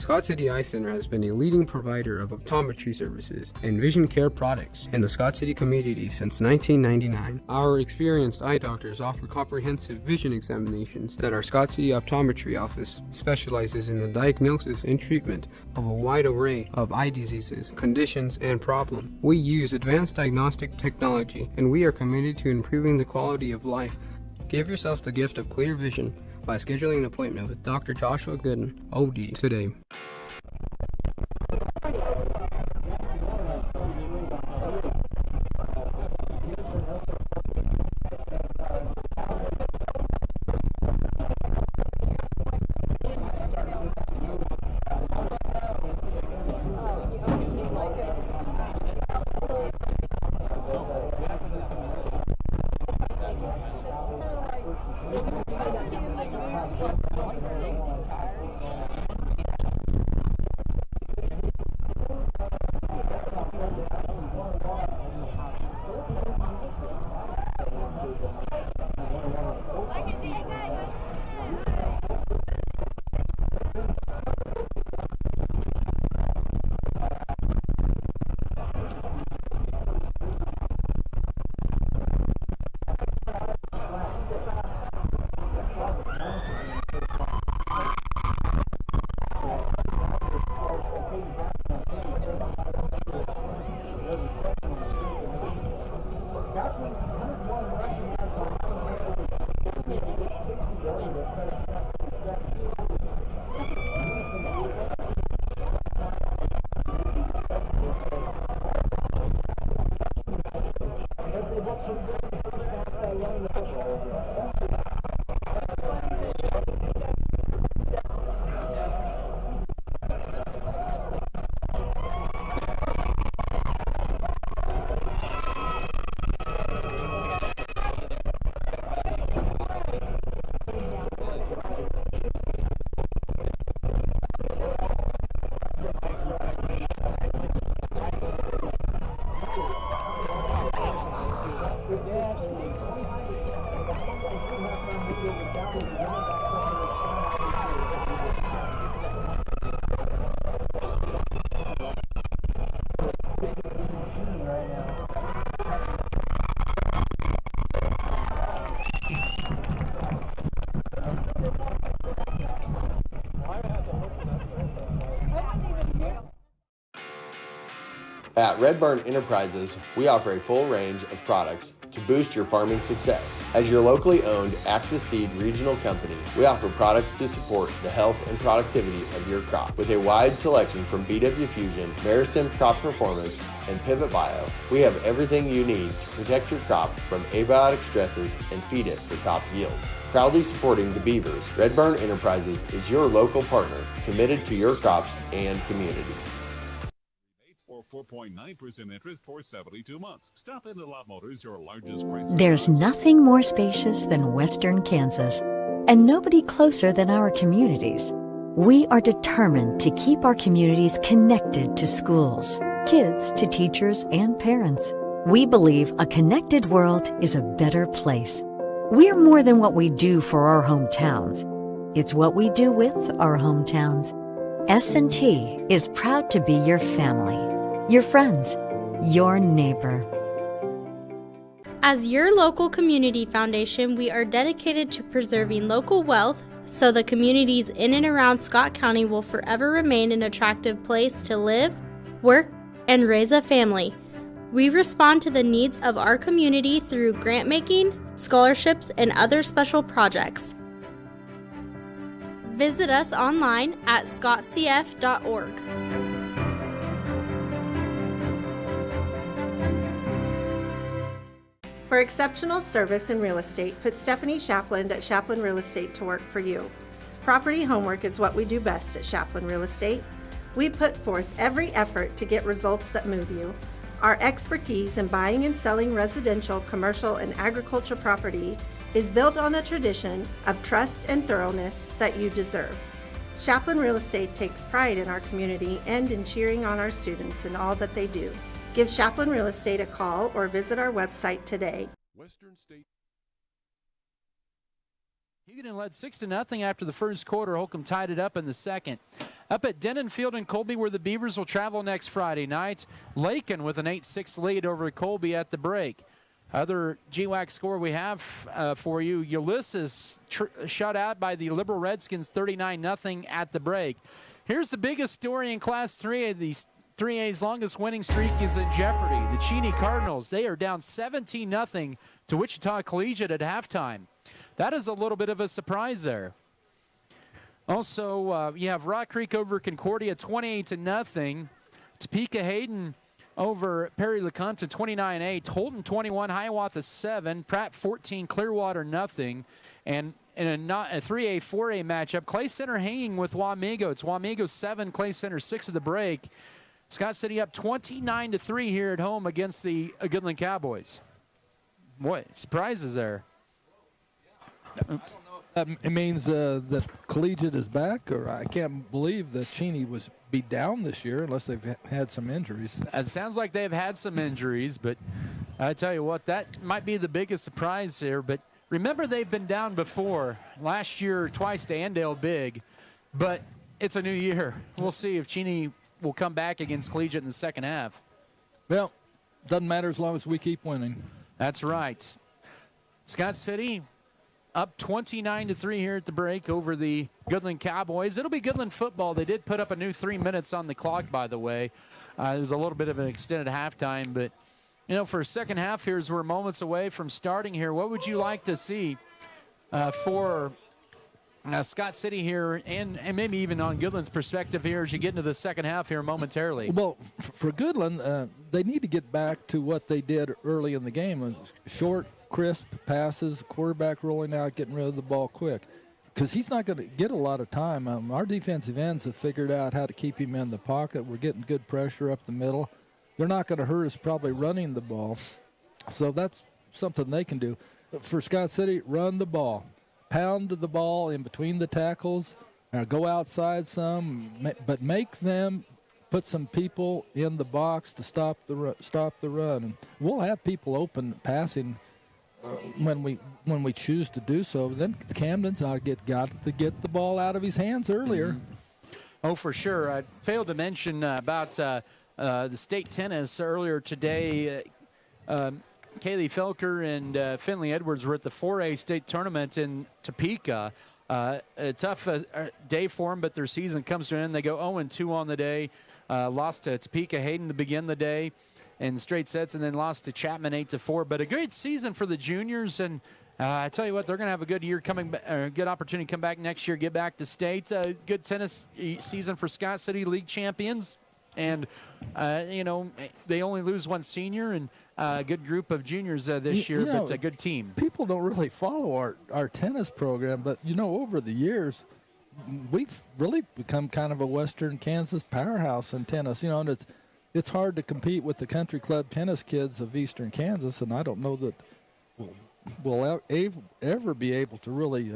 [SPEAKER 22] Scott City Eye Center has been a leading provider of optometry services and vision care products in the Scott City community since 1999. Our experienced eye doctors offer comprehensive vision examinations that our Scott City Optometry office specializes in the diagnosis and treatment of a wide array of eye diseases, conditions, and problems. We use advanced diagnostic technology, and we are committed to improving the quality of life. Give yourself the gift of clear vision by scheduling an appointment with Dr. Joshua Gooden, OD, today.
[SPEAKER 13] At Red Barn Enterprises, we offer a full range of products to boost your farming success. As your locally owned Axis Seed regional company, we offer products to support the health and productivity of your crop. With a wide selection from BW Fusion, Meristem Crop Performance, and Pivot Bio, we have everything you need to protect your crop from abiotic stresses and feed it for top yields. Proudly supporting the Beavers, Red Barn Enterprises is your local partner committed to your crops and community.
[SPEAKER 5] 4.9% interest for 72 months. Stop into Lot Motors, your largest Chrysler.
[SPEAKER 6] There's nothing more spacious than Western Kansas, and nobody closer than our communities. We are determined to keep our communities connected to schools, kids to teachers and parents. We believe a connected world is a better place. We're more than what we do for our hometowns. It's what we do with our hometowns. S&T is proud to be your family, your friends, your neighbor.
[SPEAKER 23] As your local community foundation, we are dedicated to preserving local wealth so the communities in and around Scott County will forever remain an attractive place to live, work, and raise a family. We respond to the needs of our community through grant making, scholarships, and other special projects. Visit us online at scottcf.org.
[SPEAKER 24] For exceptional service in real estate, put Stephanie Shapland at Shapland Real Estate to work for you. Property homework is what we do best at Shapland Real Estate. We put forth every effort to get results that move you. Our expertise in buying and selling residential, commercial, and agriculture property is built on the tradition of trust and thoroughness that you deserve. Shapland Real Estate takes pride in our community and in cheering on our students in all that they do. Give Shapland Real Estate a call or visit our website today.
[SPEAKER 5] Western State.
[SPEAKER 16] Huguenin led 6-0 after the first quarter. Holcomb tied it up in the second. Up at Denon Field in Colby, where the Beavers will travel next Friday night, Lakin with an 8-6 lead over Colby at the break. Other GWAC score we have for you, Ulysses shut out by the Liberal Redskins 39-0 at the break. Here's the biggest story in Class 3A. The 3A's longest winning streak is in jeopardy. The Cheney Cardinals, they are down 17-0 to Wichita Collegiate at halftime. That is a little bit of a surprise there. Also, you have Rock Creek over Concordia 28-0. Topeka Hayden over Perry Lecompton 29-8. Holton 21, Hiawatha 7. Pratt 14, Clearwater 0. And in a 3A, 4A matchup, Clay Center hanging with Wamego. It's Wamego 7, Clay Center 6 at the break. Scott City up 29-3 here at home against the Goodland Cowboys. Boy, surprises there.
[SPEAKER 15] It means that Collegiate is back, or I can't believe that Cheney was be down this year unless they've had some injuries.
[SPEAKER 16] It sounds like they've had some injuries, but I tell you what, that might be the biggest surprise here. But remember, they've been down before. Last year, twice to Andale big, but it's a new year. We'll see if Cheney will come back against Collegiate in the second half.
[SPEAKER 15] Well, doesn't matter as long as we keep winning.
[SPEAKER 16] That's right. Scott City up 29-3 here at the break over the Goodland Cowboys. It'll be Goodland football. They did put up a new 3 minutes on the clock, by the way. It was a little bit of an extended halftime, but, you know, for a second half here, as we're moments away from starting here, what would you like to see for Scott City here and maybe even on Goodland's perspective here as you get into the second half here momentarily?
[SPEAKER 15] Well, for Goodland, they need to get back to what they did early in the game. Short, crisp passes, quarterback rolling out, getting rid of the ball quick. Because he's not going to get a lot of time. Our defensive ends have figured out how to keep him in the pocket. We're getting good pressure up the middle. They're not going to hurt us probably running the ball. So that's something they can do. For Scott City, run the ball. Pound the ball in between the tackles. Go outside some, but make them put some people in the box to stop the run. And we'll have people open passing when we choose to do so. Then Camden's got to get the ball out of his hands earlier.
[SPEAKER 16] Mm-hmm. Oh, for sure. I failed to mention about the state tennis earlier today. Kaylee Felker and Finley Edwards were at the 4A state tournament in Topeka. A tough day for them, but their season comes to an end. They go 0-2 on the day. Lost to Topeka Hayden to begin the day in straight sets, and then lost to Chapman 8-4. But a great season for the juniors, and I tell you what, they're going to have a good year good opportunity to come back next year, get back to state. Good tennis season for Scott City, league champions, and you know, they only lose one senior, and a good group of juniors this year, but a good team.
[SPEAKER 15] People don't really follow our tennis program, but you know, over the years, we've really become kind of a Western Kansas powerhouse in tennis. You know, and it's hard to compete with the country club tennis kids of Eastern Kansas, and I don't know that we'll ever be able to really,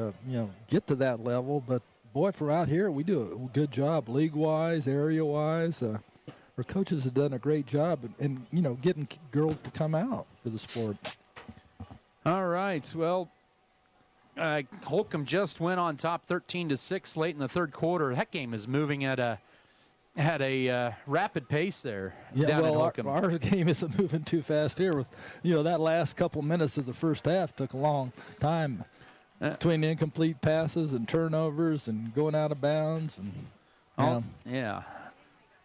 [SPEAKER 15] get to that level. But, boy, for out here, we do a good job league-wise, area-wise. Our coaches have done a great job in getting girls to come out for the sport.
[SPEAKER 16] All right, well, Holcomb just went on top 13-6 late in the third quarter. That game is moving at a rapid pace there.
[SPEAKER 15] Yeah, well, our game isn't moving too fast here. With that last couple minutes of the first half took a long time between incomplete passes and turnovers and going out of bounds. And
[SPEAKER 16] yeah,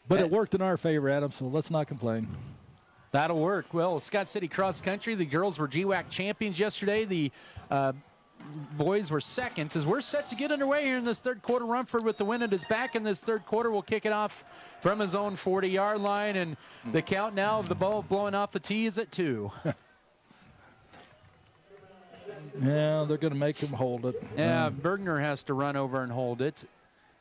[SPEAKER 15] but it worked in our favor, Adam. So let's not complain.
[SPEAKER 16] That'll work. Well, Scott City cross country. The girls were GWAC champions yesterday. The boys were seconds. As we're set to get underway here in this third quarter, Rumford with the win at his back in this third quarter will kick it off from his own 40-yard line, and the count now of the ball blowing off the tee is at 2.
[SPEAKER 15] Yeah, they're going to make him hold it.
[SPEAKER 16] Yeah, Bergner has to run over and hold it.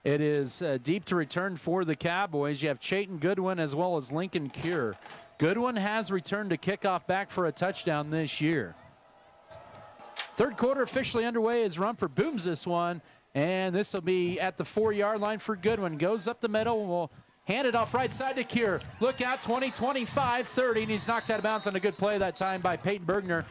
[SPEAKER 16] It is deep to return for the Cowboys. You have Chayton Goodwin as well as Lincoln Cure. Goodwin has returned to kickoff back for a touchdown this year. Third quarter officially underway as Rumford booms this one, and this will be at the 4-yard line for Goodwin. Goes up the middle, will hand it off right side to Cure. Look out, 20, 25, 30, and he's knocked out of bounds on a good play that time by Peyton Bergner.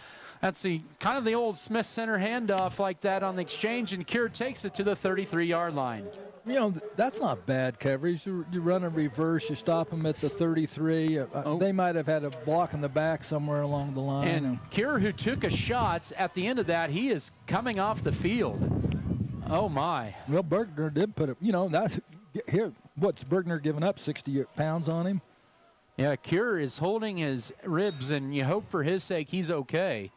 [SPEAKER 16] That's the kind of the old Smith Center handoff like that on the exchange, and Cure takes it to the 33-yard line.
[SPEAKER 15] You know, that's not bad coverage. You run a reverse, you stop them at the 33. They might have had a block in the back somewhere along the line.
[SPEAKER 16] And Cure, who took a shot at the end of that, he is coming off the field. Oh, my.
[SPEAKER 15] Well, Bergner did put it, that's here. What's Bergner giving up, 60 pounds on him?
[SPEAKER 16] Yeah, Cure is holding his ribs, and you hope for his sake he's okay.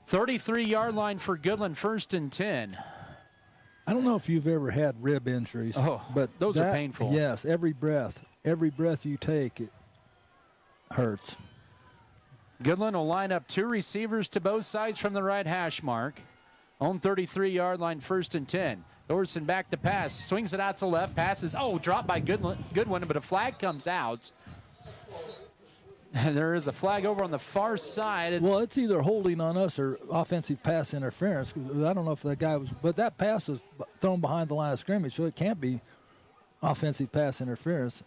[SPEAKER 16] 33-yard line for Goodland, 1st and 10.
[SPEAKER 15] I don't know if you've ever had rib injuries, but
[SPEAKER 16] those are painful.
[SPEAKER 15] Yes, every breath you take, it hurts.
[SPEAKER 16] Goodland will line up 2 receivers to both sides from the right hash mark. On 33-yard line, 1st and 10. Thorson back to pass, swings it out to left, passes. Dropped by Goodwin, but a flag comes out. And there is a flag over on the far side.
[SPEAKER 15] Well, it's either holding on us or offensive pass interference. I don't know if that guy was, but that pass was thrown behind the line of scrimmage, so it can't be offensive pass interference.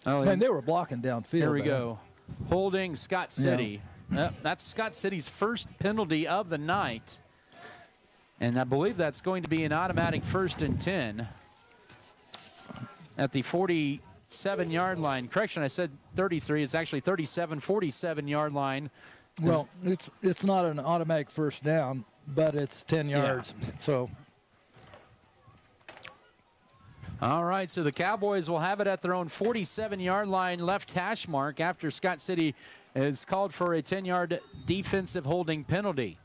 [SPEAKER 15] They were blocking downfield.
[SPEAKER 16] There we go. Holding Scott City. Yeah. That's Scott City's first penalty of the night. And I believe that's going to be an automatic 1st and 10 at the 47-yard line. Correction, I said 33. It's actually 47-yard line.
[SPEAKER 15] Well, it's not an automatic first down, but it's 10 yards.
[SPEAKER 16] Yeah.
[SPEAKER 15] So.
[SPEAKER 16] All right, so the Cowboys will have it at their own 47-yard line left hash mark after Scott City is called for a 10-yard defensive holding penalty.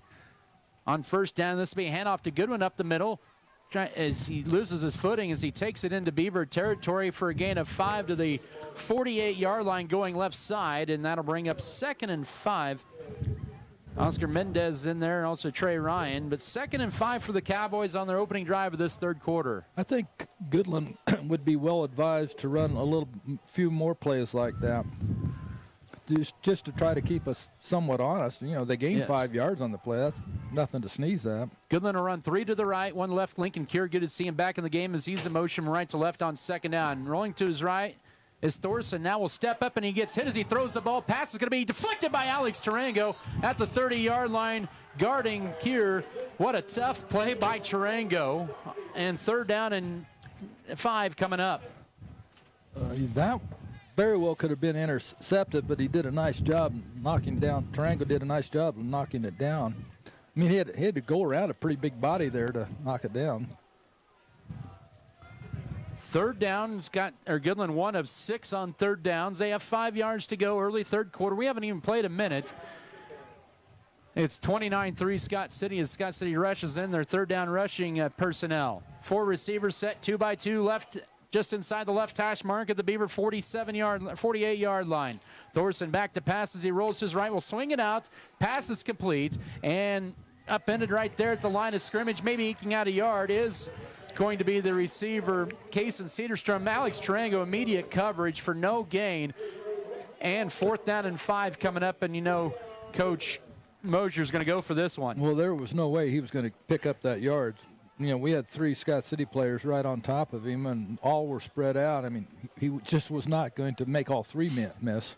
[SPEAKER 16] On 1st down, this will be a handoff to Goodwin up the middle as he loses his footing as he takes it into Beaver territory for a gain of 5 to the 48-yard line going left side, and that'll bring up 2nd and 5. Oscar Mendez in there and also Trey Ryan, but 2nd and 5 for the Cowboys on their opening drive of this 3rd quarter.
[SPEAKER 15] I think Goodland would be well advised to run a few more plays like that. Just to try to keep us somewhat honest. They gained 5 yards on the play. That's nothing to sneeze at.
[SPEAKER 16] Goodland will run 3 to the right, 1 left. Lincoln Cure, good to see him back in the game as he's in motion from right to left on 2nd down. Rolling to his right is Thorson. Now will step up and he gets hit as he throws the ball. Pass is going to be deflected by Alex Tarango at the 30-yard line, guarding Cure. What a tough play by Tarango. And 3rd down and 5 coming up.
[SPEAKER 15] That very well could have been intercepted, but he did a nice job knocking down. Tarango did a nice job of knocking it down. I mean, he had to go around a pretty big body there to knock it down.
[SPEAKER 16] 3rd down, Goodland 1 of 6 on 3rd downs. They have 5 yards to go early 3rd quarter. We haven't even played a minute. It's 29-3 Scott City as Scott City rushes in their 3rd down rushing personnel. 4 receivers set 2 by 2 left, just inside the left hash mark at the Beaver 48-yard line. Thorson back to pass as he rolls to his right. Will swing it out. Pass is complete and upended right there at the line of scrimmage. Maybe eking out a yard is going to be the receiver, Caden Cedarstrom. Alex Tarango, immediate coverage for no gain. And 4th down and 5 coming up. And Coach Mosier's going to go for this one.
[SPEAKER 15] Well, there was no way he was going to pick up that yards. We had 3 Scott City players right on top of him, and all were spread out. I mean, he just was not going to make all 3 miss.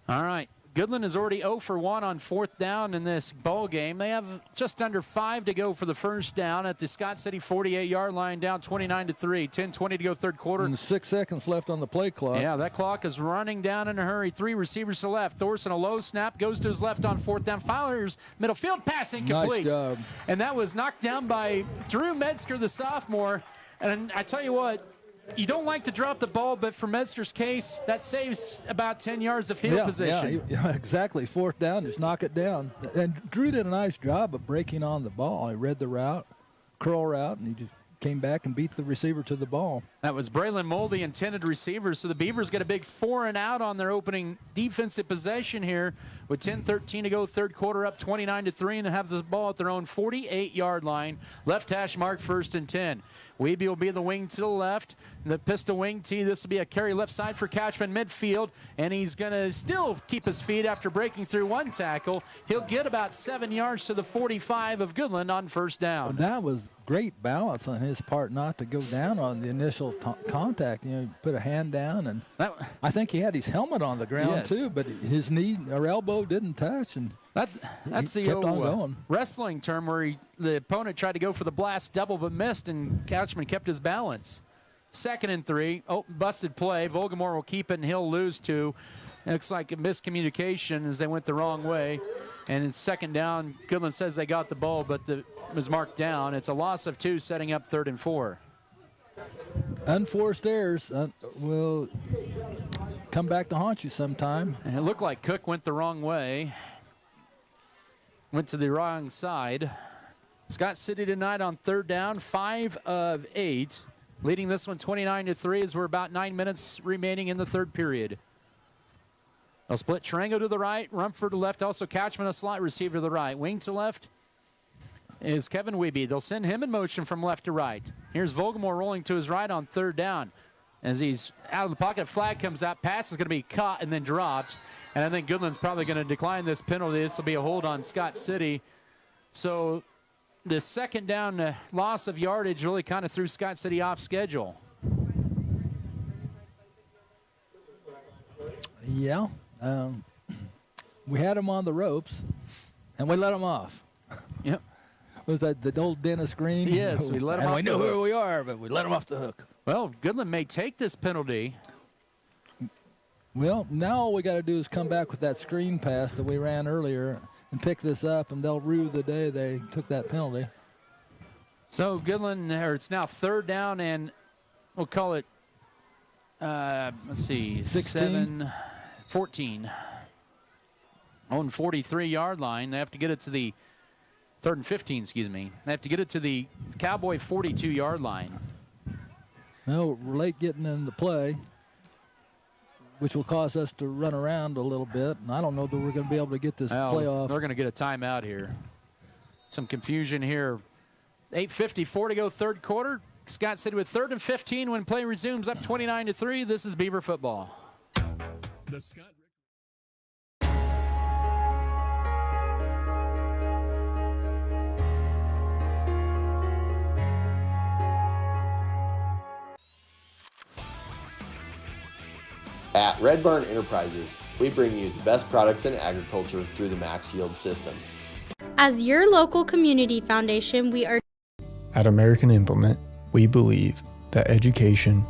[SPEAKER 16] All right. Goodland is already 0 for 1 on 4th down in this ball game. They have just under 5 to go for the 1st down at the Scott City 48-yard line, down 29-3. 10:20 to go 3rd quarter.
[SPEAKER 15] And 6 seconds left on the play clock.
[SPEAKER 16] Yeah, that clock is running down in a hurry. 3 receivers to left. Thorson, a low snap, goes to his left on 4th down. Fowler's middle field pass incomplete.
[SPEAKER 15] Nice job.
[SPEAKER 16] And that was knocked down by Drew Metzger, the sophomore. And I tell you what, you don't like to drop the ball, but for Metzger's case, that saves about 10 yards of field position.
[SPEAKER 15] Yeah, exactly. 4th down, just knock it down. And Drew did a nice job of breaking on the ball. He read the route, curl route, and he just came back and beat the receiver to the ball.
[SPEAKER 16] That was Braylon Moll, the intended receiver. So the Beavers get a big 4 and out on their opening defensive possession here with 10:13 to go, 3rd quarter, up 29-3, and have the ball at their own 48-yard line. Left hash mark, 1st and 10. Weeby will be the wing to the left. The pistol wing tee. This will be a carry left side for Catchman midfield. And he's going to still keep his feet after breaking through one tackle. He'll get about 7 yards to the 45 of Goodland on first down.
[SPEAKER 15] That was great balance on his part not to go down on the initial contact. You know, put a hand down. And I think he had his helmet on the ground, too, but his knee or elbow didn't touch. And
[SPEAKER 16] that's the old wrestling term where the opponent tried to go for the blast double but missed, and Couchman kept his balance. 2nd and 3. Oh, busted play. Volgamore will keep it, and he'll lose 2. It looks like a miscommunication as they went the wrong way. And it's 2nd down. Goodland says they got the ball, but it was marked down. It's a loss of 2, setting up 3rd and 4.
[SPEAKER 15] Unforced errors will come back to haunt you sometime.
[SPEAKER 16] And it looked like Cook went the wrong way. Went to the wrong side. Scott City tonight on 3rd down, 5 of 8. Leading this one 29-3 as we're about 9 minutes remaining in the 3rd period. They'll split Tarango to the right, Rumford to left, also Catchman a slot receiver to the right. Wing to left is Kevin Weeby. They'll send him in motion from left to right. Here's Volgamore rolling to his right on 3rd down. As he's out of the pocket, flag comes out, pass is going to be caught and then dropped. And I think Goodland's probably going to decline this penalty. This will be a hold on Scott City. So the 2nd down loss of yardage really kind of threw Scott City off schedule.
[SPEAKER 15] Yeah. We had him on the ropes, and we let him off.
[SPEAKER 16] Yep.
[SPEAKER 15] Was that the old Dennis Green?
[SPEAKER 16] Yes, we let him off.
[SPEAKER 15] And we knew who we are, but we let him off the hook.
[SPEAKER 16] Well, Goodland may take this penalty.
[SPEAKER 15] Well, now all we got to do is come back with that screen pass that we ran earlier and pick this up, and they'll rue the day they took that penalty.
[SPEAKER 16] So Goodland, it's now 3rd down, and we'll call it, let's see,
[SPEAKER 15] 16?
[SPEAKER 16] 14. On 43-yard line. They have to get it to the 3rd and 15, excuse me. They have to get it to the Cowboy 42-yard line.
[SPEAKER 15] Well, we're late getting into play, which will cause us to run around a little bit. And I don't know that we're going to be able to get this play off.
[SPEAKER 16] They're going to get a timeout here. Some confusion here. 8:54 to go, 3rd quarter. Scott City with 3rd and 15 when play resumes, up 29-3. This is Beaver football.
[SPEAKER 5] The Scott
[SPEAKER 13] At Red Barn Enterprises, we bring you the best products in agriculture through the Max Yield system.
[SPEAKER 23] As your local community foundation, we are
[SPEAKER 17] At American Implement, we believe that education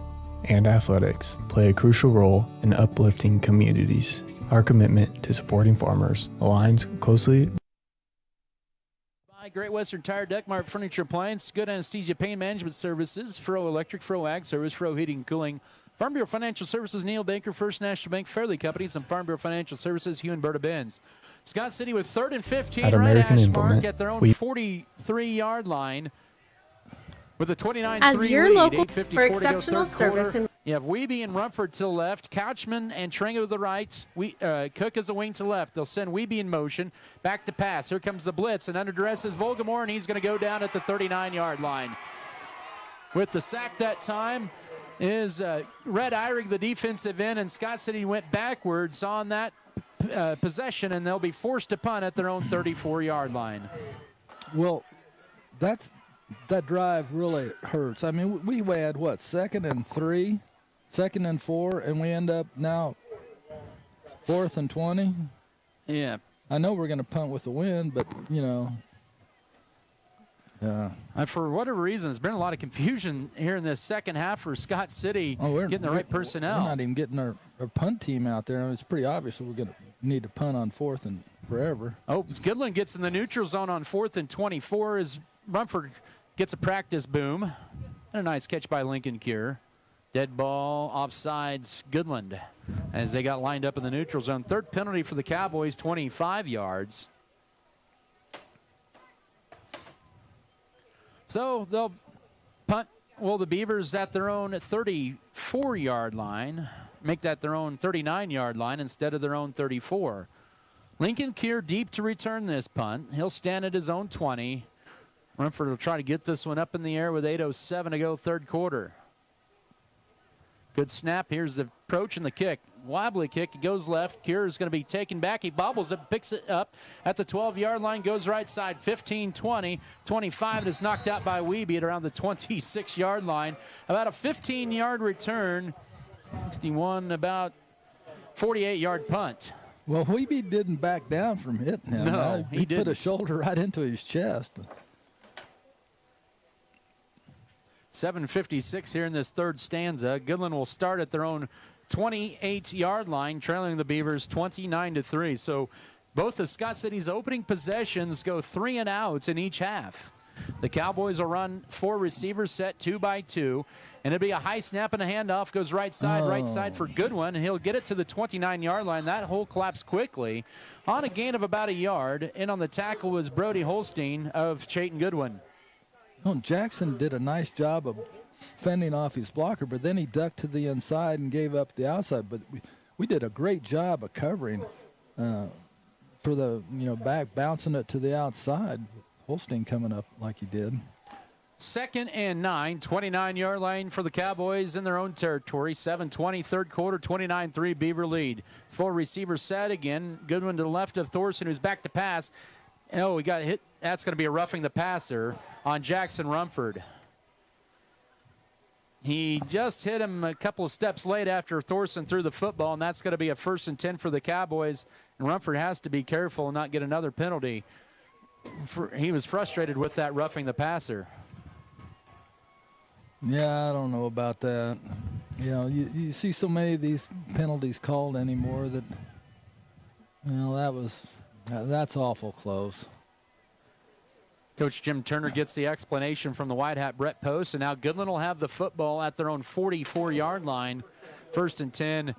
[SPEAKER 17] and athletics play a crucial role in uplifting communities. Our commitment to supporting farmers aligns closely
[SPEAKER 16] By Great Western Tire, Deckmart Furniture Appliance, Good Anesthesia Pain Management Services, Fro Electric, Fro Ag Service, Fro Heating and Cooling, Farm Bureau Financial Services, Neil Baker, First National Bank, Fairleigh Companies, and Farm Bureau Financial Services, Hugh and Berta Benz. Scott City with 3rd and 15,
[SPEAKER 17] At
[SPEAKER 16] right
[SPEAKER 17] American
[SPEAKER 16] hash
[SPEAKER 17] Implement,
[SPEAKER 16] mark at their own 43-yard line with a 29-3
[SPEAKER 23] As your
[SPEAKER 16] lead.
[SPEAKER 23] local
[SPEAKER 16] 8:54 to
[SPEAKER 24] for
[SPEAKER 16] go,
[SPEAKER 24] exceptional
[SPEAKER 16] 3rd
[SPEAKER 24] service
[SPEAKER 16] quarter.
[SPEAKER 24] and
[SPEAKER 16] You have Weeby and Rumford to the left, Couchman and Tarango to the right. Cook is a wing to left. They'll send Weeby in motion. Back to pass. Here comes the blitz, and under duress is Volgamore, and he's going to go down at the 39-yard line. With the sack that time is Red Eyrig, the defensive end, and Scott City went backwards on that possession, and they'll be forced to punt at their own 34-yard line.
[SPEAKER 15] Well, that drive really hurts. I mean, we had, what, 2nd and 3, 2nd and 4, and we end up now 4th and 20.
[SPEAKER 16] Yeah.
[SPEAKER 15] I know we're going to punt with the wind, but, you know.
[SPEAKER 16] For whatever reason, there's been a lot of confusion here in this second half for Scott City getting the right personnel.
[SPEAKER 15] We're not even getting our punt team out there. I mean, it's pretty obvious that we're going to need to punt on 4th and forever.
[SPEAKER 16] Oh, Goodland gets in the neutral zone on 4th and 24 as Rumford gets a practice boom. And a nice catch by Lincoln Cure. Dead ball, offsides, Goodland, as they got lined up in the neutral zone. 3rd penalty for the Cowboys, 25 yards. So they'll punt, the Beavers at their own 34-yard line, make that their own 39-yard line instead of their own 34. Lincoln Cure deep to return this punt. He'll stand at his own 20. Rumford will try to get this one up in the air with 8:07 to go, third quarter. Good snap. Here's the approach and the kick. Wobbly kick. He goes left. Cure is going to be taken back. He bobbles it, picks it up at the 12-yard line, goes right side. 15, 20, 25. And is knocked out by Wiebe at around the 26-yard line. About a 15-yard return. 61, about 48-yard punt.
[SPEAKER 15] Well, Wiebe didn't back down from hitting him.
[SPEAKER 16] No,
[SPEAKER 15] he
[SPEAKER 16] didn't.
[SPEAKER 15] Put a shoulder right into his chest.
[SPEAKER 16] 7:56 here in this third stanza. Goodland will start at their own 28-yard line, trailing the Beavers 29-3. So both of Scott City's opening possessions go 3 and out in each half. The Cowboys will run 4 receivers set 2 by 2, and it'll be a high snap and a handoff. Goes right side for Goodwin, and he'll get it to the 29-yard line. That hole collapsed quickly on a gain of about a yard, and on the tackle was Brody Holstein of Chayton Goodwin.
[SPEAKER 15] Well, Jackson did a nice job of fending off his blocker, but then he ducked to the inside and gave up the outside. But we did a great job of covering for the back, bouncing it to the outside. Holstein coming up like he did.
[SPEAKER 16] 2nd and 9, 29-yard line for the Cowboys in their own territory. 7:20, third quarter, 29-3 Beaver lead. 4 receivers set again. Goodwin to the left of Thorson, who's back to pass. Oh, we got hit. That's going to be a roughing the passer on Jackson Rumford. He just hit him a couple of steps late after Thorson threw the football, and that's going to be a 1st and 10 for the Cowboys. And Rumford has to be careful and not get another penalty. He was frustrated with that roughing the passer.
[SPEAKER 15] Yeah, I don't know about that. You see so many of these penalties called anymore that, that's awful close.
[SPEAKER 16] Coach Jim Turner gets the explanation from the wide hat Brett Post, and now Goodland will have the football at their own 44-yard line. 1st and 10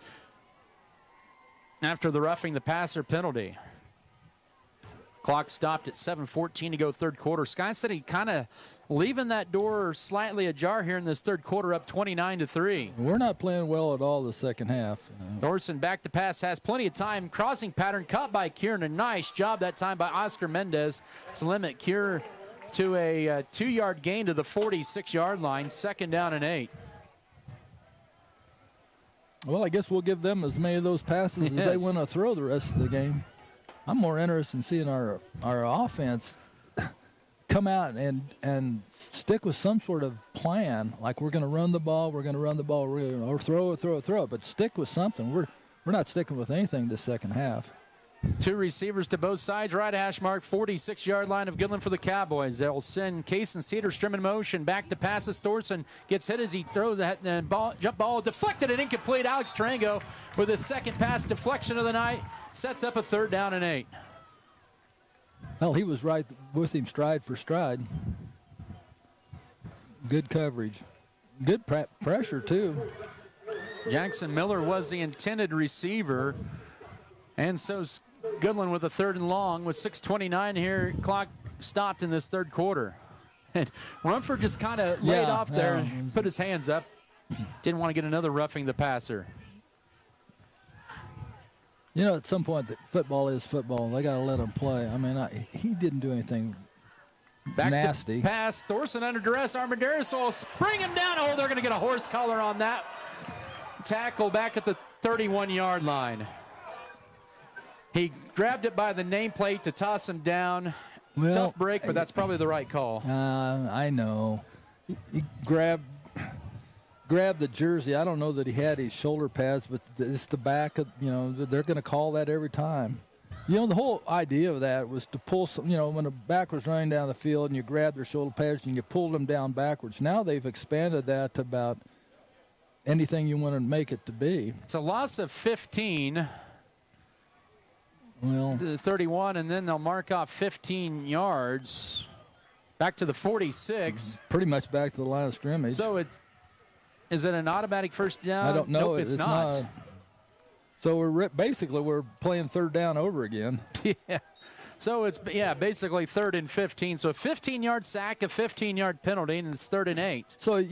[SPEAKER 16] after the roughing the passer penalty. Clock stopped at 7:14 to go, third quarter. Scott City kind of leaving that door slightly ajar here in this third quarter, up 29-3.
[SPEAKER 15] We're not playing well at all the second half.
[SPEAKER 16] Thorson back to pass, has plenty of time. Crossing pattern caught by Kieran. A nice job that time by Oscar Mendez to limit Kier to a 2-yard gain to the 46-yard line. 2nd down and 8.
[SPEAKER 15] Well, I guess we'll give them as many of those passes as they want to throw the rest of the game. I'm more interested in seeing our offense come out and stick with some sort of plan, like we're going to run the ball, or throw it, but stick with something. We're not sticking with anything this second half.
[SPEAKER 16] 2 receivers to both sides, right hash mark, 46-yard line of Goodland for the Cowboys. They'll send Case and Cedarstrom in motion, back to passes. Thorson gets hit as he throws that jump ball, deflected and incomplete. Alex Trango with his second pass deflection of the night, sets up a 3rd down and 8.
[SPEAKER 15] Well, he was right with him stride for stride. Good coverage. Good pressure, too.
[SPEAKER 16] Jackson Miller was the intended receiver, and so's Goodland with a 3rd and long with 6:29 here. Clock stopped in this third quarter. And Rumford just kind of laid off there and put his hands up. Didn't want to get another roughing the passer.
[SPEAKER 15] At some point, football is football. They got to let him play. I mean, he didn't do anything nasty.
[SPEAKER 16] Back to pass. Thorson under duress. Armendariz will spring him down. Oh, they're going to get a horse collar on that. Tackle back at the 31-yard line. He grabbed it by the nameplate to toss him down.
[SPEAKER 15] Well,
[SPEAKER 16] tough break, but that's probably the right call.
[SPEAKER 15] I know. He grabbed the jersey. I don't know that he had his shoulder pads, but it's the back of, they're going to call that every time. The whole idea of that was to pull some, when a back was running down the field and you grab their shoulder pads and you pull them down backwards. Now they've expanded that to about anything you want to make it to be.
[SPEAKER 16] It's a loss of 15.
[SPEAKER 15] Well,
[SPEAKER 16] 31, and then they'll mark off 15 yards back to the 46.
[SPEAKER 15] Pretty much back to the line of scrimmage.
[SPEAKER 16] So is it an automatic first down?
[SPEAKER 15] I don't know.
[SPEAKER 16] Nope, it's not.
[SPEAKER 15] So we're playing 3rd down over again.
[SPEAKER 16] Yeah. So it's basically 3rd and 15. So a 15-yard sack, a 15-yard penalty, and it's 3rd and 8.
[SPEAKER 15] So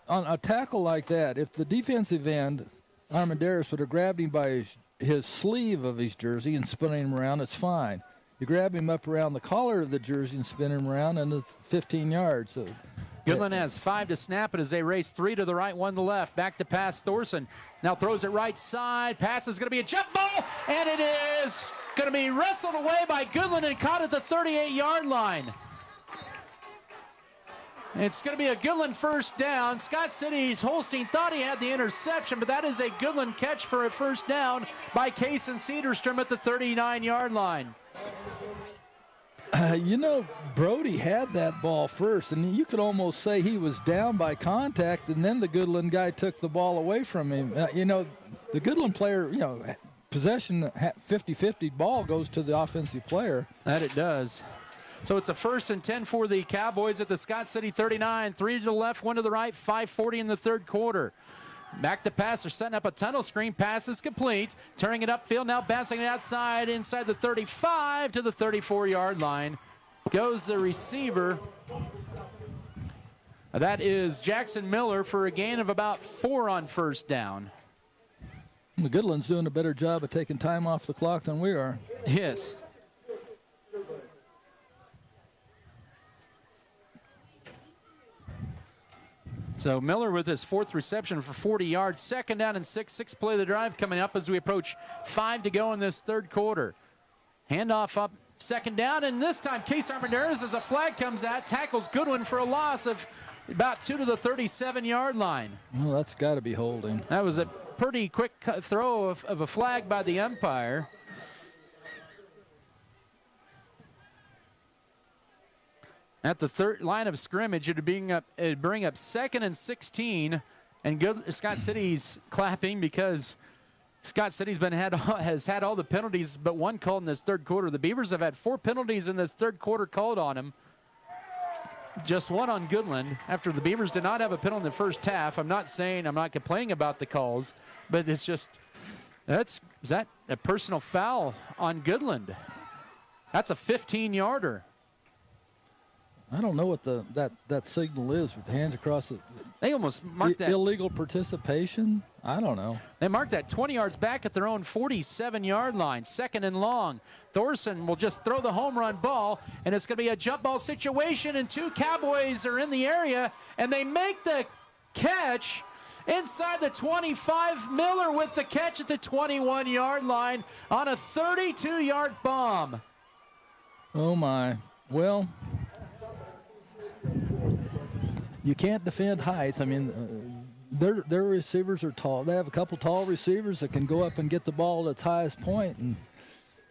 [SPEAKER 15] on a tackle like that, if the defensive end Armendariz would have grabbed him by his sleeve of his jersey and spinning him around, it's fine. You grab him up around the collar of the jersey and spin him around, and it's 15 yards. So
[SPEAKER 16] Goodland has 5 to snap it as they race 3 to the right, 1 to the left. Back to pass, Thorson. Now throws it right side. Pass is going to be a jump ball, and it is going to be wrestled away by Goodland and caught at the 38-yard line. It's going to be a Goodland first down. Scott City's Holstein thought he had the interception, but that is a Goodland catch for a first down by Caden Cedarstrom at the 39-yard line.
[SPEAKER 15] Brody had that ball first, and you could almost say he was down by contact, and then the Goodland guy took the ball away from him. The Goodland player, possession 50-50 ball goes to the offensive player.
[SPEAKER 16] That it does. So it's a 1st and 10 for the Cowboys at the Scott City 39. 3 to the left, 1 to the right, 5:40 in the third quarter. Back to pass. They're setting up a tunnel screen. Pass is complete. Turning it upfield. Now bouncing it outside inside the 35 to the 34-yard line. Goes the receiver. That is Jackson Miller for a gain of about 4 on first down.
[SPEAKER 15] The Goodland's doing a better job of taking time off the clock than we are.
[SPEAKER 16] Yes. So Miller with his 4th reception for 40 yards. 2nd down and 6 play of the drive coming up as we approach 5 to go in this third quarter. Handoff up, 2nd down, and this time Case Armendariz, as a flag comes out, tackles Goodwin for a loss of about 2 to the 37-yard line.
[SPEAKER 15] Well, that's got to be holding.
[SPEAKER 16] That was a pretty quick throw of a flag by the umpire. At the third line of scrimmage, it'd bring up 2nd and 16, and Scott City's clapping because Scott City's has had all the penalties but 1 called in this third quarter. The Beavers have had 4 penalties in this third quarter called on them. Just 1 on Goodland. After the Beavers did not have a penalty in the first half. I'm not complaining about the calls, but it's just is that a personal foul on Goodland? That's a 15-yarder.
[SPEAKER 15] I don't know what that signal is with the hands across the.
[SPEAKER 16] They almost marked that.
[SPEAKER 15] Illegal participation? I don't know.
[SPEAKER 16] They marked that 20 yards back at their own 47-yard line. 2nd and long. Thorson will just throw the home run ball, and it's going to be a jump ball situation, and 2 Cowboys are in the area, and they make the catch inside the 25. Miller with the catch at the 21-yard line on a 32-yard bomb.
[SPEAKER 15] Oh, my. Well, you can't defend height. I mean, their receivers are tall. They have a couple tall receivers that can go up and get the ball at its highest point, and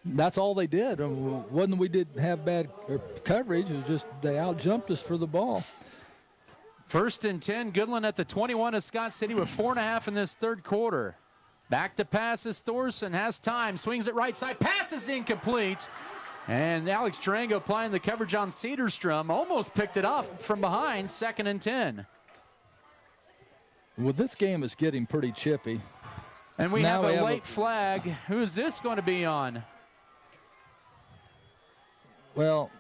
[SPEAKER 15] that's all they did. Wasn't we did have bad coverage. It was just they out-jumped us for the ball.
[SPEAKER 16] 1st and 10, Goodland at the 21 of Scott City with 4.5 in this third quarter. Back to passes. Thorson has time, swings it right side, passes incomplete. And Alex Durango applying the coverage on Cedarstrom. Almost picked it off from behind. 2nd and 10.
[SPEAKER 15] Well, this game is getting pretty chippy.
[SPEAKER 16] And we have a late flag. Who is this going to be on?
[SPEAKER 15] Well,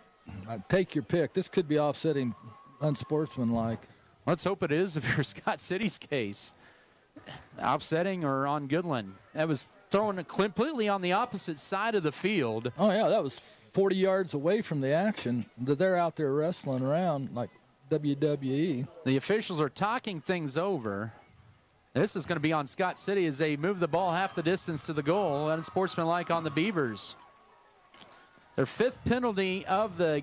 [SPEAKER 15] take your pick. This could be offsetting unsportsmanlike.
[SPEAKER 16] Let's hope it is if you're Scott City's case. Offsetting or on Goodland. That was thrown completely on the opposite side of the field.
[SPEAKER 15] Oh, yeah, that was 40 yards away from the action. They're out there wrestling around like WWE.
[SPEAKER 16] The officials are talking things over. This is going to be on Scott City as they move the ball half the distance to the goal. Unsportsmanlike on the Beavers. Their 5th penalty of the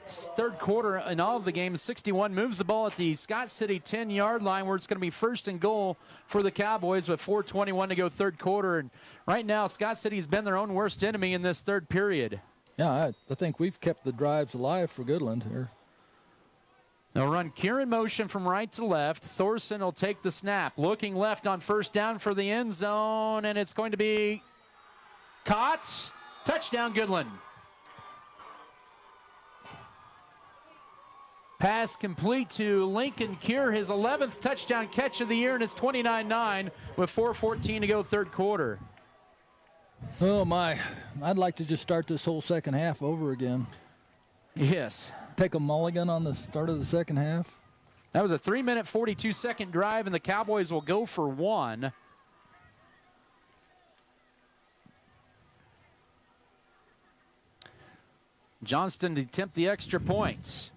[SPEAKER 16] third quarter in all of the games. 61 moves the ball at the Scott City 10-yard line where it's going to be 1st and goal for the Cowboys with 4:21 to go third quarter. And right now, Scott City's been their own worst enemy in this third period.
[SPEAKER 15] Yeah, I think we've kept the drives alive for Goodland here.
[SPEAKER 16] They'll run Kieran motion from right to left. Thorson will take the snap. Looking left on 1st down for the end zone, and it's going to be caught. Touchdown, Goodland. Pass complete to Lincoln Cure, his 11th touchdown catch of the year, and it's 29-9 with 4:14 to go third quarter.
[SPEAKER 15] Oh, my. I'd like to just start this whole second half over again.
[SPEAKER 16] Yes.
[SPEAKER 15] Take a mulligan on the start of the second half.
[SPEAKER 16] That was a 3-minute, 42-second drive, and the Cowboys will go for 1. Johnston to attempt the extra point.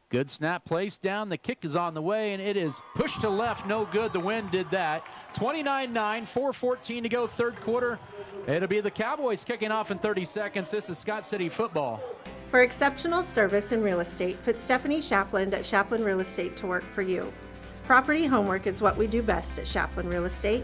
[SPEAKER 16] Good snap placed down. The kick is on the way, and it is pushed to left. No good. The wind did that. 29-9, 4:14 to go, third quarter. It'll be the Cowboys kicking off in 30 seconds. This is Scott City football.
[SPEAKER 24] For exceptional service in real estate, put Stephanie Shapland at Shapland Real Estate to work for you. Property homework is what we do best at Shapland Real Estate.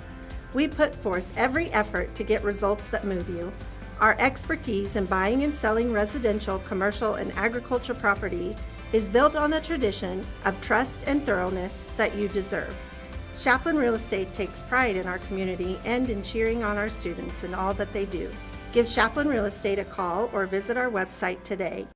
[SPEAKER 24] We put forth every effort to get results that move you. Our expertise in buying and selling residential, commercial, and agriculture property is built on the tradition of trust and thoroughness that you deserve. Shapland Real Estate takes pride in our community and in cheering on our students in all that they do. Give Shapland Real Estate a call or visit our website today.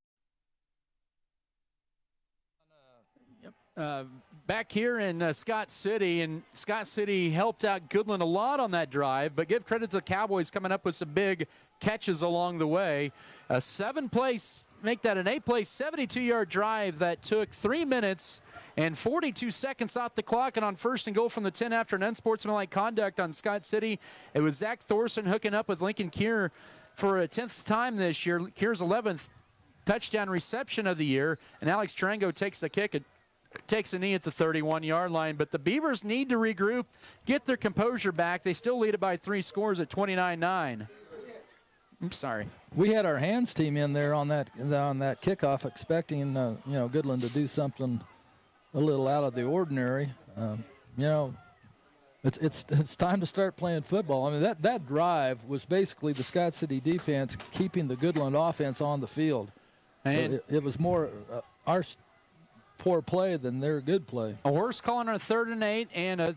[SPEAKER 16] Back here in Scott City, and Scott City helped out Goodland a lot on that drive, but give credit to the Cowboys coming up with some big catches along the way. A 7-play, make that an 8-play, 72-yard drive that took 3 minutes and 42 seconds off the clock, and on first and goal from the 10 after an unsportsmanlike conduct on Scott City, it was Zach Thorson hooking up with Lincoln Kier for a 10th time this year. Kier's 11th touchdown reception of the year, and Alex Tarango takes the kick. It takes a knee at the 31-yard line, but the Beavers need to regroup, get their composure back. They still lead it by 3 scores at 29-9. I'm sorry.
[SPEAKER 15] We had our hands team in there on that kickoff, expecting Goodland to do something a little out of the ordinary. It's time to start playing football. I mean, that drive was basically the Scott City defense keeping the Goodland offense on the field. And so it was more our poor play than their good play.
[SPEAKER 16] A horse calling on a 3rd and 8 and a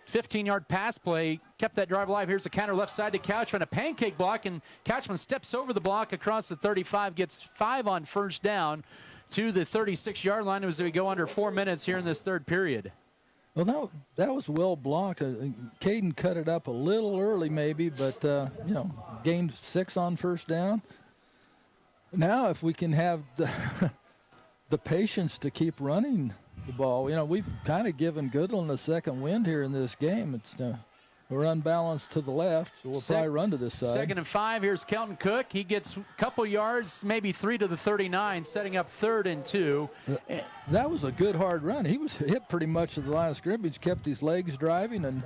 [SPEAKER 16] 15-yard pass play kept that drive alive. Here's a counter left side to Couchman, a pancake block, and Couchman steps over the block across the 35, gets 5 on first down to the 36-yard line as we go under 4 minutes here in this third period.
[SPEAKER 15] Well, that was well blocked. Caden cut it up a little early maybe, but, gained 6 on first down. Now if we can have the patience to keep running the ball. We've kind of given Goodland a second wind here in this game. It's we're unbalanced to the left, so we'll probably run to this side.
[SPEAKER 16] 2nd and 5. Here's Kelton Cook. He gets a couple yards, maybe 3 to the 39, setting up 3rd and 2.
[SPEAKER 15] That was a good hard run. He was hit pretty much to the line of scrimmage, kept his legs driving, and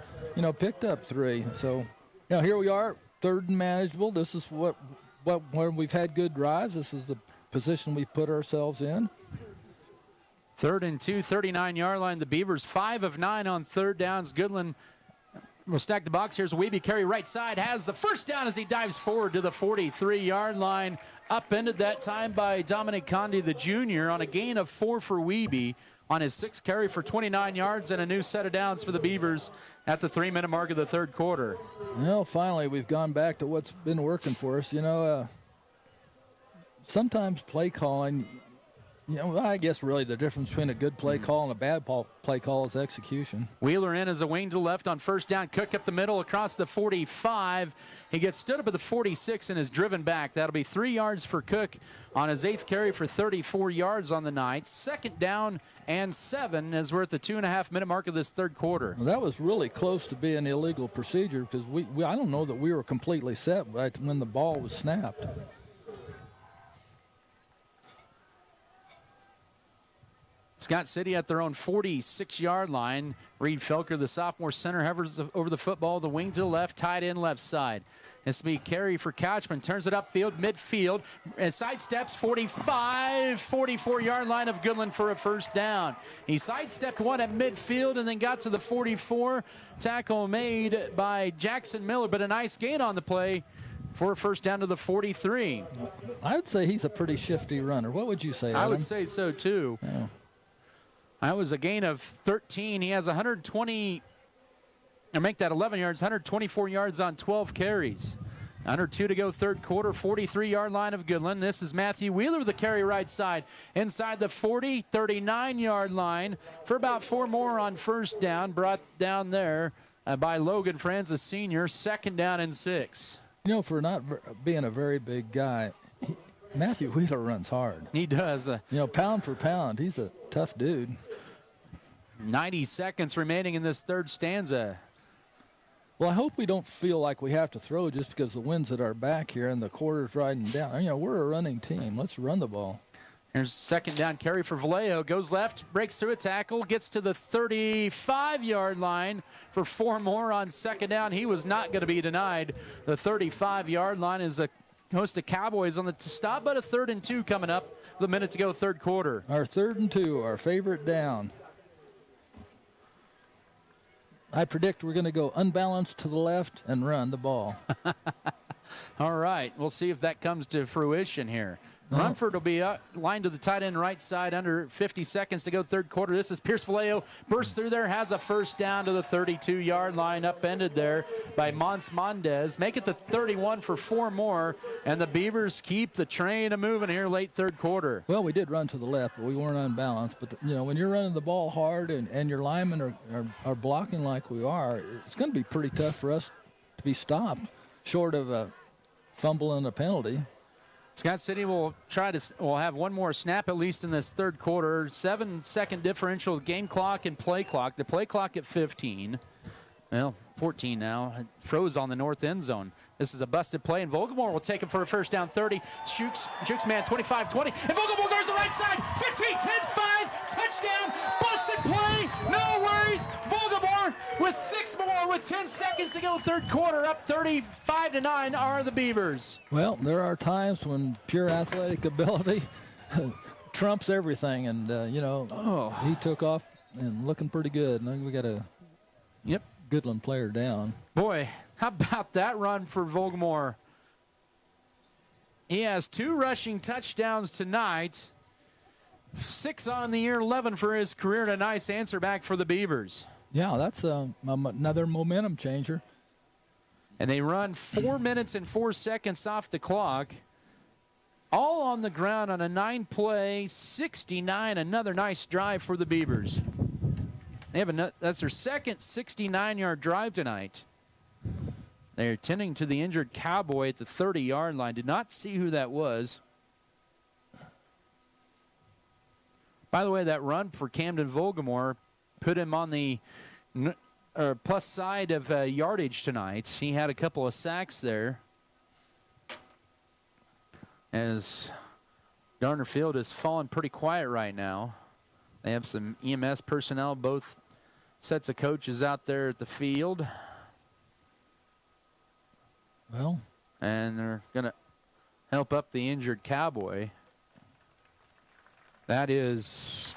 [SPEAKER 15] picked up 3. So here we are, 3rd and manageable. This is where we've had good drives. This is the position we've put ourselves in.
[SPEAKER 16] 3rd and 2, 39-yard line. The Beavers 5 of 9 on third downs. Goodland will stack the box. Here's Weeby carry right side. Has the first down as he dives forward to the 43-yard line. Upended that time by Dominic Condi, the junior, on a gain of 4 for Weeby on his 6th carry for 29 yards and a new set of downs for the Beavers at the 3-minute mark of the third quarter.
[SPEAKER 15] Well, finally, we've gone back to what's been working for us. Sometimes play calling, I guess really the difference between a good play call and a bad play call is execution.
[SPEAKER 16] Wheeler in as a wing to the left on first down. Cook up the middle across the 45. He gets stood up at the 46 and is driven back. That'll be 3 yards for Cook on his 8th carry for 34 yards on the night. 2nd down and 7 as we're at the 2.5-minute mark of this third quarter.
[SPEAKER 15] Well, that was really close to being illegal procedure because I don't know that we were completely set right when the ball was snapped.
[SPEAKER 16] Scott City at their own 46-yard line. Reed Felker, the sophomore center, hovers over the football, the wing to the left, tight end left side. This will be carry for Couchman. Turns it upfield, midfield, and sidesteps 44-yard line of Goodland for a first down. He sidestepped one at midfield and then got to the 44. Tackle made by Jackson Miller, but a nice gain on the play for a first down to the 43.
[SPEAKER 15] I would say he's a pretty shifty runner. What would you say, Adam?
[SPEAKER 16] I would say so, too.
[SPEAKER 15] Yeah.
[SPEAKER 16] That was a gain of 13. He has 120, or make that 11 yards, 124 yards on 12 carries. Under 2 to go, third quarter, 43-yard line of Goodland. This is Matthew Wheeler with the carry right side. Inside the 40, 39-yard line for about 4 more on first down. Brought down there by Logan Franz, a senior. 2nd down and 6.
[SPEAKER 15] For not being a very big guy, Matthew Wheeler runs hard.
[SPEAKER 16] He does.
[SPEAKER 15] Pound for pound, he's a tough dude.
[SPEAKER 16] 90 seconds remaining in this third stanza.
[SPEAKER 15] Well, I hope we don't feel like we have to throw just because the wind's at our back here and the quarter's riding down. We're a running team. Let's run the ball.
[SPEAKER 16] Here's second down carry for Vallejo. Goes left, breaks through a tackle, gets to the 35-yard line for 4 more on second down. He was not going to be denied. The 35-yard line is a host of Cowboys on the stop, but a 3rd and 2 coming up with a minute to go, third quarter.
[SPEAKER 15] Our 3rd and 2, our favorite down. I predict we're going to go unbalanced to the left and run the ball.
[SPEAKER 16] All right, we'll see if that comes to fruition here. Rumford will be lined to the tight end right side, under 50 seconds to go, third quarter. This is Pierce Vallejo, bursts through there, has a first down to the 32-yard line, upended there by Mons-Mendez. Make it the 31 for 4 more, and the Beavers keep the train a-moving here late third quarter.
[SPEAKER 15] Well, we did run to the left, but we weren't unbalanced. But, when you're running the ball hard and your linemen are blocking like we are, it's going to be pretty tough for us to be stopped, short of a fumble and a penalty.
[SPEAKER 16] Scott City will have one more snap at least in this third quarter. 7-second differential game clock and play clock. The play clock at 15. Well, 14 now. It froze on the north end zone. This is a busted play, and Volgamore will take it for a first down 30. Jukes man 25-20. And Volgamore goes to the right side. 15, 10, 5. Touchdown. Busted play. No worries. Volgamore with 6 more with 10 seconds to go. Third quarter, up 35-9 are the Beavers.
[SPEAKER 15] Well, there are times when pure athletic ability trumps everything. And, he took off and looking pretty good. And we got a Goodland player down.
[SPEAKER 16] Boy, how about that run for Volgamore? He has 2 rushing touchdowns tonight. 6 on the year, 11 for his career, and a nice answer back for the Beavers.
[SPEAKER 15] Yeah, that's another momentum changer.
[SPEAKER 16] And they run 4 minutes and 4 seconds off the clock. All on the ground on a 9-play, 69. Another nice drive for the Beavers. That's their second 69-yard drive tonight. They're tending to the injured Cowboy at the 30-yard line. Did not see who that was. By the way, that run for Camden Volgamore put him on the plus side of yardage tonight. He had a couple of sacks there. As Darner Field is falling pretty quiet right now. They have some EMS personnel, both sets of coaches out there at the field.
[SPEAKER 15] Well.
[SPEAKER 16] And they're going to help up the injured Cowboy. That is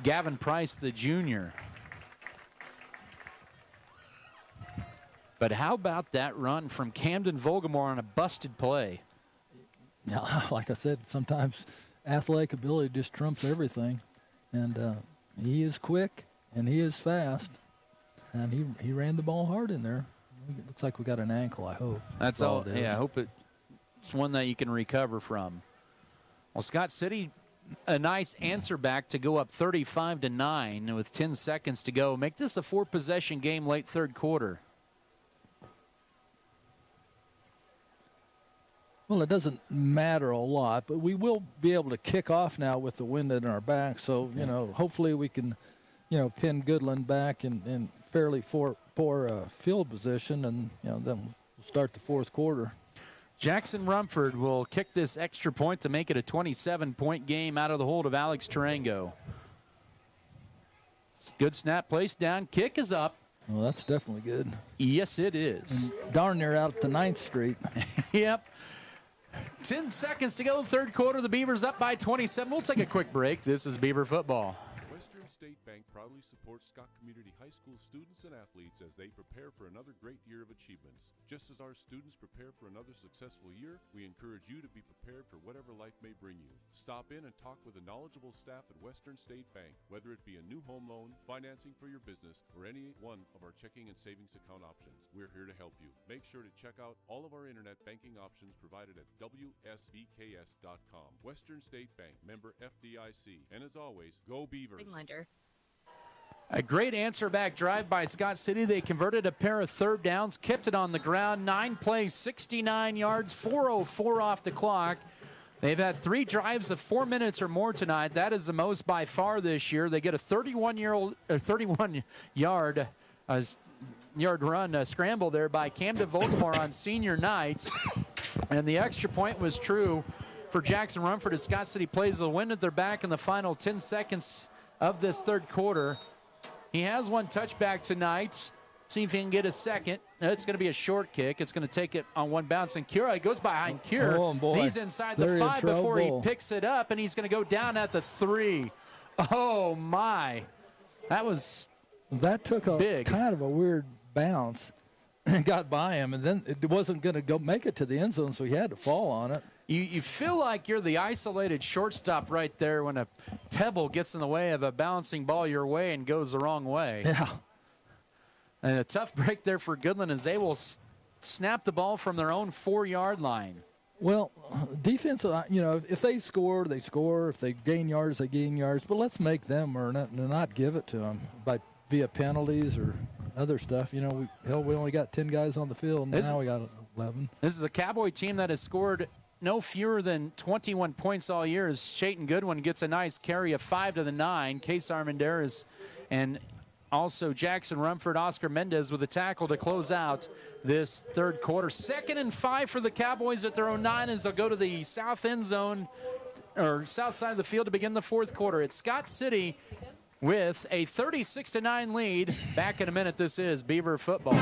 [SPEAKER 16] Gavin Price, the junior. But how about that run from Camden Volgamore on a busted play?
[SPEAKER 15] Yeah, like I said, sometimes athletic ability just trumps everything. And he is quick and he is fast. And he ran the ball hard in there. It looks like we got an ankle, I hope.
[SPEAKER 16] That's all. Yeah, I hope it's one that you can recover from. Well, Scott City, a nice answer back to go up 35-9 with 10 seconds to go. Make this a 4-possession game late third quarter.
[SPEAKER 15] Well, it doesn't matter a lot, but we will be able to kick off now with the wind in our back. So, hopefully we can, pin Goodland back in fairly poor field position, and, then we'll start the fourth quarter.
[SPEAKER 16] Jackson Rumford will kick this extra point to make it a 27-point game out of the hold of Alex Tarango. Good snap, placed down, kick is up.
[SPEAKER 15] Well, that's definitely good.
[SPEAKER 16] Yes, it is.
[SPEAKER 15] And darn near out to 9th Street.
[SPEAKER 16] Yep. 10 seconds to go, third quarter. The Beavers up by 27. We'll take a quick break. This is Beaver Football.
[SPEAKER 5] Western State Bank proudly supports Scott Community High School students and athletes as they prepare for another great year of achievements. Just as our students prepare for another successful year, we encourage you to be prepared for whatever life may bring you. Stop in and talk with the knowledgeable staff at Western State Bank, whether it be a new home loan, financing for your business, or any one of our checking and savings account options. We're here to help you. Make sure to check out all of our internet banking options provided at WSBKS.com. Western State Bank, member FDIC. And as always, go Beavers.
[SPEAKER 16] A great answer back drive by Scott City. They converted a pair of third downs, kept it on the ground. 9 plays, 69 yards, 4:04 off the clock. They've had 3 drives of 4 minutes or more tonight. That is the most by far this year. They get a 31-yard yard run scramble there by Camden Volgamore on senior night. And the extra point was true for Jackson Rumford as Scott City plays the wind at their back in the final 10 seconds of this third quarter. He has one touchback tonight. See if he can get a second. It's going to be a short kick. It's going to take it on one bounce. And Cura goes behind Cura.
[SPEAKER 15] Oh, boy.
[SPEAKER 16] He's inside the 5 before he picks it up, and he's going to go down at the 3. Oh, my. That took a big,
[SPEAKER 15] kind of a weird bounce and got by him, and then it wasn't going to go make it to the end zone, so he had to fall on it.
[SPEAKER 16] You feel like you're the isolated shortstop right there when a pebble gets in the way of a bouncing ball your way and goes the wrong way.
[SPEAKER 15] Yeah.
[SPEAKER 16] And a tough break there for Goodland as they will snap the ball from their own 4-yard line.
[SPEAKER 15] Well, defense, if they score, they score. If they gain yards, they gain yards. But let's make them earn it and not give it to them via penalties or other stuff. We only got 10 guys on the field. Now we got 11.
[SPEAKER 16] This is a Cowboy team that has scored no fewer than 21 points all year as Chayton Goodwin gets a nice carry of 5 to the 9. Case Armendariz and also Jackson Rumford, Oscar Mendez with a tackle to close out this third quarter. 2nd and 5 for the Cowboys at their own 9 as they'll go to the south end zone or south side of the field to begin the fourth quarter. It's Scott City with a 36-9 lead. Back in a minute. This is Beaver football.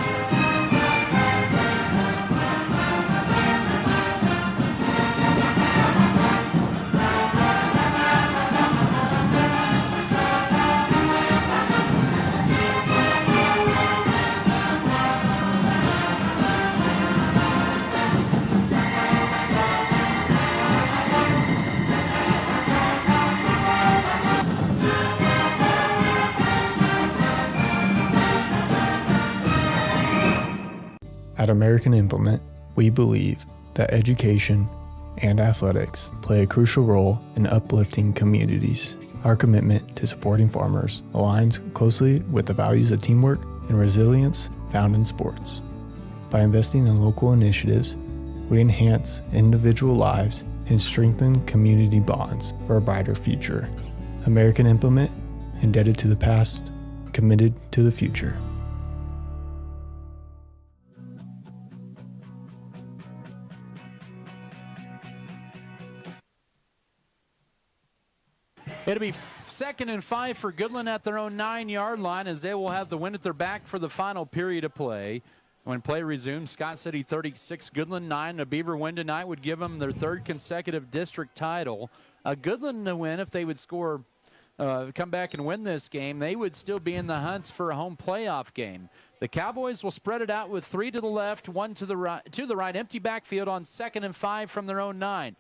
[SPEAKER 17] At American Implement, we believe that education and athletics play a crucial role in uplifting communities. Our commitment to supporting farmers aligns closely with the values of teamwork and resilience found in sports. By investing in local initiatives, we enhance individual lives and strengthen community bonds for a brighter future. American Implement, indebted to the past, committed to the future.
[SPEAKER 16] It'll be 2nd and 5 for Goodland at their own 9-yard line as they will have the wind at their back for the final period of play. When play resumes, Scott City 36, Goodland 9. A Beaver win tonight would give them their 3rd consecutive district title. A Goodland win, if they would score, come back and win this game, they would still be in the hunt for a home playoff game. The Cowboys will spread it out with 3 to the left, 1 to the right, empty backfield on 2nd and 5 from their own 9.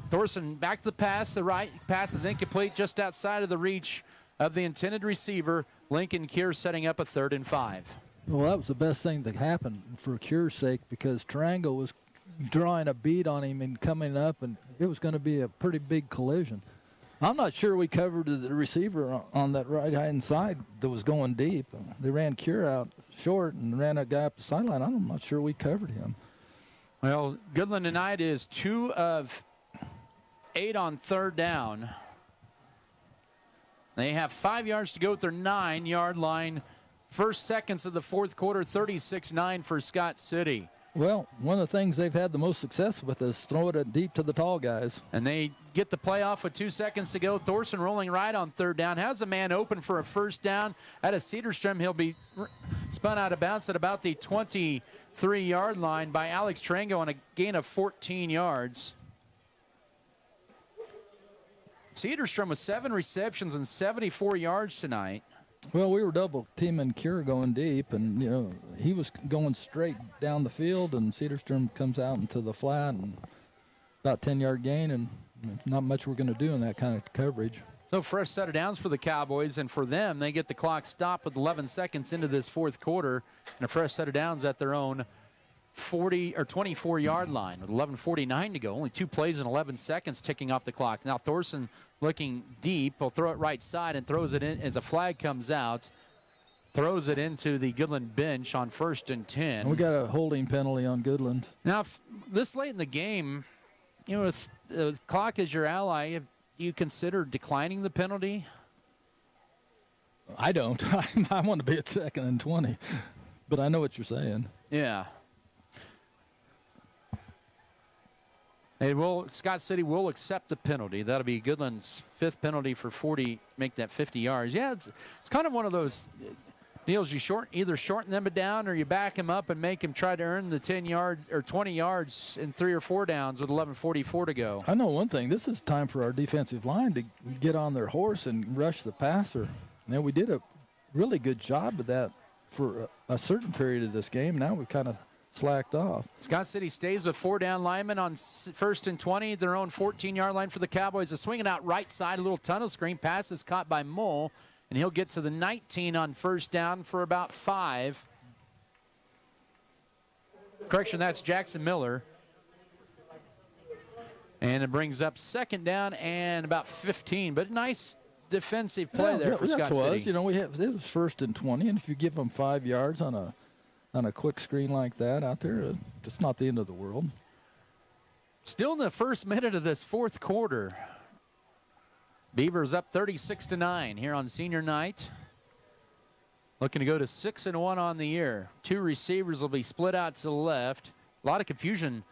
[SPEAKER 16] Thorson back to the pass. The right pass is incomplete, just outside of the reach of the intended receiver. Lincoln Cure setting up a 3rd and 5.
[SPEAKER 15] Well, that was the best thing that happened for Cure's sake because Triangle was drawing a beat on him and coming up, and it was going to be a pretty big collision. I'm not sure we covered the receiver on that right-hand side that was going deep. They ran Cure out short and ran a guy up the sideline. I'm not sure we covered him.
[SPEAKER 16] Well, Goodland tonight is 2 of 8 on 3rd down. They have 5 yards to go at their 9-yard line. First seconds of the fourth quarter, 36-9 for Scott City.
[SPEAKER 15] Well, one of the things they've had the most success with is throwing it deep to the tall guys.
[SPEAKER 16] And they get the play off with 2 seconds to go. Thorson rolling right on 3rd down. Has a man open for a 1st down. At a Cedarstrom, he'll be spun out of bounds at about the 23-yard line by Alex Trango on a gain of 14 yards. Cedarstrom with 7 receptions and 74 yards tonight.
[SPEAKER 15] Well, we were double teaming Cure going deep, and he was going straight down the field, and Cedarstrom comes out into the flat, and about 10-yard gain, and not much we're going to do in that kind of coverage.
[SPEAKER 16] So fresh set of downs for the Cowboys, and for them, they get the clock stopped with 11 seconds into this fourth quarter, and a fresh set of downs at their own 40 or 24-yard line with 11:49 to go. Only 2 plays in 11 seconds ticking off the clock. Now Thorson looking deep. He'll throw it right side and throws it in as a flag comes out. Throws it into the Goodland bench on 1st and 10.
[SPEAKER 15] We got a holding penalty on Goodland.
[SPEAKER 16] Now, this late in the game, if the clock is your ally, do you consider declining the penalty?
[SPEAKER 15] I don't. I want to be at 2nd and 20. But I know what you're saying.
[SPEAKER 16] Yeah. Scott City will accept the penalty. That'll be Goodland's 5th penalty for 40, make that 50 yards. Yeah, it's kind of one of those deals. You either shorten them down or you back him up and make him try to earn the 10 yards or 20 yards in 3 or 4 downs with 11:44 to go.
[SPEAKER 15] I know one thing. This is time for our defensive line to get on their horse and rush the passer. Now, we did a really good job of that for a certain period of this game. Now we've kind of slacked off.
[SPEAKER 16] Scott City stays with 4 down linemen on 1st and 20, their own 14-yard line for the Cowboys. A swinging out right side, a little tunnel screen. Pass is caught by Maile, and he'll get to the 19 on 1st down for about 5. Correction, that's Jackson Miller. And it brings up 2nd down and about 15, but nice defensive play there for Scott City.
[SPEAKER 15] You know, it was 1st and 20, and if you give them 5 yards on a quick screen like that out there, it's not the end of the world.
[SPEAKER 16] Still in the first minute of this 4th quarter. Beavers up 36-9 here on senior night. Looking to go to 6-1 on the year. 2 receivers will be split out to the left. A lot of confusion.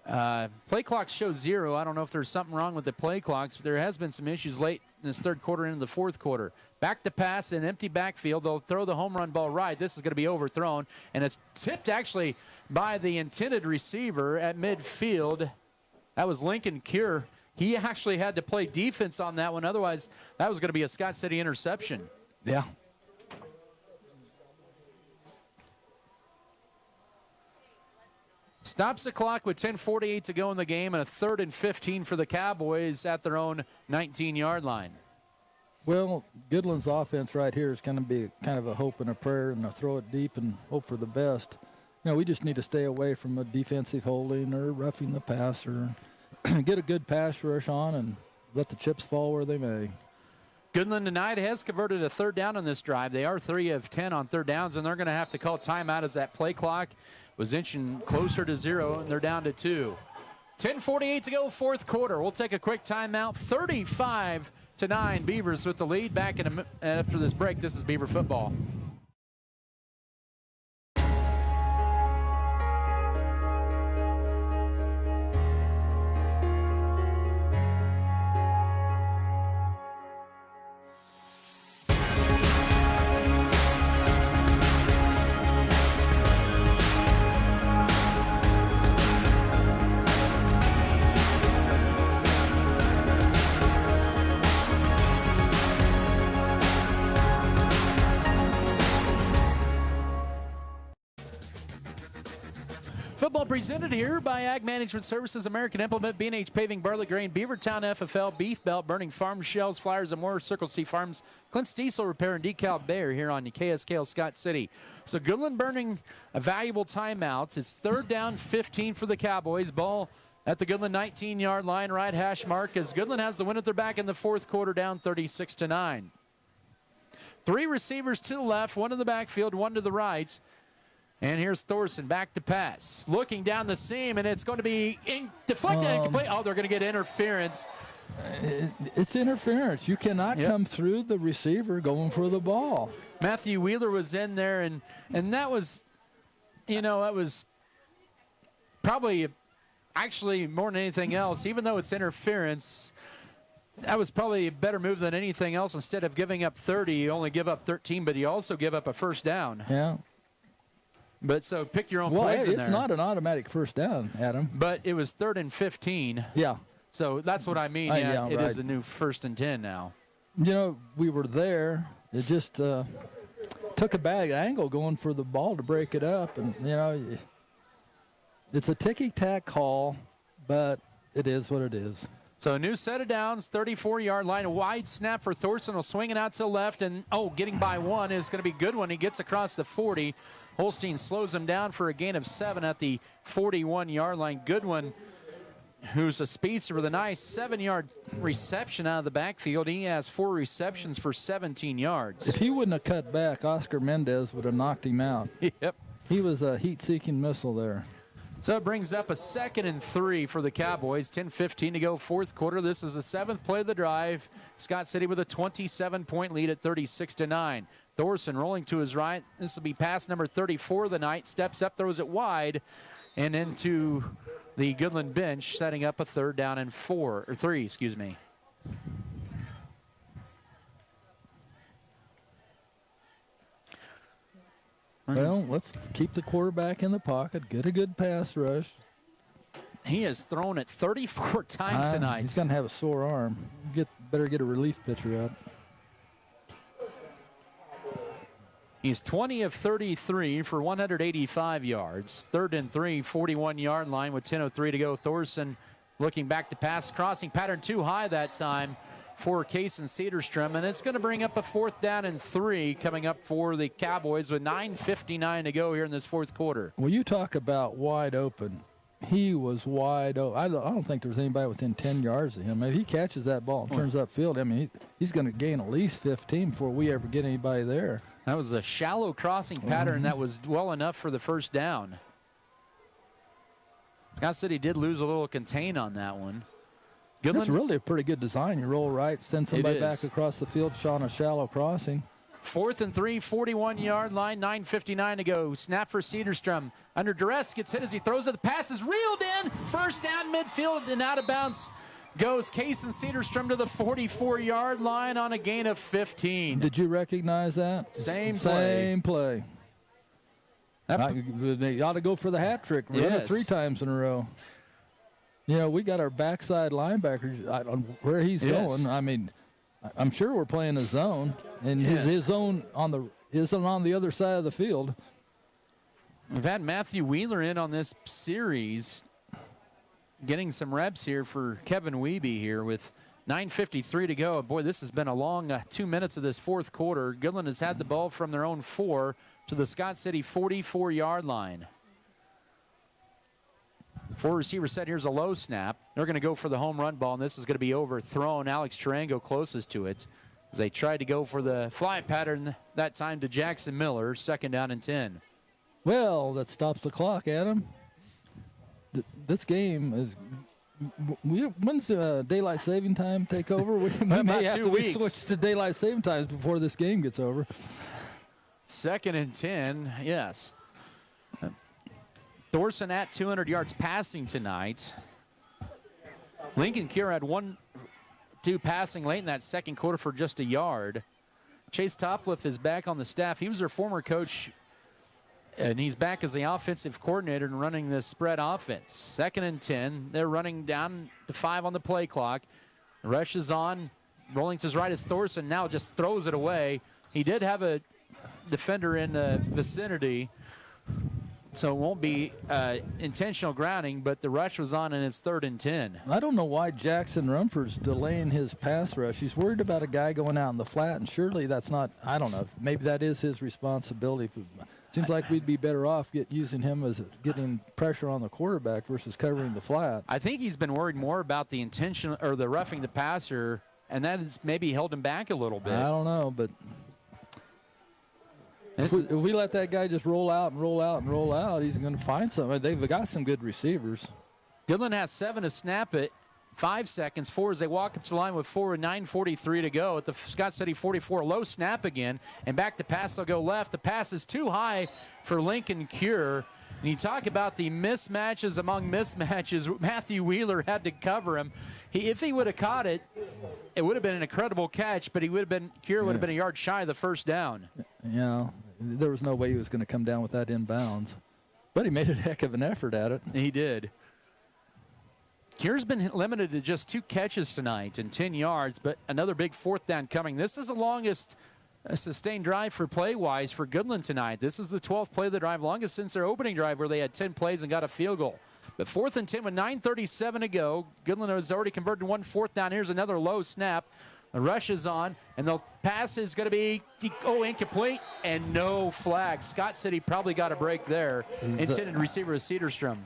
[SPEAKER 16] Play clocks show 0. I don't know if there's something wrong with the play clocks, but there has been some issues late in this 3rd quarter into the 4th quarter. Back to pass, an empty backfield. They'll throw the home run ball right. This is going to be overthrown, and it's tipped actually by the intended receiver at midfield. That was Lincoln Cure. He actually had to play defense on that one. Otherwise, that was going to be a Scott City interception.
[SPEAKER 15] Yeah.
[SPEAKER 16] Stops the clock with 10:48 to go in the game, and a 3rd and 15 for the Cowboys at their own 19-yard line.
[SPEAKER 15] Well, Goodland's offense right here is going to be kind of a hope and a prayer, and a throw it deep and hope for the best. You know, we just need to stay away from a defensive holding or roughing the passer. Get a good pass rush on and let the chips fall where they may.
[SPEAKER 16] Goodland tonight has converted a 3rd down on this drive. They are 3 of 10 on 3rd downs, and they're going to have to call timeout as that play clock was inching closer to 0, and they're down to 2. 10:48 to go, 4th quarter. We'll take a quick timeout. 35-9, Beavers with the lead. Back after this break. This is Beaver football. Football presented here by Ag Management Services, American Implement, B&H Paving, Bartlett Grain, Beavertown FFL, Beef Belt, Burning Farm, Shells, Flyers, and more, Circle C Farms, Clint's Diesel Repair, and Decal Bear here on KSKL Scott City. So Goodland burning a valuable timeout. It's 3rd down, 15 for the Cowboys. Ball at the Goodland 19-yard line, right hash mark, as Goodland has the win at their back in the 4th quarter, down 36-9. 3 receivers to the left, 1 in the backfield, 1 to the right. And here's Thorson back to pass. Looking down the seam, and it's going to be deflected and complete. Oh, they're going to get interference.
[SPEAKER 15] It's interference. You cannot come through the receiver going for the ball.
[SPEAKER 16] Matthew Wheeler was in there, and that was, you know, that was probably actually more than anything else, even though it's interference, that was probably a better move than anything else. Instead of giving up 30, you only give up 13, but you also give up a 1st down.
[SPEAKER 15] Yeah.
[SPEAKER 16] But so pick your own plays in there.
[SPEAKER 15] It's not an automatic 1st down, Adam.
[SPEAKER 16] But it was 3rd and 15.
[SPEAKER 15] Yeah.
[SPEAKER 16] So that's what I mean. Yeah, it is a new 1st and 10 now.
[SPEAKER 15] You know, we were there. It just took a bad angle going for the ball to break it up. And, you know, it's a ticky-tack call, but it is what it is.
[SPEAKER 16] So a new set of downs, 34-yard line, a wide snap for Thorson. Will swing it out to the left, and, getting by 1 is going to be Goodwin. He gets across the 40. Holstein slows him down for a gain of 7 at the 41-yard line. Goodwin, who's a speedster with a nice 7-yard reception out of the backfield. He has 4 receptions for 17 yards.
[SPEAKER 15] If he wouldn't have cut back, Oscar Mendez would have knocked him out.
[SPEAKER 16] Yep.
[SPEAKER 15] He was a heat-seeking missile there.
[SPEAKER 16] So it brings up a 2nd and 3 for the Cowboys. 10:15 to go, 4th quarter. This is the 7th play of the drive. Scott City with a 27-point lead at 36-9. Thorson rolling to his right. This will be pass number 34 of the night. Steps up, throws it wide, and into the Goodland bench, setting up a 3rd down and 3, excuse me.
[SPEAKER 15] Well, let's keep the quarterback in the pocket, get a good pass rush.
[SPEAKER 16] He has thrown it 34 times tonight.
[SPEAKER 15] He's going to have a sore arm. Better get a relief pitcher out.
[SPEAKER 16] He's 20 of 33 for 185 yards. 3rd and 3, 41-yard line with 10:03 to go. Thorson looking back to pass, crossing pattern too high that time for Caden Cedarstrom, and it's going to bring up a 4th down and 3 coming up for the Cowboys with 9:59 to go here in this 4th quarter.
[SPEAKER 15] Well, you talk about wide open. He was wide open. I don't think there was anybody within 10 yards of him. If he catches that ball and turns upfield, I mean, he's going to gain at least 15 before we ever get anybody there.
[SPEAKER 16] That was a shallow crossing pattern that was well enough for the 1st down. Scott City did lose a little contain on that one.
[SPEAKER 15] Goodland, that's really a pretty good design. You roll right, send somebody back across the field on a shallow crossing.
[SPEAKER 16] 4th and 3, 41-yard line, 9:59 to go. Snap for Cedarstrom. Under duress, gets hit as he throws it. The pass is reeled in. 1st down midfield and out of bounds goes Caden Cedarstrom to the 44-yard line on a gain of 15.
[SPEAKER 15] Did you recognize that?
[SPEAKER 16] Same
[SPEAKER 15] play. They ought to go for the hat trick. Run it 3 times in a row. You know, we got our backside linebackers on where he's going. I mean, I'm sure we're playing a zone, and his zone isn't on the other side of the field.
[SPEAKER 16] We've had Matthew Wheeler in on this series, getting some reps here for Kevin Wiebe here with 9:53 to go. Boy, this has been a long 2 minutes of this 4th quarter. Goodland has had the ball from their own 4 to the Scott City 44-yard line. 4 receivers set. Here's a low snap. They're going to go for the home run ball, and this is going to be overthrown. Alex Tarango closest to it as they tried to go for the fly pattern that time to Jackson Miller. 2nd down and 10.
[SPEAKER 15] Well, that stops the clock, Adam. This game is. When's daylight saving time take over? We may have to switch to daylight saving times before this game gets over.
[SPEAKER 16] 2nd and 10, yes. Thorson at 200 yards passing tonight. Lincoln Cure had 1-2 passing late in that 2nd quarter for just a yard. Chase Topliff is back on the staff. He was their former coach, and he's back as the offensive coordinator and running this spread offense. 2nd and 10. They're running down to 5 on the play clock. Rush is on. Rolling to his right is Thorson. Now just throws it away. He did have a defender in the vicinity, so it won't be intentional grounding, but the rush was on, and it's 3rd and 10.
[SPEAKER 15] I don't know why Jackson Rumford's delaying his pass rush. He's worried about a guy going out in the flat, and surely that's not, I don't know, maybe that is his responsibility. Seems like we'd be better off using him as getting pressure on the quarterback versus covering the flat.
[SPEAKER 16] I think he's been worried more about the intention or the roughing the passer, and that has maybe held him back a little bit.
[SPEAKER 15] I don't know, but if we let that guy just roll out and roll out and roll out, he's going to find something. They've got some good receivers.
[SPEAKER 16] Goodland has 7 to snap it. 5 seconds. 4 as they walk up to the line with 4 and 9:43 to go at the Scott City 44. Low snap again, and back to pass. They'll go left. The pass is too high for Lincoln Cure. And you talk about the mismatches among mismatches. Matthew Wheeler had to cover him. If he would have caught it, it would have been an incredible catch, but Cure would have been a yard shy of the 1st down.
[SPEAKER 15] Yeah, there was no way he was going to come down with that inbounds. But he made a heck of an effort at it.
[SPEAKER 16] He did. Cure's been limited to just 2 catches tonight and 10 yards, but another big 4th down coming. This is the longest sustained drive for play-wise for Goodland tonight. This is the 12th play of the drive, longest since their opening drive where they had 10 plays and got a field goal. But 4th and 10 with 9:37 to go. Goodland has already converted 1 4th down. Here's another low snap. The rush is on, and the pass is going to be, incomplete, and no flag. Scott City probably got a break there. Intended receiver is Cedarstrom.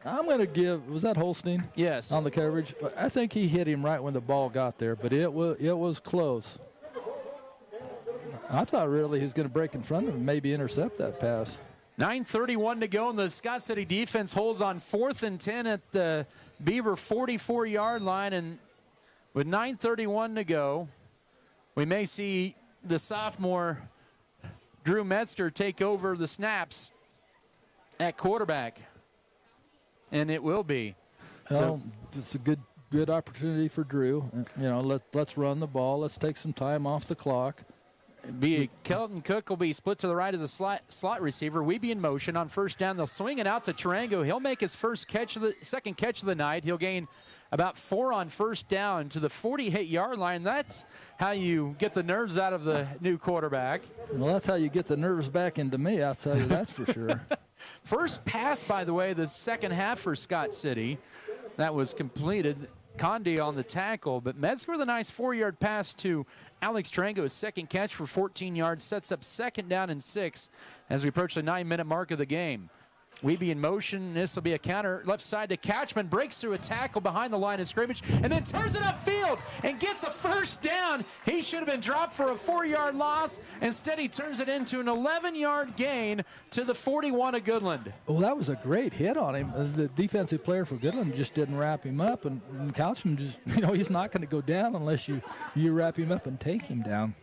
[SPEAKER 15] I'm going to give, was that Holstein?
[SPEAKER 16] Yes.
[SPEAKER 15] On the coverage? I think he hit him right when the ball got there, but it was close. I thought really he was going to break in front of him, maybe intercept that pass.
[SPEAKER 16] 9:31 to go, and the Scott City defense holds on 4th and 10 at the Beaver 44-yard line, and with 9:31 to go, we may see the sophomore Drew Metzger take over the snaps at quarterback. And it will be.
[SPEAKER 15] Well, it's a good opportunity for Drew. Let's run the ball. Let's take some time off the clock.
[SPEAKER 16] Kelton Cook will be split to the right as a slot receiver. We be in motion on first down. They'll swing it out to Tarango. He'll make his second catch of the night. He'll gain about 4 on first down to the 48-yard line. That's how you get the nerves out of the new quarterback.
[SPEAKER 15] Well, that's how you get the nerves back into me, I'll tell you, that's for sure.
[SPEAKER 16] First pass, by the way, the second half for Scott City. That was completed. Condi on the tackle, but Metzger with a nice 4-yard pass to Alex Tarango. His second catch for 14 yards sets up second down and 6 as we approach the 9-minute mark of the game. We be in motion. This will be a counter left side to Couchman. Breaks through a tackle behind the line of scrimmage and then turns it upfield and gets a first down. He should have been dropped for a 4-yard loss. Instead, he turns it into an 11-yard gain to the 41 of Goodland.
[SPEAKER 15] Well, that was a great hit on him. The defensive player for Goodland just didn't wrap him up. And Couchman just, he's not going to go down unless you wrap him up and take him down.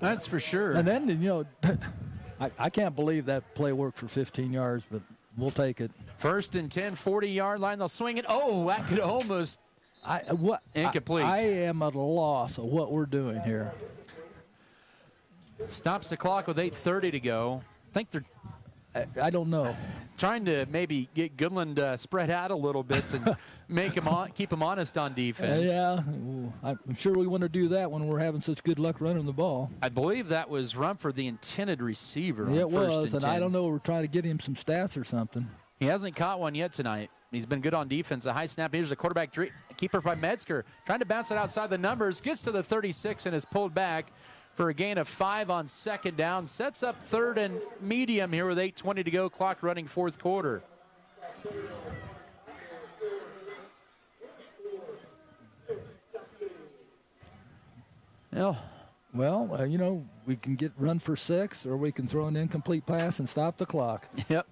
[SPEAKER 16] That's for sure.
[SPEAKER 15] And then, I can't believe that play worked for 15 yards, but we'll take it.
[SPEAKER 16] First and 10, 40-yard line. They'll swing it. Oh, that could almost incomplete.
[SPEAKER 15] I am at a loss of what we're doing here.
[SPEAKER 16] Stops the clock with 8:30 to go. I think they're
[SPEAKER 15] I don't know.
[SPEAKER 16] Trying to maybe get Goodland spread out a little bit and keep them honest on defense.
[SPEAKER 15] Yeah, I'm sure we want to do that when we're having such good luck running the ball.
[SPEAKER 16] I believe that was Rumford, the intended receiver.
[SPEAKER 15] Yeah,
[SPEAKER 16] on first
[SPEAKER 15] was, and
[SPEAKER 16] 10.
[SPEAKER 15] I don't know. We're trying to get him some stats or something.
[SPEAKER 16] He hasn't caught one yet tonight. He's been good on defense. A high snap. Here's a quarterback keeper by Metzger. Trying to bounce it outside the numbers. Gets to the 36 and is pulled back for a gain of 5 on second down. Sets up third and medium here with 8:20 to go. Clock running fourth quarter.
[SPEAKER 15] Well, we can run for 6, or we can throw an incomplete pass and stop the clock.
[SPEAKER 16] Yep.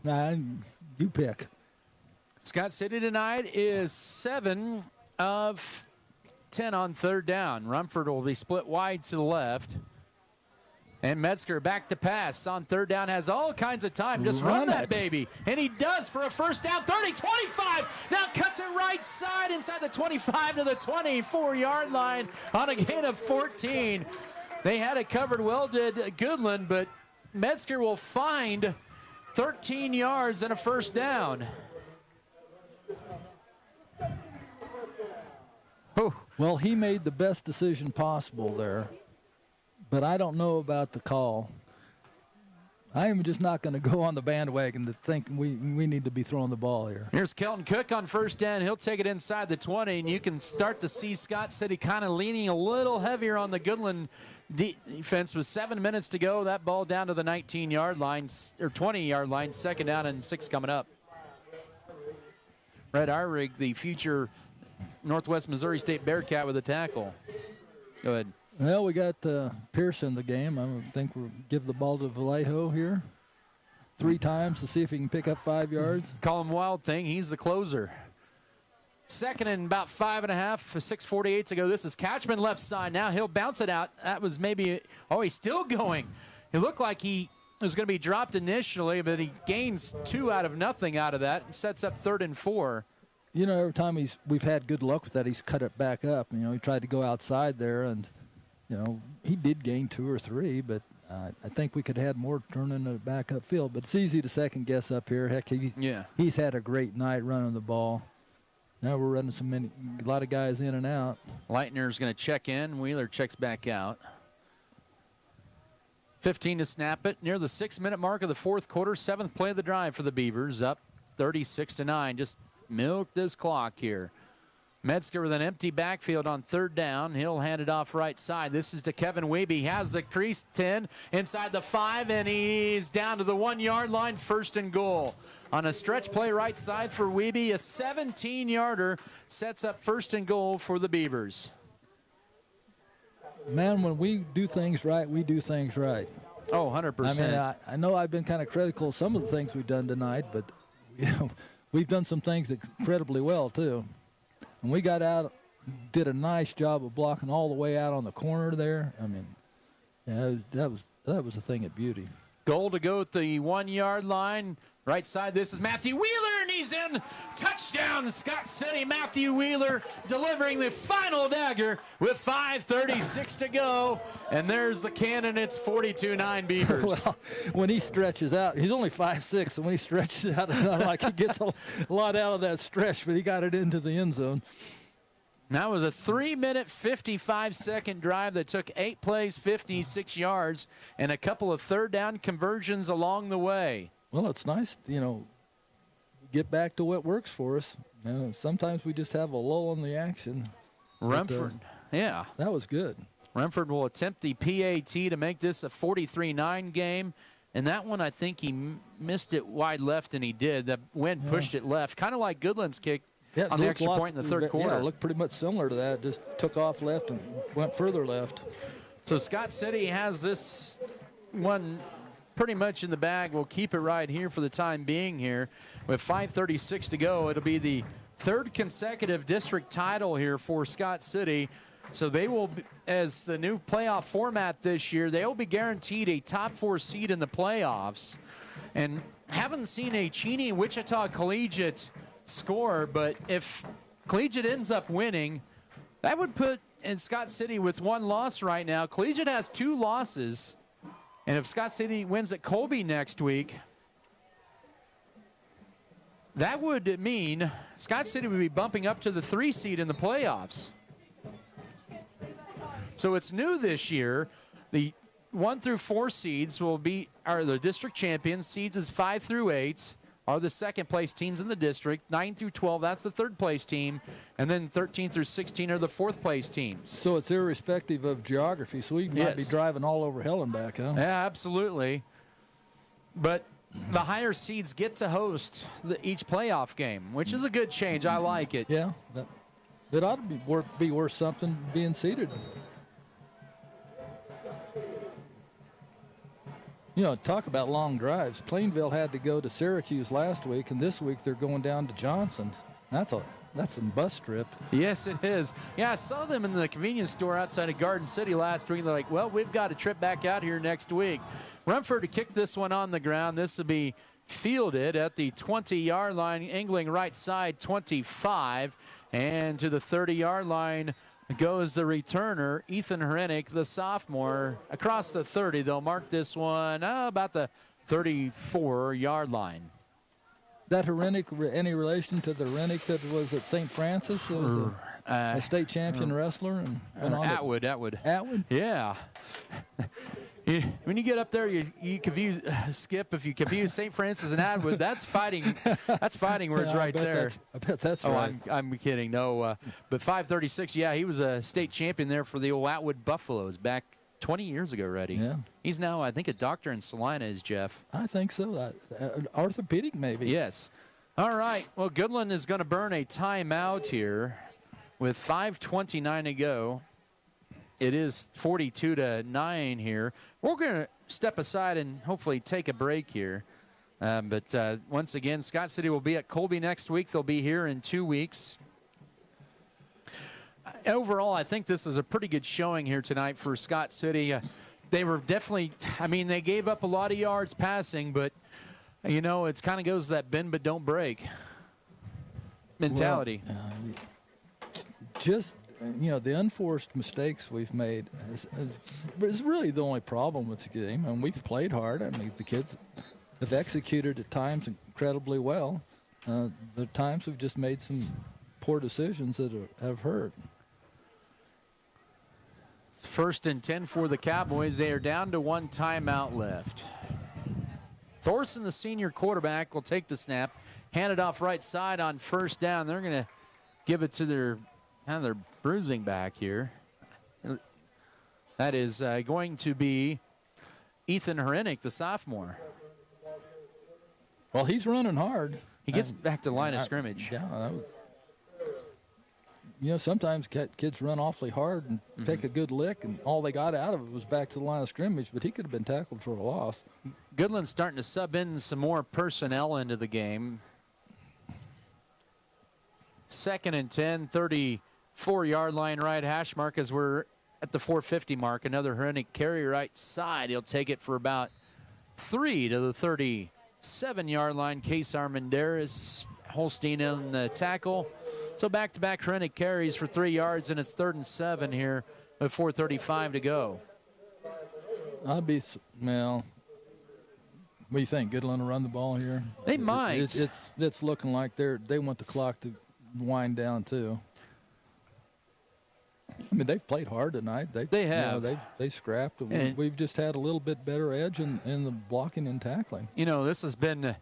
[SPEAKER 15] You pick.
[SPEAKER 16] Scott City tonight is 7 of 10 on third down. Rumford will be split wide to the left. And Metzger back to pass on third down, has all kinds of time. Just run that baby. And he does for a first down. 30, 25. Now cuts it right side inside the 25 to the 24-yard line on a gain of 14. They had it covered well, did Goodland, but Metzger will find 13 yards and a first down.
[SPEAKER 15] Well, he made the best decision possible there. But I don't know about the call. I am just not going to go on the bandwagon to think we need to be throwing the ball here.
[SPEAKER 16] Here's Kelton Cook on first down. He'll take it inside the 20, and you can start to see Scott City kind of leaning a little heavier on the Goodland defense with 7 minutes to go. That ball down to the 19-yard line, or 20-yard line, second down and 6 coming up. Red Arrig, the future Northwest Missouri State Bearcat with a tackle. Go ahead.
[SPEAKER 15] Well, we got Pierce in the game. I think we'll give the ball to Vallejo here 3 times to see if he can pick up 5 yards.
[SPEAKER 16] Call him Wild Thing. He's the closer. Second and about 5.5, 6:48 to go. This is Couchman left side. Now he'll bounce it out. That was maybe, he's still going. It looked like he was going to be dropped initially, but he gains 2 out of nothing out of that and sets up 3rd and 4.
[SPEAKER 15] Every time we've had good luck with that, he's cut it back up. He tried to go outside there, and he did gain 2 or 3, but I think we could have had more turning it back upfield. But it's easy to second guess up here. Heck, he's had a great night running the ball. Now we're running a lot of guys in and out.
[SPEAKER 16] Leitner's going to check in. Wheeler checks back out. 15 to snap it. Near the 6-minute mark of the fourth quarter. 7th play of the drive for the Beavers. Up 36-9. Just milk this clock here. Metzger with an empty backfield on third down. He'll hand it off right side. This is to Kevin Wiebe. He has the crease 10 inside the 5, and he's down to the 1-yard line. 1st and goal. On a stretch play right side for Wiebe, a 17-yarder sets up 1st and goal for the Beavers.
[SPEAKER 15] Man, when we do things right, we do things right.
[SPEAKER 16] 100%.
[SPEAKER 15] I know I've been kind of critical of some of the things we've done tonight, but we've done some things incredibly well too. And we got out, did a nice job of blocking all the way out on the corner there. That was a thing of beauty.
[SPEAKER 16] Goal to go at the 1-yard line. Right side, this is Matthew Wheeler, and he's in. Touchdown, Scott City. Matthew Wheeler delivering the final dagger with 5:36 to go. And there's the cannon. It's 42-9 Beavers.
[SPEAKER 15] Well, when he stretches out, he's only 5'6", and when he stretches out, it's not like he gets a lot out of that stretch, but he got it into the end zone.
[SPEAKER 16] That was a 3-minute, 55-second drive that took 8 plays, 56 yards, and a couple of third down conversions along the way.
[SPEAKER 15] Well, it's nice, get back to what works for us. Sometimes we just have a lull in the action.
[SPEAKER 16] Rumford, yeah.
[SPEAKER 15] That was good.
[SPEAKER 16] Rumford will attempt the PAT to make this a 43-9 game. And that one, I think he missed it wide left, and he did. The wind pushed it left, kind of like Goodland's kick.
[SPEAKER 15] Yeah,
[SPEAKER 16] on the extra point in the third quarter.
[SPEAKER 15] Yeah, it looked pretty much similar to that. Just took off left and went further left.
[SPEAKER 16] So Scott City has this one pretty much in the bag. We'll keep it right here for the time being here. With 5:36 to go, it'll be the third consecutive district title here for Scott City. So they will, as the new playoff format this year, they will be guaranteed a top 4 seed in the playoffs. And haven't seen a Cheney Wichita Collegiate score, but if Collegiate ends up winning, that would put in Scott City with 1 loss right now. Collegiate has 2 losses, and if Scott City wins at Colby next week, that would mean Scott City would be bumping up to the 3 seed in the playoffs. So it's new this year. The 1 through 4 seeds are the district champions. Seeds is 5 through 8. Are the second place teams in the district. 9 through 12, that's the third place team. And then 13 through 16 are the fourth place teams.
[SPEAKER 15] So it's irrespective of geography. So we might be driving all over hell and back, huh?
[SPEAKER 16] Yeah, absolutely. But the higher seeds get to host each playoff game, which is a good change. I like it.
[SPEAKER 15] Yeah, it ought to be worth something being seeded. Talk about long drives. Plainville had to go to Syracuse last week, and this week they're going down to Johnson. That's some bus trip.
[SPEAKER 16] Yes, it is. Yeah, I saw them in the convenience store outside of Garden City last week. They're like, well, we've got a trip back out here next week. Rumford to kick this one on the ground. This will be fielded at the 20-yard line, angling right side 25, and to the 30-yard line goes the returner, Ethan Hrenik, the sophomore, across the 30. They'll mark this one about the 34-yard line.
[SPEAKER 15] That Hrenik, any relation to the Hrenik that was at St. Francis? That was a state champion wrestler?
[SPEAKER 16] Atwood.
[SPEAKER 15] Atwood?
[SPEAKER 16] Yeah. When you get up there, you confuse Skip. If you confuse St. Francis and Atwood, that's fighting. That's fighting words right there.
[SPEAKER 15] I bet that's right.
[SPEAKER 16] I'm kidding. No, but 5:36. Yeah, he was a state champion there for the old Atwood Buffaloes back 20 years ago. Already.
[SPEAKER 15] Yeah.
[SPEAKER 16] He's now, I think, a doctor in Salina. Is Jeff?
[SPEAKER 15] I think so. Orthopedic, maybe.
[SPEAKER 16] Yes. All right. Well, Goodland is going to burn a timeout here with 5:29 to go. It is 42-9 here. We're going to step aside and hopefully take a break here. But once again, Scott City will be at Colby next week. They'll be here in 2 weeks. Overall, I think this is a pretty good showing here tonight for Scott City. They were definitely, they gave up a lot of yards passing, but, it kind of goes to that bend but don't break mentality.
[SPEAKER 15] Well, the unforced mistakes we've made is really the only problem with the game. And we've played hard. The kids have executed at times incredibly well. The times we've just made some poor decisions that have hurt.
[SPEAKER 16] 1st and 10 for the Cowboys. They are down to 1 timeout left. Thorson, the senior quarterback, will take the snap, hand it off right side on 1st down. They're going to give it to their bruising back here. That is going to be Ethan Hrenik, the sophomore.
[SPEAKER 15] Well, he's running hard.
[SPEAKER 16] He gets back to the line of scrimmage.
[SPEAKER 15] Yeah, sometimes kids run awfully hard and take a good lick, and all they got out of it was back to the line of scrimmage, but he could have been tackled for a loss.
[SPEAKER 16] Goodland's starting to sub in some more personnel into the game. 2nd and 10, 34-yard line right hash mark as we're at the 450 mark. Another Hrenik carry right side. He'll take it for about 3 to the 37-yard line. Case Armendariz, Holstein in the tackle. So back-to-back Krennic carries for 3 yards, and it's 3rd and 7 here with 4:35 to go.
[SPEAKER 15] I'd be, well, what do you think? Goodland will run the ball here?
[SPEAKER 16] They might.
[SPEAKER 15] It's looking like they want the clock to wind down too. I mean, they've played hard tonight.
[SPEAKER 16] They have.
[SPEAKER 15] They scrapped. We've just had a little bit better edge in the blocking and tackling.
[SPEAKER 16] You know, this has been a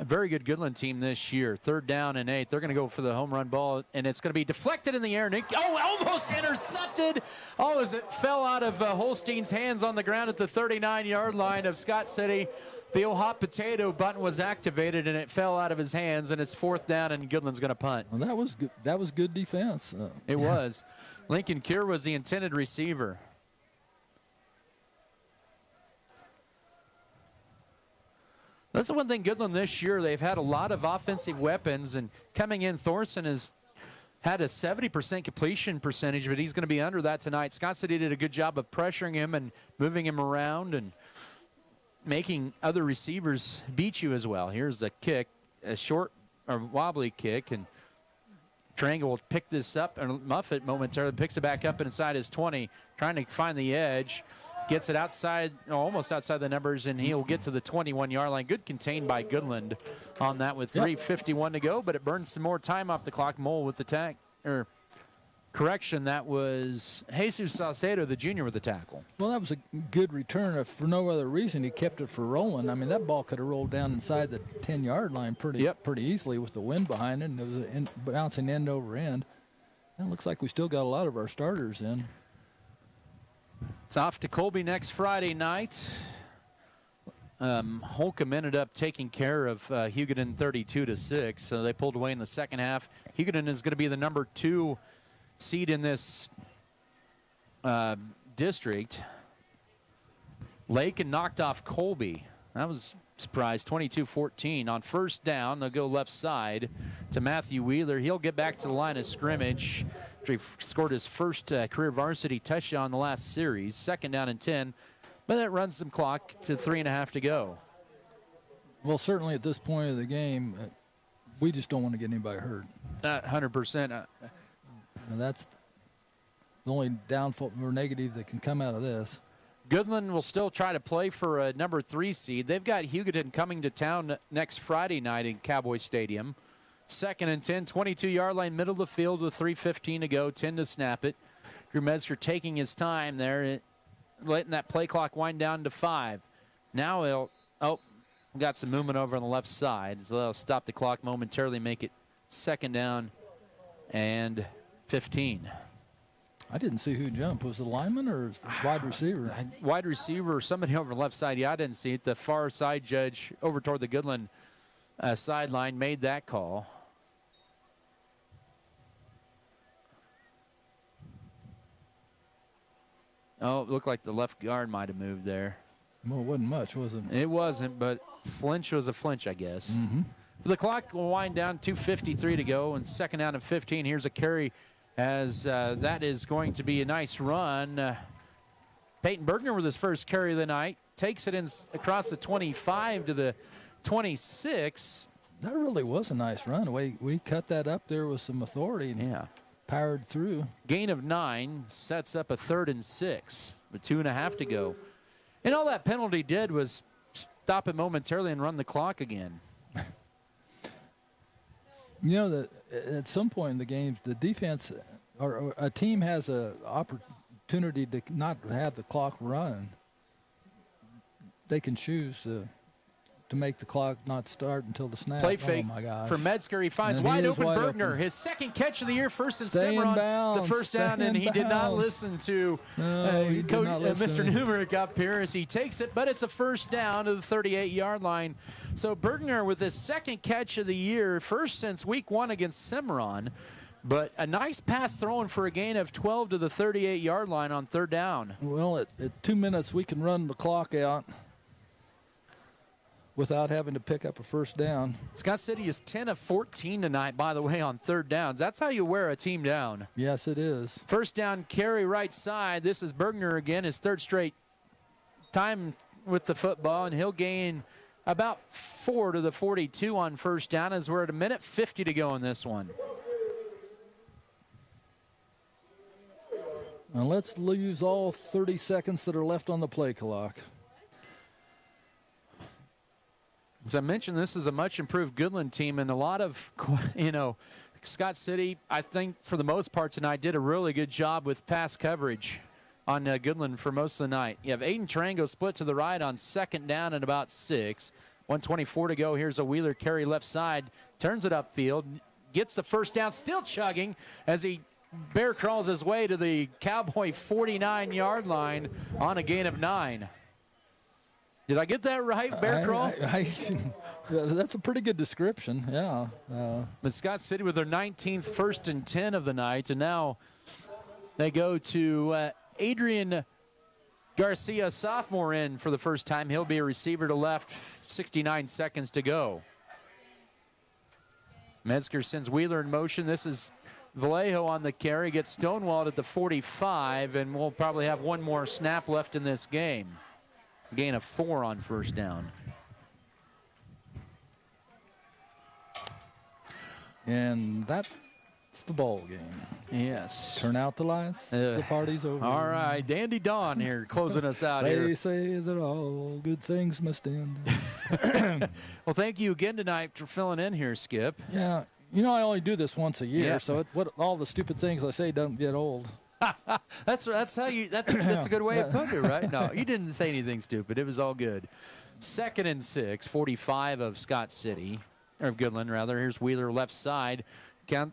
[SPEAKER 16] very good Goodland team this year. 3rd down and 8. They're going to go for the home run ball, and it's going to be deflected in the air. Almost intercepted. As it fell out of Holstein's hands on the ground at the 39-yard line of Scott City. The old hot potato button was activated, and it fell out of his hands, and it's 4th down, and Goodland's going to punt.
[SPEAKER 15] Well, that was good. That was good defense.
[SPEAKER 16] It was. Lincoln Cure was the intended receiver. That's the one thing Goodland this year, they've had a lot of offensive weapons, and coming in, Thorson has had a 70% completion percentage, but he's going to be under that tonight. Scott City did a good job of pressuring him and moving him around and making other receivers beat you as well. Here's a kick, a short or wobbly kick, and Triangle will pick this up and muff it momentarily, picks it back up inside his 20, trying to find the edge. Gets it outside, almost outside the numbers, and he'll get to the 21-yard line. Good contained by Goodland on that with 3:51 to go, but it burns some more time off the clock. Maile with the correction, that was Jesus Salcedo, the junior, with the tackle.
[SPEAKER 15] Well, that was a good return. If for no other reason, he kept it for rolling. I mean, that ball could have rolled down inside the 10-yard line pretty easily with the wind behind it, and it was bouncing end over end. It looks like we still got a lot of our starters in.
[SPEAKER 16] It's off to Colby next Friday night. Holcomb ended up taking care of Hugoton 32-6, so they pulled away in the second half. Hugoton is going to be the number 2 seed in this district. Lake knocked off Colby. That was a surprise, 22-14. On 1st down, they'll go left side to Matthew Wheeler. He'll get back to the line of scrimmage. He scored his first career varsity touchdown in the last series. 2nd down and 10, but that runs some clock to 3.5 to go.
[SPEAKER 15] Well, certainly at this point of the game, we just don't want to get anybody hurt.
[SPEAKER 16] 100%.
[SPEAKER 15] That's the only downfall or negative that can come out of this.
[SPEAKER 16] Goodland will still try to play for a number 3 seed. They've got Hugoton coming to town next Friday night in Cowboy Stadium. 2nd and 10, 22-yard line, middle of the field with 3:15 to go, 10 to snap it. Drew Metzger taking his time there, letting that play clock wind down to 5. Now he'll, got some movement over on the left side, so they'll stop the clock momentarily, make it 2nd down and 15.
[SPEAKER 15] I didn't see who jumped. Was it a lineman or wide receiver?
[SPEAKER 16] Wide receiver or somebody over the left side. Yeah, I didn't see it. The far side judge over toward the Goodland sideline made that call. It looked like the left guard might have moved there.
[SPEAKER 15] Well, it wasn't much, was it?
[SPEAKER 16] It wasn't, but flinch was a flinch, I guess. The clock will wind down, 2:53 to go, and 2nd down and 15. Here's a carry as that is going to be a nice run. Peyton Bergner with his first carry of the night. Takes it in across the 25 to the 26.
[SPEAKER 15] That really was a nice run. We cut that up there with some authority and powered through.
[SPEAKER 16] Gain of 9 sets up a 3rd and 6 with 2.5 to go. And all that penalty did was stop it momentarily and run the clock again.
[SPEAKER 15] You know, that at some point in the game, the defense or a team has an opportunity to not have the clock run. They can choose to make the clock not start until the snap.
[SPEAKER 16] Play fake for Metzger. He finds wide open Bergner. His 2nd catch of the year, 1st and Cimarron. It's a 1st down, and he did not listen to Mr. Numerick up here as he takes it, but it's a 1st down to the 38-yard line. So Bergner with his 2nd catch of the year, first since week 1 against Cimarron, but a nice pass thrown for a gain of 12 to the 38-yard line on 3rd down.
[SPEAKER 15] Well, at 2 minutes, we can run the clock out without having to pick up a 1st down.
[SPEAKER 16] Scott City is 10 of 14 tonight, by the way, on 3rd downs. That's how you wear a team down.
[SPEAKER 15] Yes, it is.
[SPEAKER 16] 1st down carry right side. This is Bergner again, his 3rd straight time with the football, and he'll gain about 4 to the 42 on first down as we're at 1:50 to go in this one.
[SPEAKER 15] And let's use all 30 seconds that are left on the play clock.
[SPEAKER 16] As I mentioned, this is a much improved Goodland team, and a lot of, Scott City, I think for the most part tonight, did a really good job with pass coverage on Goodland for most of the night. You have Aiden Tarango split to the right on second down at about 6. 1:24 to go. Here's a Wheeler carry left side, turns it upfield, gets the first down, still chugging as he bear crawls his way to the Cowboy 49-yard line on a gain of 9. Did I get that right, bear crawl?
[SPEAKER 15] That's a pretty good description, yeah.
[SPEAKER 16] But Scott City with their 19th first and 10 of the night, and now they go to Adrian Garcia, sophomore, in for the first time. He'll be a receiver to left, 69 seconds to go. Metzger sends Wheeler in motion. This is Vallejo on the carry, gets stonewalled at the 45, and we'll probably have one more snap left in this game. Gain of 4 on first down.
[SPEAKER 15] And that's the ball game.
[SPEAKER 16] Yes.
[SPEAKER 15] Turn out the lights. The party's over.
[SPEAKER 16] All right, Dandy Don here closing us out here.
[SPEAKER 15] They say that all good things must end.
[SPEAKER 16] Well, thank you again tonight for filling in here, Skip.
[SPEAKER 15] Yeah. I only do this once a year, so all the stupid things I say don't get old.
[SPEAKER 16] That's how you. That's a good way of putting it, right? No, you didn't say anything stupid. It was all good. 2nd and 6, 45 of Scott City, or Goodland rather. Here's Wheeler left side,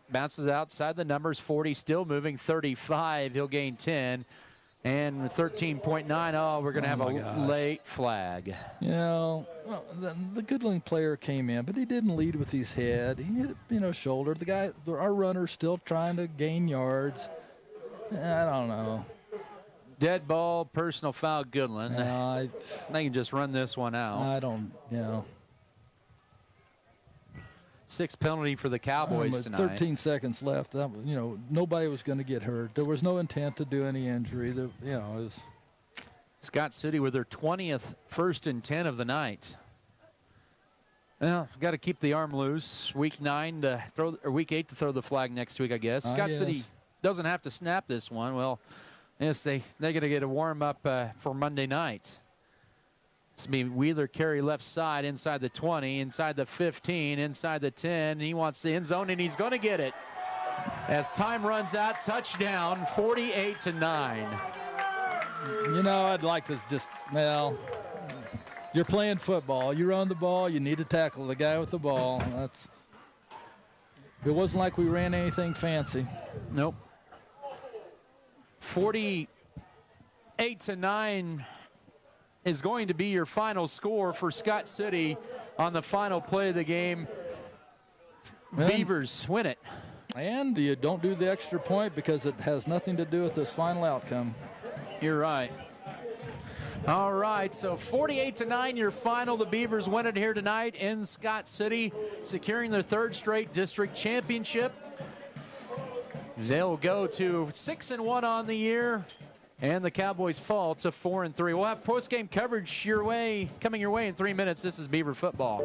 [SPEAKER 16] bounces outside the numbers. 40 still moving. 35. He'll gain 10, and 13.9. Oh, we're gonna have a late flag.
[SPEAKER 15] The Goodland player came in, but he didn't lead with his head. He hit, shoulder. Our runner's still trying to gain yards. I don't know.
[SPEAKER 16] Dead ball, personal foul, Goodland. They can just run this one out.
[SPEAKER 15] I don't,
[SPEAKER 16] 6 penalty for the Cowboys tonight.
[SPEAKER 15] 13 seconds left. That was, nobody was going to get hurt. There was no intent to do any injury. It was.
[SPEAKER 16] Scott City with their 20th first and 10 of the night. Well, got to keep the arm loose. Week 8 to throw the flag next week, I guess. Scott City doesn't have to snap this one. Well, yes, they're going to get a warm-up for Monday night. It's going to be Wheeler carry left side inside the 20, inside the 15, inside the 10. He wants the end zone, and he's going to get it. As time runs out, touchdown, 48-9.
[SPEAKER 15] I'd like to you're playing football. You run the ball, you need to tackle the guy with the ball. It wasn't like we ran anything fancy.
[SPEAKER 16] Nope. 48-9 is going to be your final score for Scott City on the final play of the game. Beavers win it.
[SPEAKER 15] And you don't do the extra point because it has nothing to do with this final outcome.
[SPEAKER 16] You're right. All right, so 48-9, your final. The Beavers win it here tonight in Scott City, securing their 3rd straight district championship. They'll go to 6-1 on the year, and the Cowboys fall to 4-3. We'll have post-game coverage coming your way in 3 minutes. This is Beaver football.